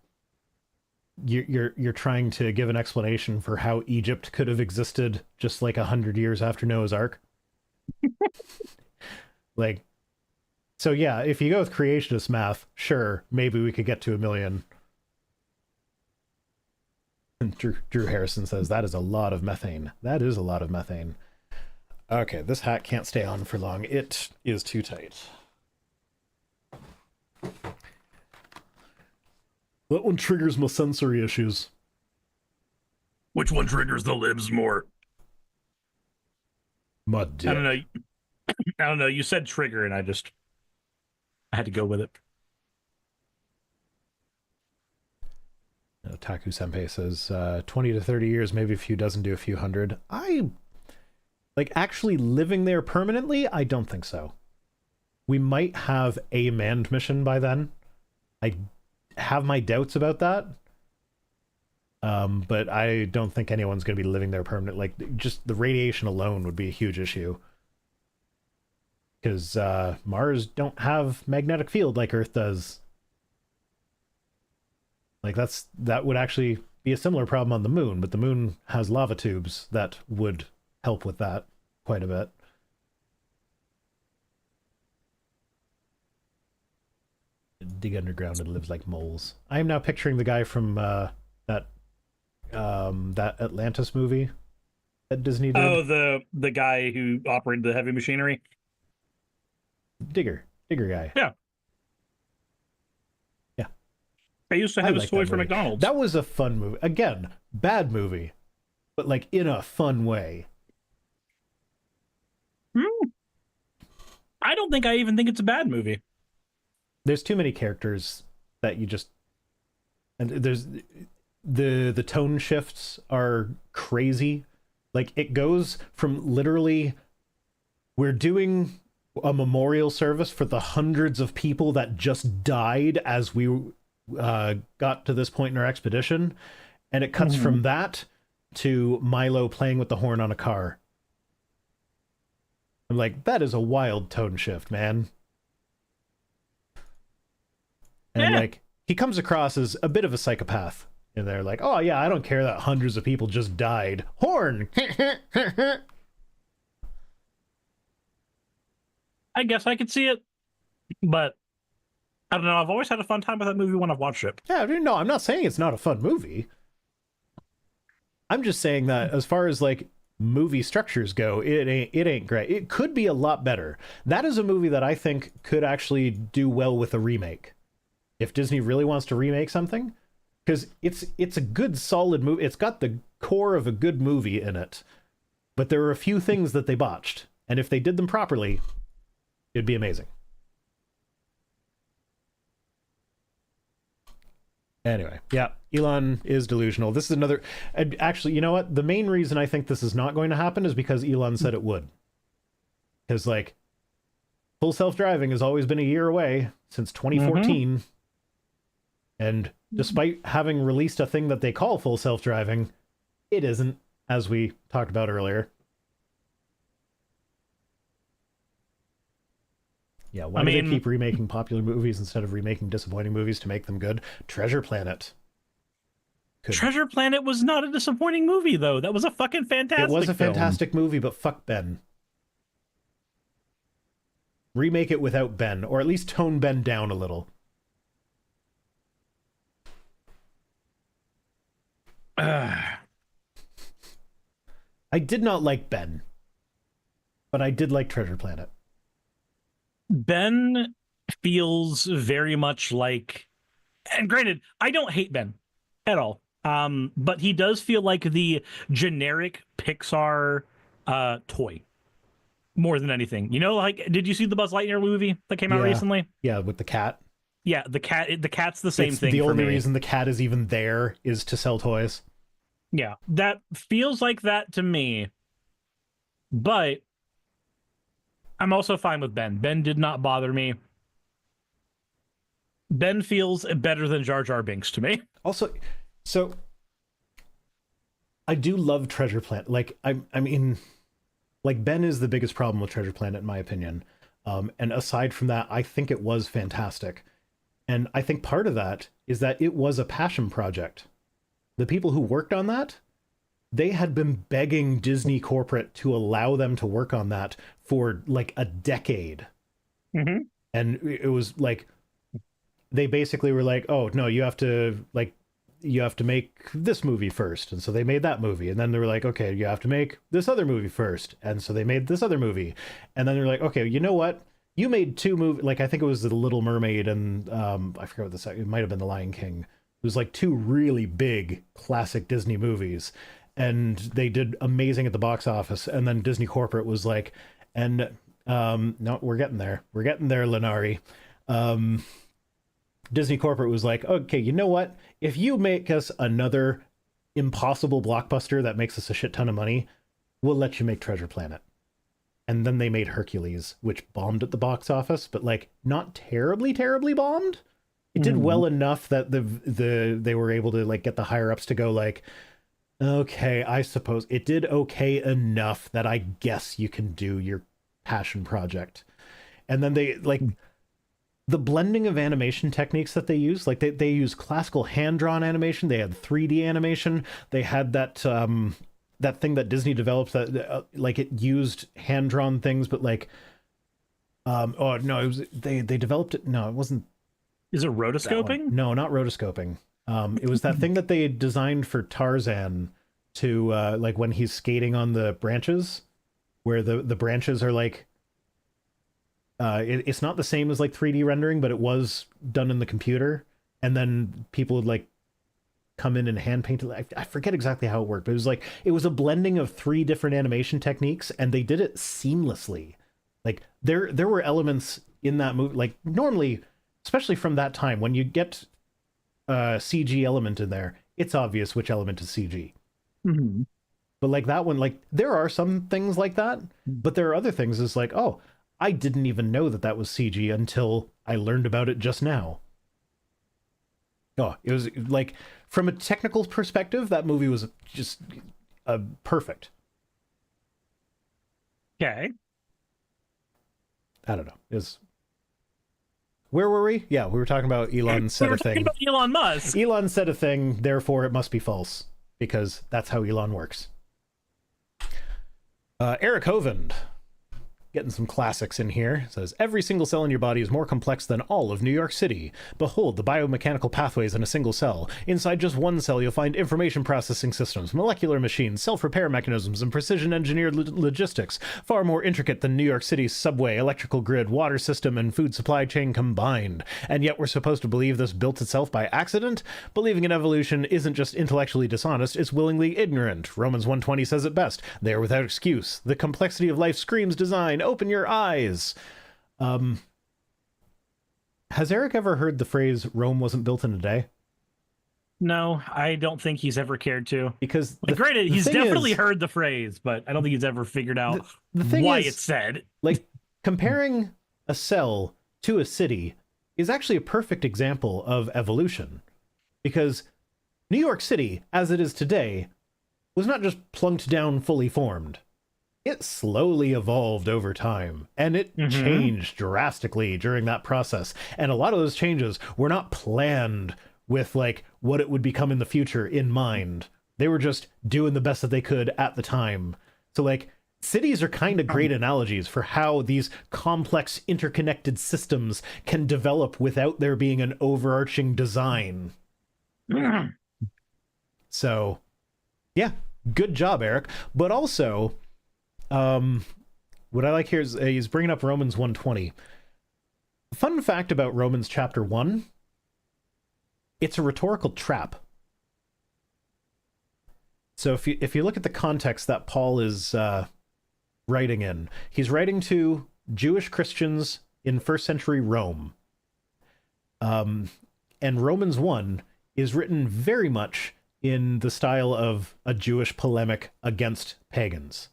you're trying to give an explanation for how Egypt could have existed just like 100 years after Noah's Ark. Like, so yeah, if you go with creationist math, sure, maybe we could get to 1 million. And Drew Harrison says that is a lot of methane. That is a lot of methane. Okay, this hat can't stay on for long. It is too tight. That one triggers my sensory issues. Which one triggers the libs more? My dick. I don't know. You said trigger, and I had to go with it. Taku Senpai says 20 to 30 years, maybe a few dozen to a few hundred. Like, actually living there permanently? I don't think so. We might have a manned mission by then. I have my doubts about that. But I don't think anyone's going to be living there permanently. Like, just the radiation alone would be a huge issue. Because Mars don't have magnetic field like Earth does. Like, that would actually be a similar problem on the moon, but the moon has lava tubes that would help with that quite a bit. Dig underground and lives like moles. I am now picturing the guy from that Atlantis movie that Disney did. Oh, the guy who operated the heavy machinery? Digger guy. Yeah. I used to have his toy for McDonald's. That was a fun movie. Again, bad movie, but like in a fun way. I don't think I even think it's a bad movie. There's too many characters that you just, and there's the tone shifts are crazy. Like, it goes from literally, we're doing a memorial service for the hundreds of people that just died as we got to this point in our expedition, and it cuts from that to Milo playing with the horn on a car. I'm like, that is a wild tone shift, man. And like, he comes across as a bit of a psychopath in there, like, oh yeah, I don't care that hundreds of people just died. Horn. I guess I could see it, but I don't know. I've always had a fun time with that movie when I've watched it. Yeah, no, I'm not saying it's not a fun movie. I'm just saying that as far as like movie structures go, it ain't great. It could be a lot better. That is a movie that I think could actually do well with a remake. If Disney really wants to remake something, because it's a good solid movie. It's got the core of a good movie in it, but there are a few things that they botched, and if they did them properly, it'd be amazing. Anyway, yeah, Elon is delusional. This is another... Actually, you know what? The main reason I think this is not going to happen is because Elon said it would. Because, like, full self-driving has always been a year away, since 2014. And despite having released a thing that they call full self-driving, it isn't, as we talked about earlier. Yeah, why do they keep remaking popular movies instead of remaking disappointing movies to make them good? Treasure Planet. Treasure Planet was not a disappointing movie, though. That was a fucking fantastic film. It was a fantastic movie, but fuck Ben. Remake it without Ben, or at least tone Ben down a little. I did not like Ben, but I did like Treasure Planet. Ben feels very much like, and granted, I don't hate Ben at all. But he does feel like the generic Pixar toy more than anything. You know, like, did you see the Buzz Lightyear movie that came out recently? Yeah, with the cat. Yeah, the cat's the same thing. The for only me. reason the cat is even there is to sell toys. Yeah, that feels like that to me. But I'm also fine with Ben. Ben did not bother me. Ben feels better than Jar Jar Binks to me. Also, so I do love Treasure Planet. Like, I mean, like, Ben is the biggest problem with Treasure Planet, in my opinion. And aside from that, I think it was fantastic. And I think part of that is that it was a passion project. The people who worked on that, they had been begging Disney corporate to allow them to work on that for like a decade. Mm-hmm. And it was like, they basically were like, oh, no, you have to make this movie first. And so they made that movie. And then they were like, okay, you have to make this other movie first. And so they made this other movie. And then they're like, okay, you know what? You made two movies. Like, I think it was The Little Mermaid and I forget what the second, it might have been The Lion King. It was like two really big classic Disney movies. And they did amazing at the box office. And then Disney corporate was like, and no, we're getting there. We're getting there, Lenari. Disney corporate was like, okay, you know what? If you make us another impossible blockbuster that makes us a shit ton of money, we'll let you make Treasure Planet. And then they made Hercules, which bombed at the box office, but like not terribly bombed. It did well enough that they were able to like get the higher ups to go like, okay, I suppose it did okay enough that I guess you can do your passion project. And then they like the blending of animation techniques that they use, like they use classical hand-drawn animation, they had 3D animation, they had that that thing that Disney developed that like it used hand-drawn things, but like oh no, it was they developed it. No, it wasn't. Is it rotoscoping? No, not rotoscoping. It was that thing that they designed for Tarzan to like when he's skating on the branches, where the branches are like it's not the same as like 3D rendering, but it was done in the computer, and then people would like come in and hand paint it. I forget exactly how it worked, but it was like it was a blending of 3 different animation techniques, and they did it seamlessly. Like there were elements in that movie, like normally, especially from that time, when you get a CG element in there, it's obvious which element is CG. Mm-hmm. But like that one, like there are some things like that, but there are other things is like, oh, I didn't even know that was CG until I learned about it just now. Oh, it was like, from a technical perspective, that movie was just perfect. Okay. I don't know. Where were we? Yeah, we were talking about Elon said a thing. About Elon Musk. Elon said a thing, therefore it must be false, because that's how Elon works. Eric Hovind, getting some classics in here, says, every single cell in your body is more complex than all of New York City. Behold the biomechanical pathways in a single cell. Inside just one cell, you'll find information processing systems, molecular machines, self-repair mechanisms, and precision-engineered logistics, far more intricate than New York City's subway, electrical grid, water system, and food supply chain combined. And yet we're supposed to believe this built itself by accident? Believing in evolution isn't just intellectually dishonest, it's willingly ignorant. Romans 1:20 says it best. They are without excuse. The complexity of life screams design. Open your eyes. Has Eric ever heard the phrase Rome wasn't built in a day? No, I don't think he's ever cared to. Because granted, he's definitely heard the phrase, but I don't think he's ever figured out why it's said. Like, comparing a cell to a city is actually a perfect example of evolution. Because New York City, as it is today, was not just plunked down fully formed. It slowly evolved over time, and it changed drastically during that process. And a lot of those changes were not planned with like what it would become in the future in mind. They were just doing the best that they could at the time. So like cities are kind of great analogies for how these complex interconnected systems can develop without there being an overarching design. So, yeah, good job, Eric. But also, what I like here is he's bringing up Romans 1:20. Fun fact about Romans chapter 1, it's a rhetorical trap. So if you look at the context that Paul is writing in, he's writing to Jewish Christians in first century Rome. And Romans 1 is written very much in the style of a Jewish polemic against pagans.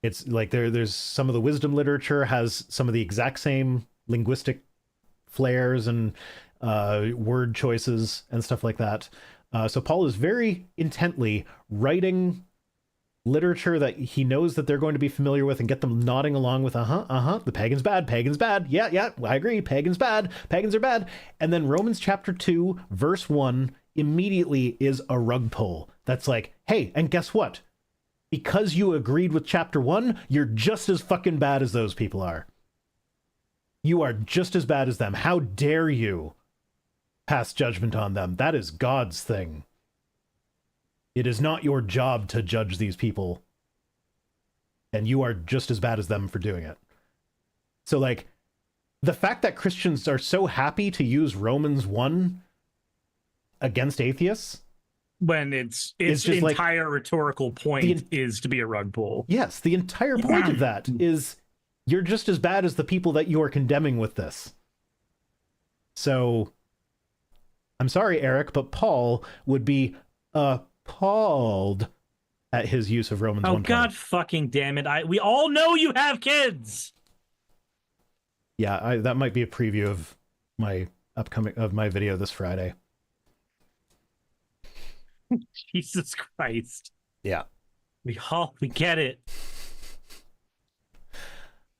It's like there's some of the wisdom literature has some of the exact same linguistic flares and word choices and stuff like that. So Paul is very intently writing literature that he knows that they're going to be familiar with and get them nodding along with, the pagan's bad. Yeah, I agree. Pagans bad. Pagans are bad. And then Romans chapter 2, verse 1 immediately is a rug pull. That's like, hey, and guess what? Because you agreed with chapter 1, you're just as fucking bad as those people are. You are just as bad as them. How dare you pass judgment on them? That is God's thing. It is not your job to judge these people. And you are just as bad as them for doing it. So, like, the fact that Christians are so happy to use Romans 1 against atheists, when its just entire rhetorical point is to be a rug pull. Yes, the entire point of that is you're just as bad as the people that you are condemning with this. So, I'm sorry, Eric, but Paul would be appalled at his use of Romans 1:20. Oh, God fucking damn it. We all know you have kids! Yeah, that might be a preview of my my video this Friday. Jesus Christ. Yeah. We get it.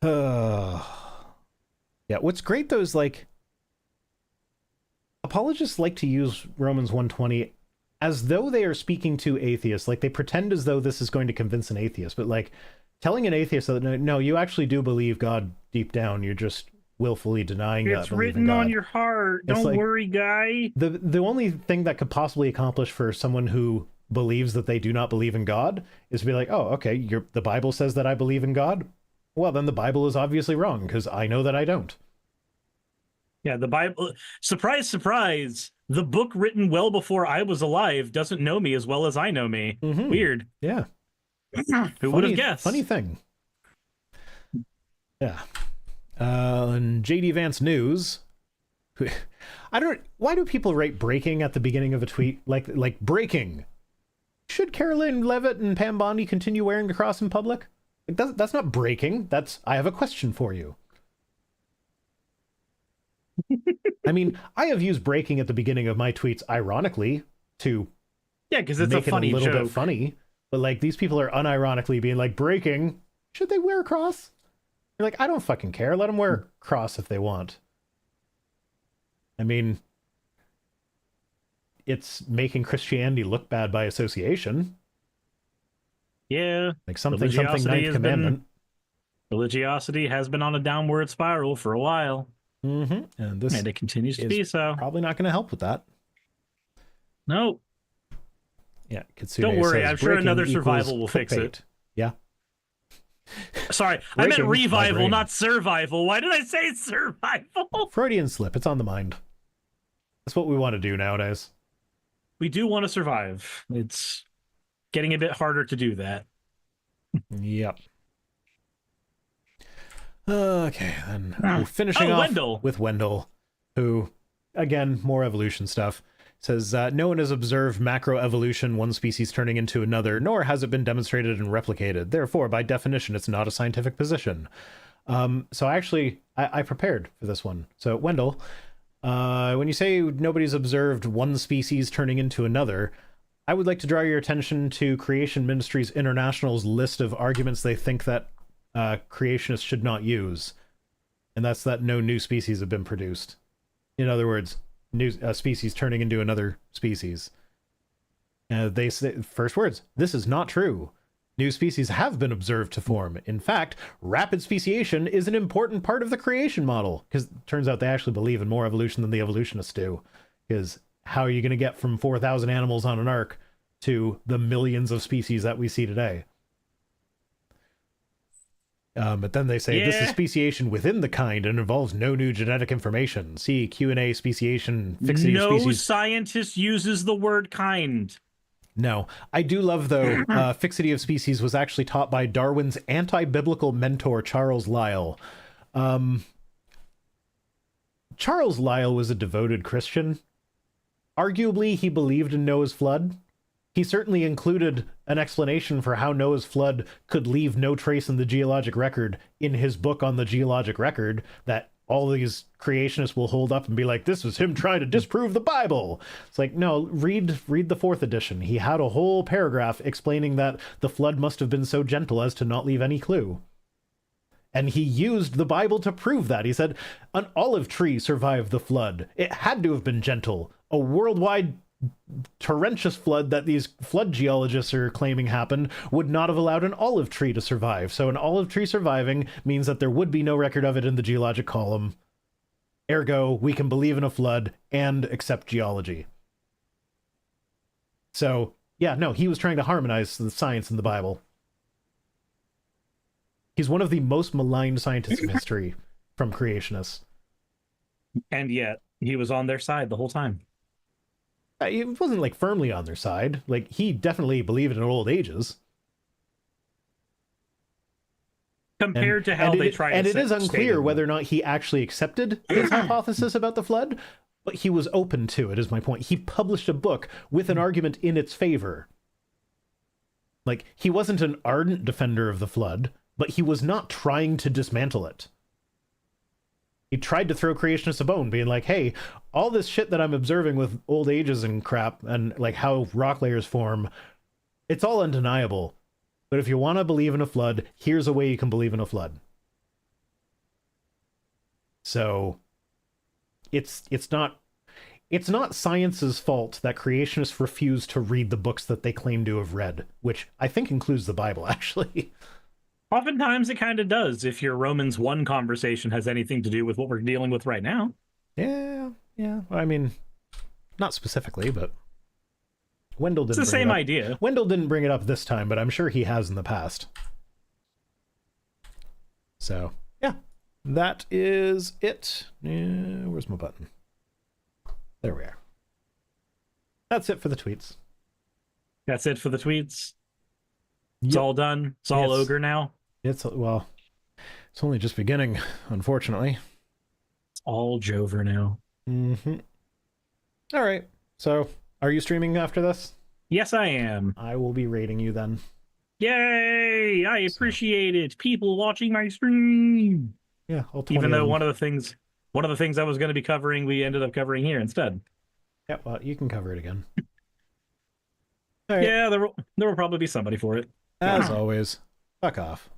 Yeah, what's great though is, like, apologists like to use Romans 1:20 as though they are speaking to atheists. Like, they pretend as though this is going to convince an atheist, but, like, telling an atheist that no, you actually do believe God deep down, you're just willfully denying that. It's written on your heart. Don't worry, guy. The only thing that could possibly accomplish for someone who believes that they do not believe in God is to be like, oh, okay, the Bible says that I believe in God. Well, then the Bible is obviously wrong because I know that I don't. Yeah, the Bible, surprise, surprise, the book written well before I was alive doesn't know me as well as I know me. Mm-hmm. Weird. Yeah. Who would have guessed? Funny thing. Yeah. And JD Vance News. Why do people write breaking at the beginning of a tweet? Like breaking. Should Caroline Levitt and Pam Bondi continue wearing the cross in public? Like, that's not breaking. That's, I have a question for you. I mean, I have used breaking at the beginning of my tweets ironically to because it's make a funny it a little joke. Bit funny. But, like, these people are unironically being like, breaking. Should they wear a cross? You're like, I don't fucking care. Let them wear a cross if they want. I mean, it's making Christianity look bad by association. Yeah. Like something ninth commandment. Religiosity has been on a downward spiral for a while. Mm-hmm. And it continues to be so. Probably not going to help with that. No. Yeah. Kitsune don't worry. says, I'm sure another survival will fix it. Yeah. Sorry, I meant revival, not survival. Why did I say survival? Freudian slip. It's on the mind. That's what we want to do nowadays. We do want to survive. It's getting a bit harder to do that. Yep. Okay, then we're finishing off Wendell. with Wendell, who, again, more evolution stuff, says, no one has observed macroevolution, one species turning into another, nor has it been demonstrated and replicated. Therefore, by definition, it's not a scientific position. So I prepared for this one. So, Wendell, when you say nobody's observed one species turning into another, I would like to draw your attention to Creation Ministries International's list of arguments they think that creationists should not use. And that's that no new species have been produced. In other words, new species turning into another species. They say, first words, this is not true. New species have been observed to form. In fact, rapid speciation is an important part of the creation model, because it turns out they actually believe in more evolution than the evolutionists do. Because how are you going to get from 4,000 animals on an ark to the millions of species that we see today? But then they say this is speciation within the kind and involves no new genetic information. See Q&A speciation, fixity of species. No scientist uses the word kind. No. I do love, though, fixity of species was actually taught by Darwin's anti-biblical mentor, Charles Lyell. Charles Lyell was a devoted Christian. Arguably, he believed in Noah's flood. He certainly included an explanation for how Noah's flood could leave no trace in the geologic record in his book on the geologic record that all these creationists will hold up and be like, this was him trying to disprove the Bible. It's like, no, read the 4th edition. He had a whole paragraph explaining that the flood must have been so gentle as to not leave any clue. And he used the Bible to prove that. He said, an olive tree survived the flood. It had to have been gentle. A worldwide torrentious flood that these flood geologists are claiming happened would not have allowed an olive tree to survive. So an olive tree surviving means that there would be no record of it in the geologic column. Ergo, we can believe in a flood and accept geology. So, yeah, no, he was trying to harmonize the science and the Bible. He's one of the most maligned scientists in history from creationists. And yet, he was on their side the whole time. It wasn't like firmly on their side. Like, he definitely believed in old ages. Compared to how they try to. And it is unclear whether or not he actually accepted his hypothesis about the flood, but he was open to it, is my point. He published a book with an argument in its favor. Like, he wasn't an ardent defender of the flood, but he was not trying to dismantle it. He tried to throw creationists a bone, being like, hey, all this shit that I'm observing with old ages and crap, and like how rock layers form, it's all undeniable. But if you want to believe in a flood, here's a way you can believe in a flood. So it's not science's fault that creationists refuse to read the books that they claim to have read, which I think includes the Bible, actually. Oftentimes it kind of does, if your Romans 1 conversation has anything to do with what we're dealing with right now. Yeah. I mean, not specifically, but Wendell didn't. It's the same idea. Wendell didn't bring it up this time, but I'm sure he has in the past. So, yeah, that is it. Where's my button? There we are. That's it for the tweets. That's it for the tweets. It's all done. It's all ogre now. It's only just beginning, unfortunately. It's all Jover now. Mm-hmm. All right. So, are you streaming after this? Yes, I am. I will be rating you then. Yay! I appreciate it. People watching my stream. Yeah, even though one of the things I was going to be covering, we ended up covering here instead. Yeah, well, you can cover it again. Right. Yeah, there will probably be somebody for it. As always, fuck off.